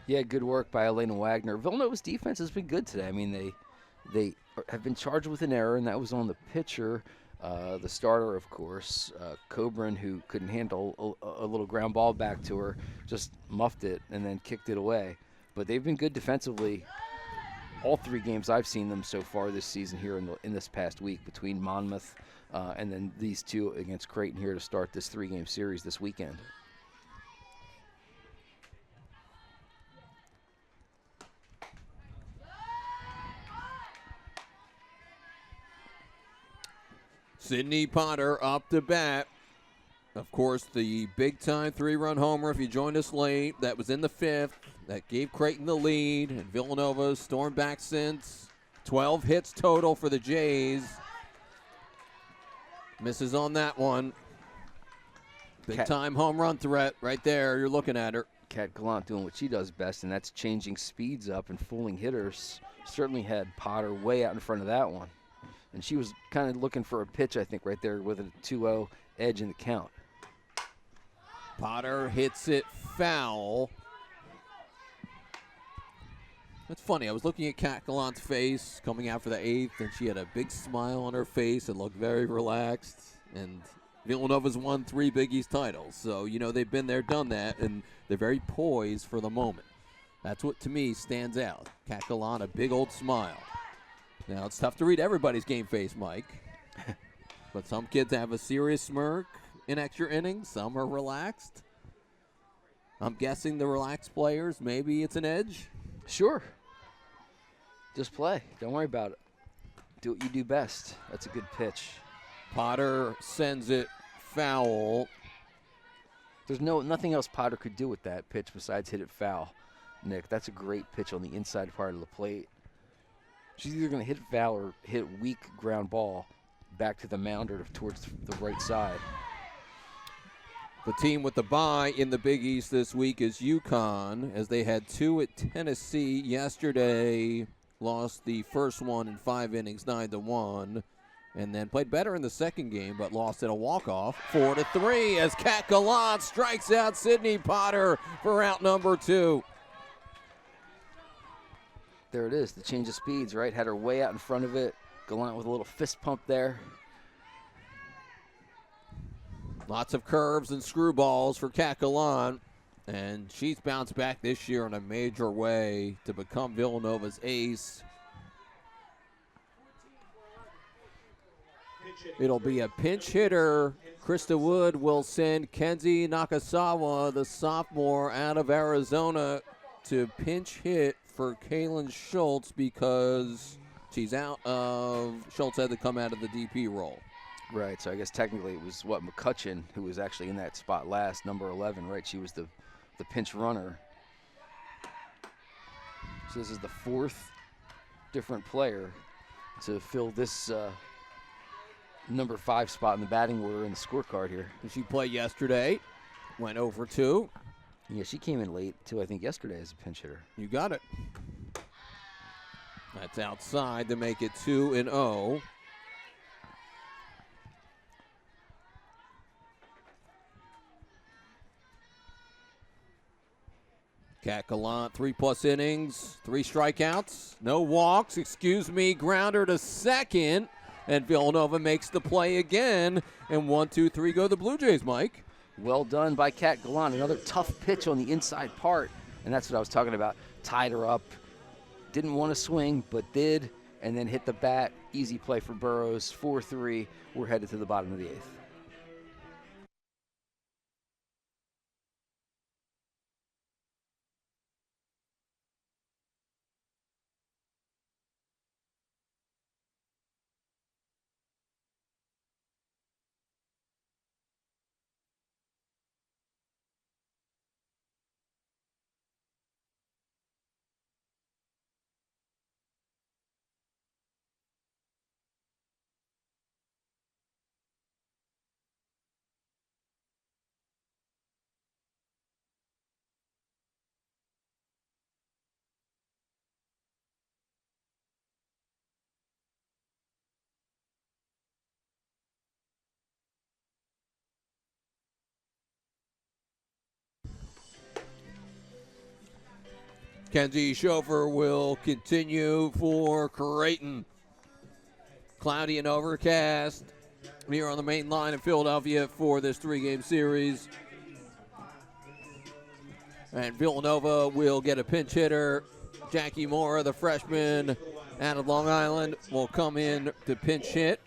Yeah, good work by Elena Wagner. Villanova's defense has been good today. I mean, they have been charged with an error, and that was on the pitcher. The starter, of course, Coburn, who couldn't handle a little ground ball back to her, just muffed it and then kicked it away. But they've been good defensively all 3 games I've seen them so far this season here in this past week, between Monmouth and then these 2 against Creighton here to start this 3-game series this weekend. Sydney Potter up to bat. Of course, the big-time 3-run homer, if you joined us late, that was in the 5th. That gave Creighton the lead, and Villanova stormed back since. 12 hits total for the Jays. Misses on that one. Big-time home run threat right there. You're looking at her. Kat Gallant doing what she does best, and that's changing speeds up and fooling hitters. Certainly had Potter way out in front of that one. And she was kind of looking for a pitch, I think, right there with a 2-0 edge in the count. Potter hits it foul. That's funny. I was looking at Kat Gallant's face coming out for the 8th, and she had a big smile on her face and looked very relaxed. And Villanova's won 3 Big East titles. So, you know, they've been there, done that, and they're very poised for the moment. That's what, to me, stands out. Kat Gallant, a big old smile. Now, it's tough to read everybody's game face, Mike. But some kids have a serious smirk in extra innings. Some are relaxed. I'm guessing the relaxed players, maybe it's an edge. Sure. Just play. Don't worry about it. Do what you do best. That's a good pitch. Potter sends it foul. There's nothing else Potter could do with that pitch besides hit it foul, Nick. That's a great pitch on the inside part of the plate. She's either going to hit it foul or hit weak ground ball back to the mound or towards the right side. The team with the bye in the Big East this week is UConn, as they had 2 at Tennessee yesterday. Lost the first one in 5 innings, 9-1, and then played better in the second game, but lost in a walk-off, 4-3, as Kat Gallant strikes out Sydney Potter for out number 2. There it is, the change of speeds, right? Had her way out in front of it. Gallant with a little fist pump there. Lots of curves and screwballs for Kat Gallant, and she's bounced back this year in a major way to become Villanova's ace. It'll be a pinch hitter. Krista Wood will send Kenzie Nakasawa, the sophomore out of Arizona, to pinch hit for Kaylin Schultz because she's out of, Schultz had to come out of the DP role. Right, so I guess technically it was, McCutcheon, who was actually in that spot last, number 11, right? She was the pinch runner. So this is the 4th different player to fill this number 5 spot in the batting order in the scorecard here. She played yesterday, went over 2. Yeah, she came in late, too, I think, yesterday as a pinch hitter. You got it. That's outside to make it 2-0. Kat Gallant, 3+ innings, 3 strikeouts, no walks, grounder to second, and Villanova makes the play again, and 1-2-3 go the Blue Jays, Mike. Well done by Kat Gallant. Another tough pitch on the inside part, and that's what I was talking about. Tied her up, didn't want to swing, but did, and then hit the bat. Easy play for Burrows, 4-3. We're headed to the bottom of the 8th. Kenzie Schofer will continue for Creighton. Cloudy and overcast here on the main line in Philadelphia for this 3-game series. And Villanova will get a pinch hitter. Jackie Moore, the freshman out of Long Island, will come in to pinch hit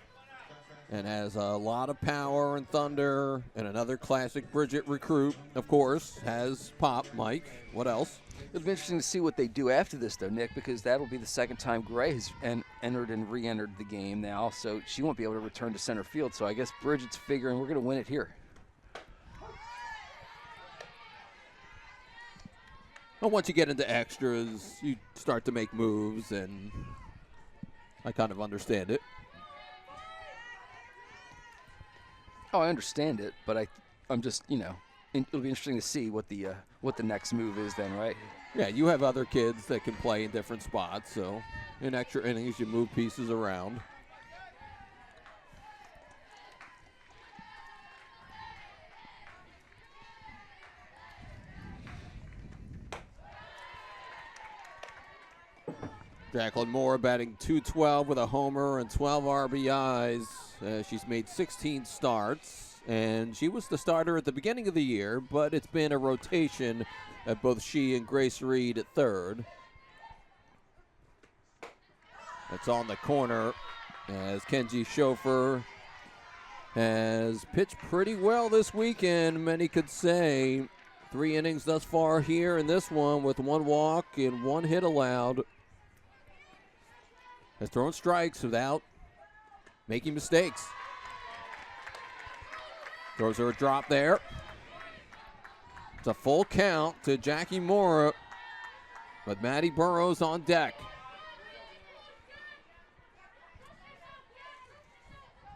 and has a lot of power and thunder. And another classic Bridget recruit, of course, has pop. Mike, what else? It'll be interesting to see what they do after this, though, Nick, because that'll be the second time Gray has entered and re-entered the game now, so she won't be able to return to center field. So I guess Bridget's figuring we're going to win it here. Well, once you get into extras, you start to make moves, and I kind of understand it. Oh, I understand it, but I'm just, it'll be interesting to see what the next move is then, right? Yeah, you have other kids that can play in different spots, so in extra innings you move pieces around. Jacqueline Moore batting .212 with a homer and 12 RBIs. She's made 16 starts, and she was the starter at the beginning of the year, but it's been a rotation at both she and Grace Reed at third. That's on the corner as Kenzie Schofer has pitched pretty well this weekend, many could say. 3 innings thus far here in this one with 1 walk and 1 hit allowed. Has thrown strikes without making mistakes. Throws her a drop there. It's a full count to Jackie Moore, but Maddie Burrows on deck.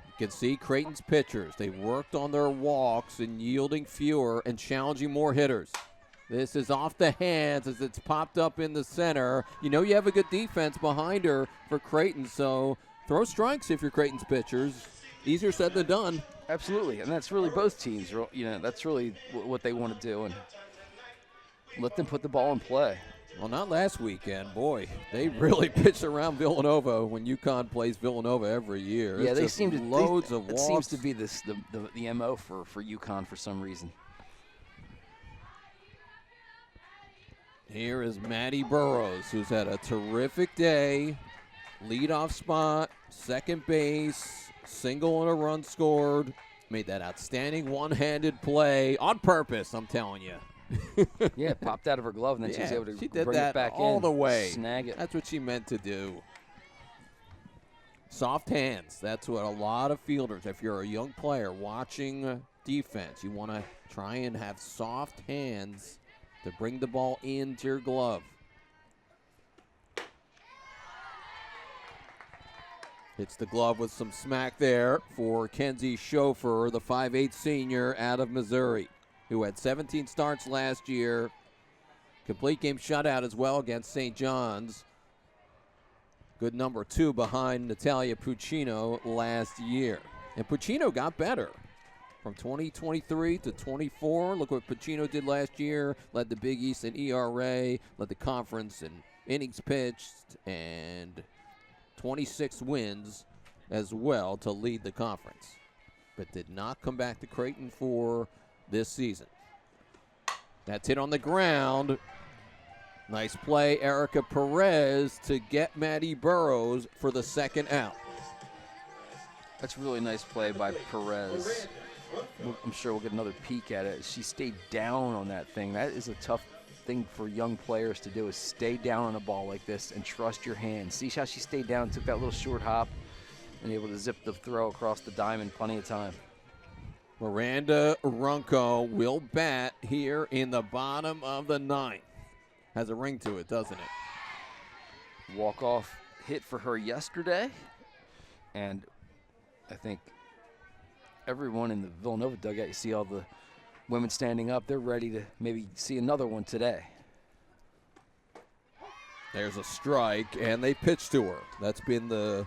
You can see Creighton's pitchers. They worked on their walks and yielding fewer and challenging more hitters. This is off the hands as it's popped up in the center. You know you have a good defense behind her for Creighton, so throw strikes if you're Creighton's pitchers. Easier said than done. Absolutely, and that's really both teams. That's really what they want to do, and let them put the ball in play. Well, not last weekend. Boy, they really pitched around Villanova when UConn plays Villanova every year. Yeah, it's they seem to loads of walks. It seems to be the MO for UConn for some reason. Here is Maddie Burrows, who's had a terrific day. Leadoff spot, second base, single and a run scored. Made that outstanding one-handed play on purpose, I'm telling you. Yeah, it popped out of her glove, and then she was able to she did bring that it back all in, the way. snag it. That's what she meant to do. Soft hands. That's what a lot of fielders, if you're a young player watching defense, you want to try and have soft hands to bring the ball into your glove. Hits the glove with some smack there for Kenzie Schofer, the 5'8" senior out of Missouri, who had 17 starts last year. Complete game shutout as well against St. John's. Good number 2 behind Natalia Puccino last year. And Puccino got better from 2023 to 24. Look what Puccino did last year. Led the Big East in ERA, led the conference in innings pitched, and 26 wins as well to lead the conference. But did not come back to Creighton for this season. That's hit on the ground. Nice play, Erica Perez, to get Maddie Burrows for the second out. That's a really nice play by Perez. I'm sure we'll get another peek at it. She stayed down on that thing. That is a tough thing for young players to do, is stay down on a ball like this and trust your hands. See how she stayed down, took that little short hop, and able to zip the throw across the diamond plenty of time. Miranda Runco will bat here in the bottom of the 9th. Has a ring to it, doesn't it? Walk-off hit for her yesterday, and I think everyone in the Villanova dugout, you see all the women standing up, they're ready to maybe see another one today. There's a strike, and they pitch to her. That's been the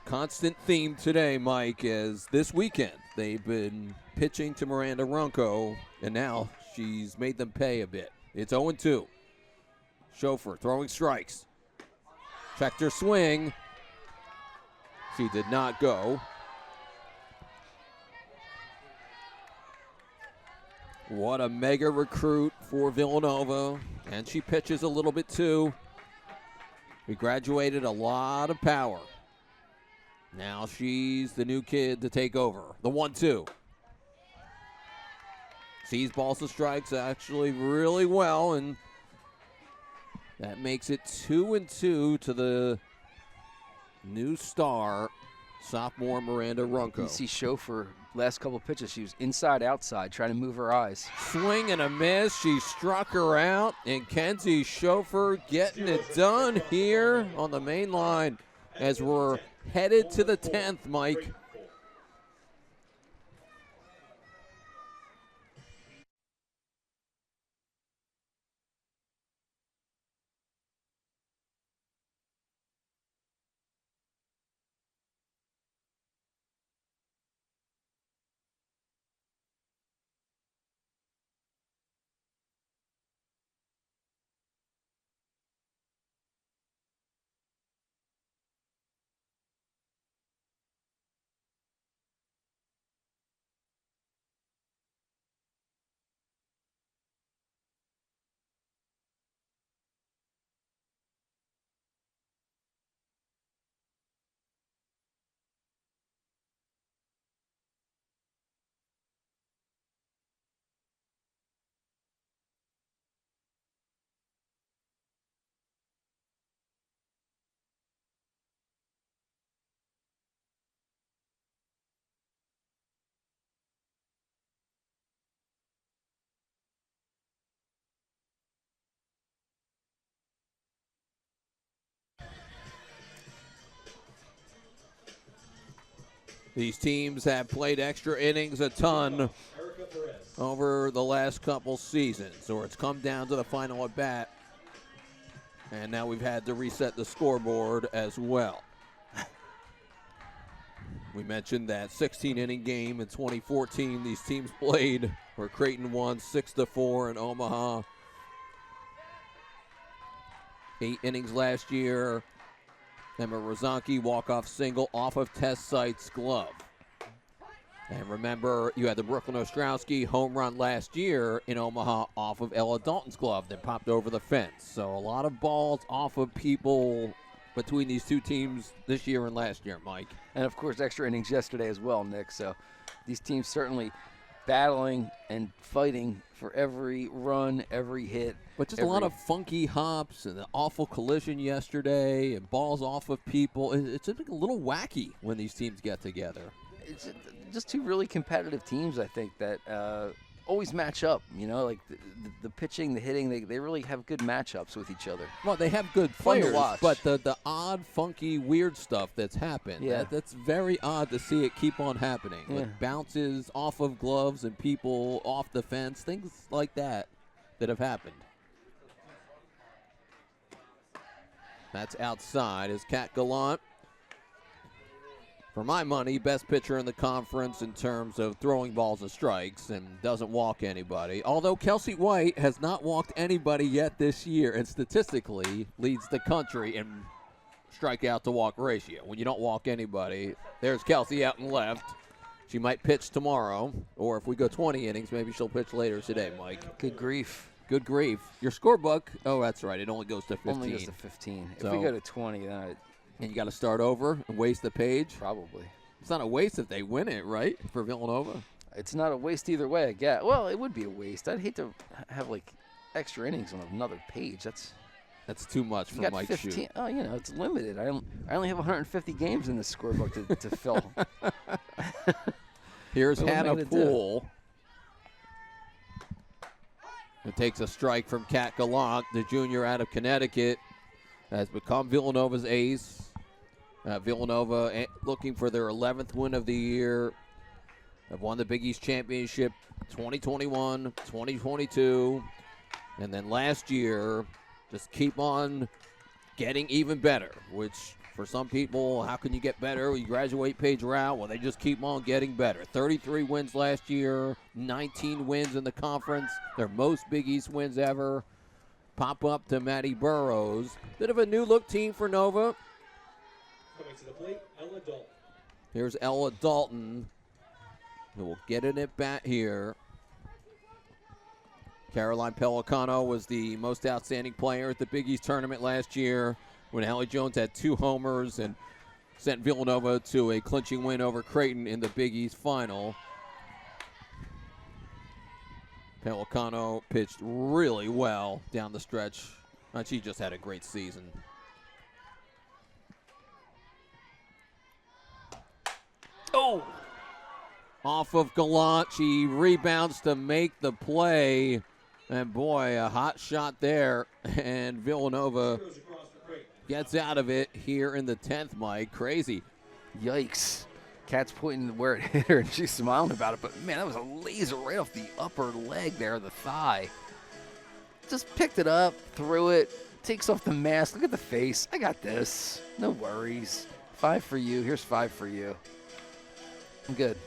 constant theme today, Mike, is this weekend they've been pitching to Miranda Runco, and now she's made them pay a bit. It's 0-2. Chauffeur throwing strikes. Checked her swing. She did not go. What a mega recruit for Villanova. And she pitches a little bit too. We graduated a lot of power. Now she's the new kid to take over. The 1-2. Sees balls and strikes actually really well, and that makes it 2-2 to the new star, sophomore Miranda Runco. You see Chauffeur, last couple pitches, she was inside, outside, trying to move her eyes. Swing and a miss. She struck her out, and Kenzie Chauffeur getting it done here on the main line as we're headed to the 10th, Mike. These teams have played extra innings a ton over the last couple seasons, or it's come down to the final at bat, and now we've had to reset the scoreboard as well. We mentioned that 16-inning game in 2014 these teams played, where Creighton won 6-4 in Omaha. 8 innings last year. Emma Rozanki walk-off single off of Tess Sight's glove. And remember, you had the Brooklyn Ostrowski home run last year in Omaha off of Ella Dalton's glove that popped over the fence. So a lot of balls off of people between these two teams this year and last year, Mike. And, of course, extra innings yesterday as well, Nick. So these teams certainly battling and fighting for every run, every hit. But just a lot of funky hops and an awful collision yesterday and balls off of people. It's just a little wacky when these teams get together. It's just two really competitive teams, I think, that always match up. You know, like the pitching, the hitting, they really have good matchups with each other. Well, they have good Fun to players, watch. but the odd, funky, weird stuff that's happened, Yeah. that's very odd to see it keep on happening. Yeah. Like bounces off of gloves and people off the fence, things like that have happened. That's outside is Kat Gallant. For my money, best pitcher in the conference in terms of throwing balls and strikes and doesn't walk anybody. Although Kelsey White has not walked anybody yet this year and statistically leads the country in strikeout to walk ratio. When you don't walk anybody, there's Kelsey out and left. She might pitch tomorrow, or if we go 20 innings, maybe she'll pitch later today, Mike. Good grief. Good grief. Your scorebook, oh, that's right, it only goes to 15. Only goes to 15. So- if we go to 20, then And you got to start over and waste the page. probably. It's not a waste if they win it, right, for Villanova? It's not a waste either way, I guess. Well, it would be a waste. I'd hate to have, like, extra innings on another page. That's too much You for got Mike 15. Shute. Oh, you know, it's limited. I only have 150 games in this scorebook to fill. Here's What am I Hannah gonna do? Poole. It takes a strike from Kat Gallant, the junior out of Connecticut, has become Villanova's ace. Villanova looking for their 11th win of the year. Have won the Big East Championship 2021, 2022, and then last year just keep on getting even better, which for some people, how can you get better? You graduate page route. Well, they just keep on getting better. 33 wins last year, 19 wins in the conference, their most Big East wins ever. pop up to Maddie Burrows. Bit of a new look team for Nova. Coming to the plate, Ella Dalton. Here's Ella Dalton, who will get in at bat here. Caroline Pelicano was the most outstanding player at the Big East tournament last year when Allie Jones had 2 homers and sent Villanova to a clinching win over Creighton in the Big East final. Pelicano pitched really well down the stretch. She just had a great season. Oh! Off of Gallant, she rebounds to make the play. And boy, a hot shot there. And Villanova Goes across for Creighton. gets out of it here in the 10th, Mike. Crazy. Yikes. Cat's pointing where it hit her, and she's smiling about it. But, man, that was a laser right off the upper leg there, the thigh. Just picked it up, threw it, takes off the mask. Look at the face. I got this. No worries. 5 for you. Here's 5 for you. I'm good.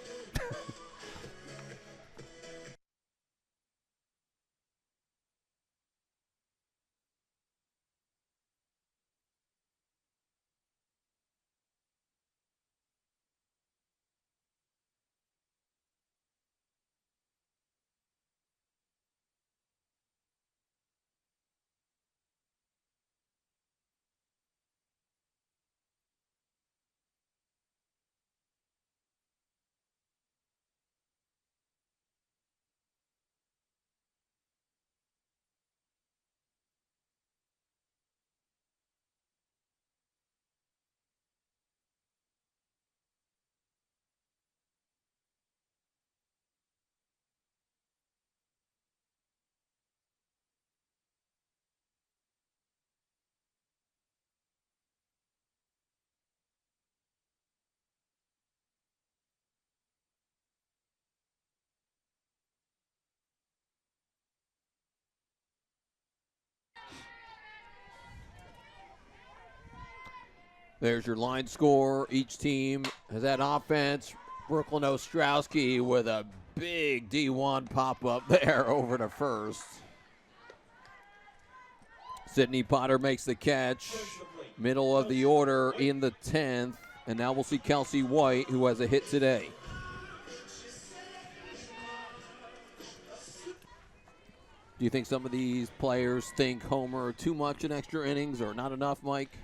There's your line score. Each team has that offense. Brooklyn Ostrowski with a big D1 pop-up there over to first. Sydney Potter makes the catch. Middle of the order in the 10th. And now we'll see Kelsey White, who has a hit today. Do you think some of these players think Homer too much in extra innings or not enough, Mike?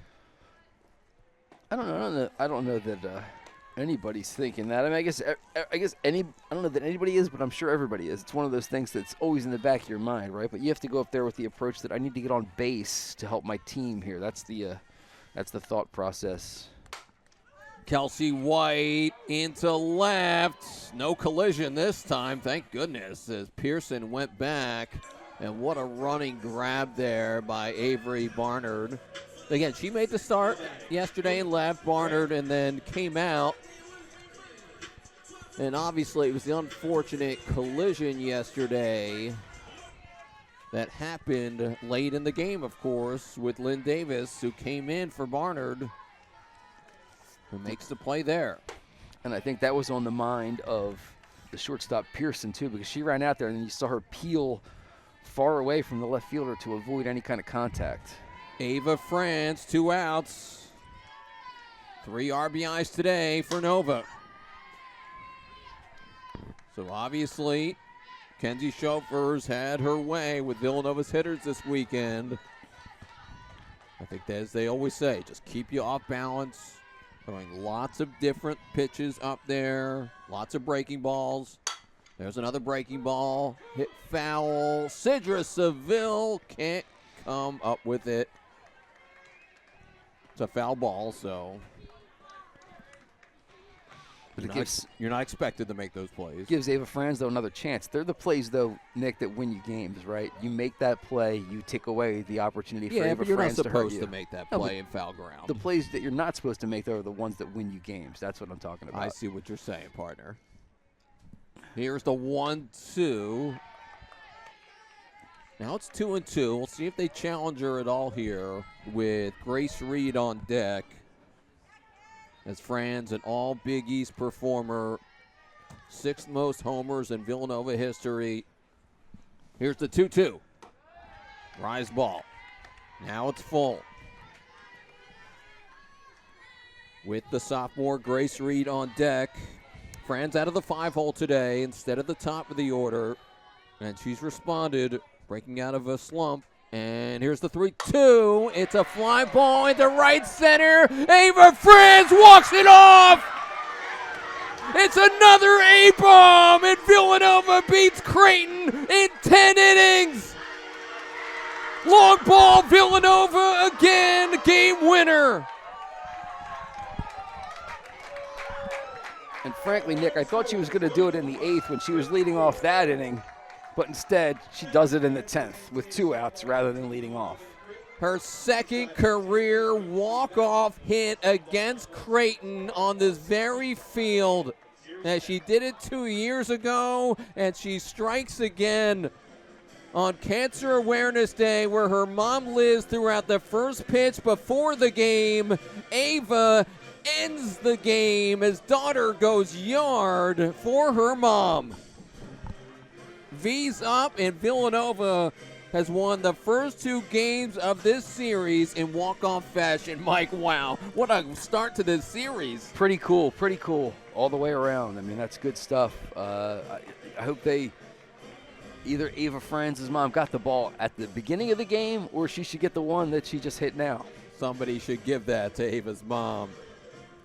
I don't know that anybody's thinking that. I mean, I guess I don't know that anybody is, but I'm sure everybody is. It's one of those things that's always in the back of your mind, right? But you have to go up there with the approach that I need to get on base to help my team here. That's the thought process. Kelsey White into left. No collision this time, thank goodness, as Pearson went back. And what a running grab there by Avery Barnard. Again, she made the start yesterday and left Barnard and then came out. And obviously it was the unfortunate collision yesterday that happened late in the game, of course, with Lynn Davis, who came in for Barnard, who makes the play there. And I think that was on the mind of the shortstop Pearson, too, because she ran out there and then you saw her peel far away from the left fielder to avoid any kind of contact. Ava France, 2 outs. 3 RBIs today for Nova. So obviously, Kenzie Chauffeurs had her way with Villanova's hitters this weekend. I think as they always say, just keep you off balance. Throwing lots of different pitches up there. Lots of breaking balls. There's another breaking ball. Hit foul. Sidra Seville can't come up with it. It's a foul ball, so you're not expected to make those plays. Gives Ava Franz, though, another chance. They're the plays, though, Nick, that win you games, right? You make that play, you take away the opportunity for Ava but you're not Franz to hurt you. supposed to make that play in foul ground. The plays that you're not supposed to make, though, are the ones that win you games. That's what I'm talking about. I see what you're saying, partner. Here's the 1-2. Now it's 2-2. We'll see if they challenge her at all here with Grace Reed on deck. As Franz, an all Big East performer, 6th most homers in Villanova history. Here's the 2-2. Rise ball. Now it's full. With the sophomore Grace Reed on deck. Fran's out of the 5-hole today instead of the top of the order. And she's responded, breaking out of a slump. And here's the 3-2. It's a fly ball into right center. Ava Franz walks it off. It's another A-bomb, and Villanova beats Creighton in 10 innings. Long ball, Villanova again, game winner. And frankly, Nick, I thought she was going to do it in the 8th when she was leading off that inning. But instead, she does it in the 10th with 2 outs rather than leading off. Her second career walk-off hit against Creighton on this very field. And she did it 2 years ago, and she strikes again on Cancer Awareness Day, where her mom lives throughout the first pitch before the game. Ava ends the game as daughter goes yard for her mom. V's up, and Villanova has won the first 2 games of this series in walk-off fashion. Mike, wow, what a start to this series. Pretty cool all the way around. I mean, that's good stuff. I hope either Ava Franz's mom got the ball at the beginning of the game, or she should get the one that she just hit now. Somebody should give that to Ava's mom.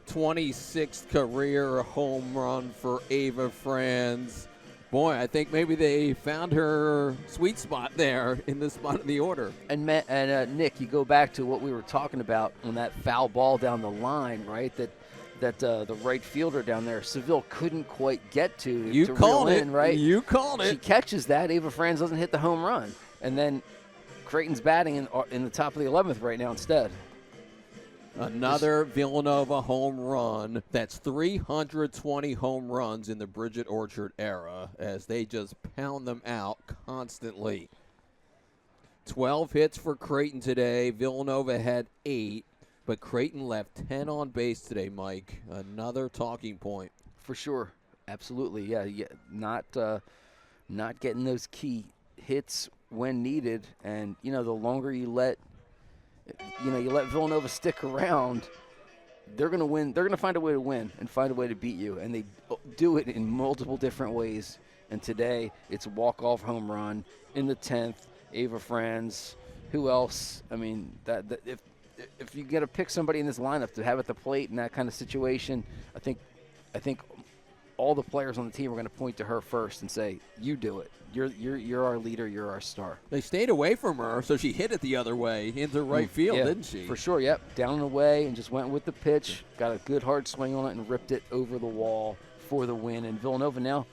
26th career home run for Ava Franz. Boy, I think maybe they found her sweet spot there in this spot of the order. And Nick, you go back to what we were talking about on that foul ball down the line, right? That the right fielder down there, Seville, couldn't quite get to. You called reel it, in, right? You called it. She catches that. Ava Franz doesn't hit the home run, and then Creighton's batting in the top of the 11th right now instead. Another Villanova home run. That's 320 home runs in the Bridget Orchard era as they just pound them out constantly. 12 hits for Creighton today. Villanova had 8, but Creighton left 10 on base today, Mike. Another talking point. For sure. Absolutely. Yeah. Not getting those key hits when needed. And, the longer you let Villanova stick around, they're going to win. They're going to find a way to win and find a way to beat you. And they do it in multiple different ways. And today, it's a walk-off home run in the 10th. Ava Franz. Who else? I mean, that if you got to pick somebody in this lineup to have at the plate in that kind of situation, I think all the players on the team are going to point to her first and say, "You do it. You're our leader. You're our star." They stayed away from her, so she hit it the other way into right field, didn't she? For sure, yep. Down and away and just went with the pitch, got a good hard swing on it and ripped it over the wall for the win. And Villanova now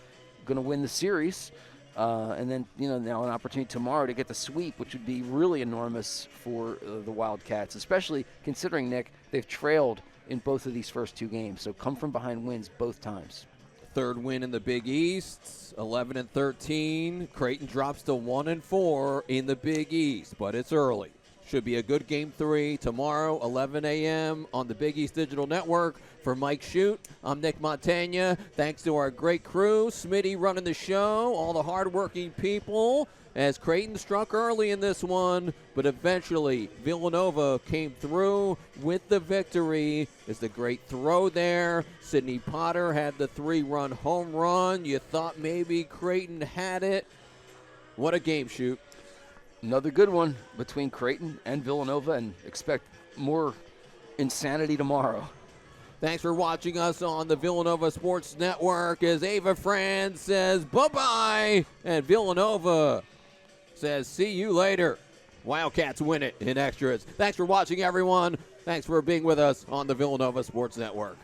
going to win the series. And then, now an opportunity tomorrow to get the sweep, which would be really enormous for the Wildcats, especially considering, Nick, they've trailed in both of these first 2 games. So come from behind wins both times. Third win in the Big East, 11-13. Creighton drops to 1-4 in the Big East, but it's early. Should be a good Game 3 tomorrow, 11 a.m. on the Big East Digital Network. For Mike Shute, I'm Nick Montagna. Thanks to our great crew, Smitty running the show, all the hardworking people, as Creighton struck early in this one, but eventually Villanova came through with the victory. It's a great throw there. Sydney Potter had the 3-run home run. You thought maybe Creighton had it. What a game, Shute. Another good one between Creighton and Villanova, and expect more insanity tomorrow. Thanks for watching us on the Villanova Sports Network as Ava Franz says bye-bye, and Villanova says see you later. Wildcats win it in extras. Thanks for watching, everyone. Thanks for being with us on the Villanova Sports Network.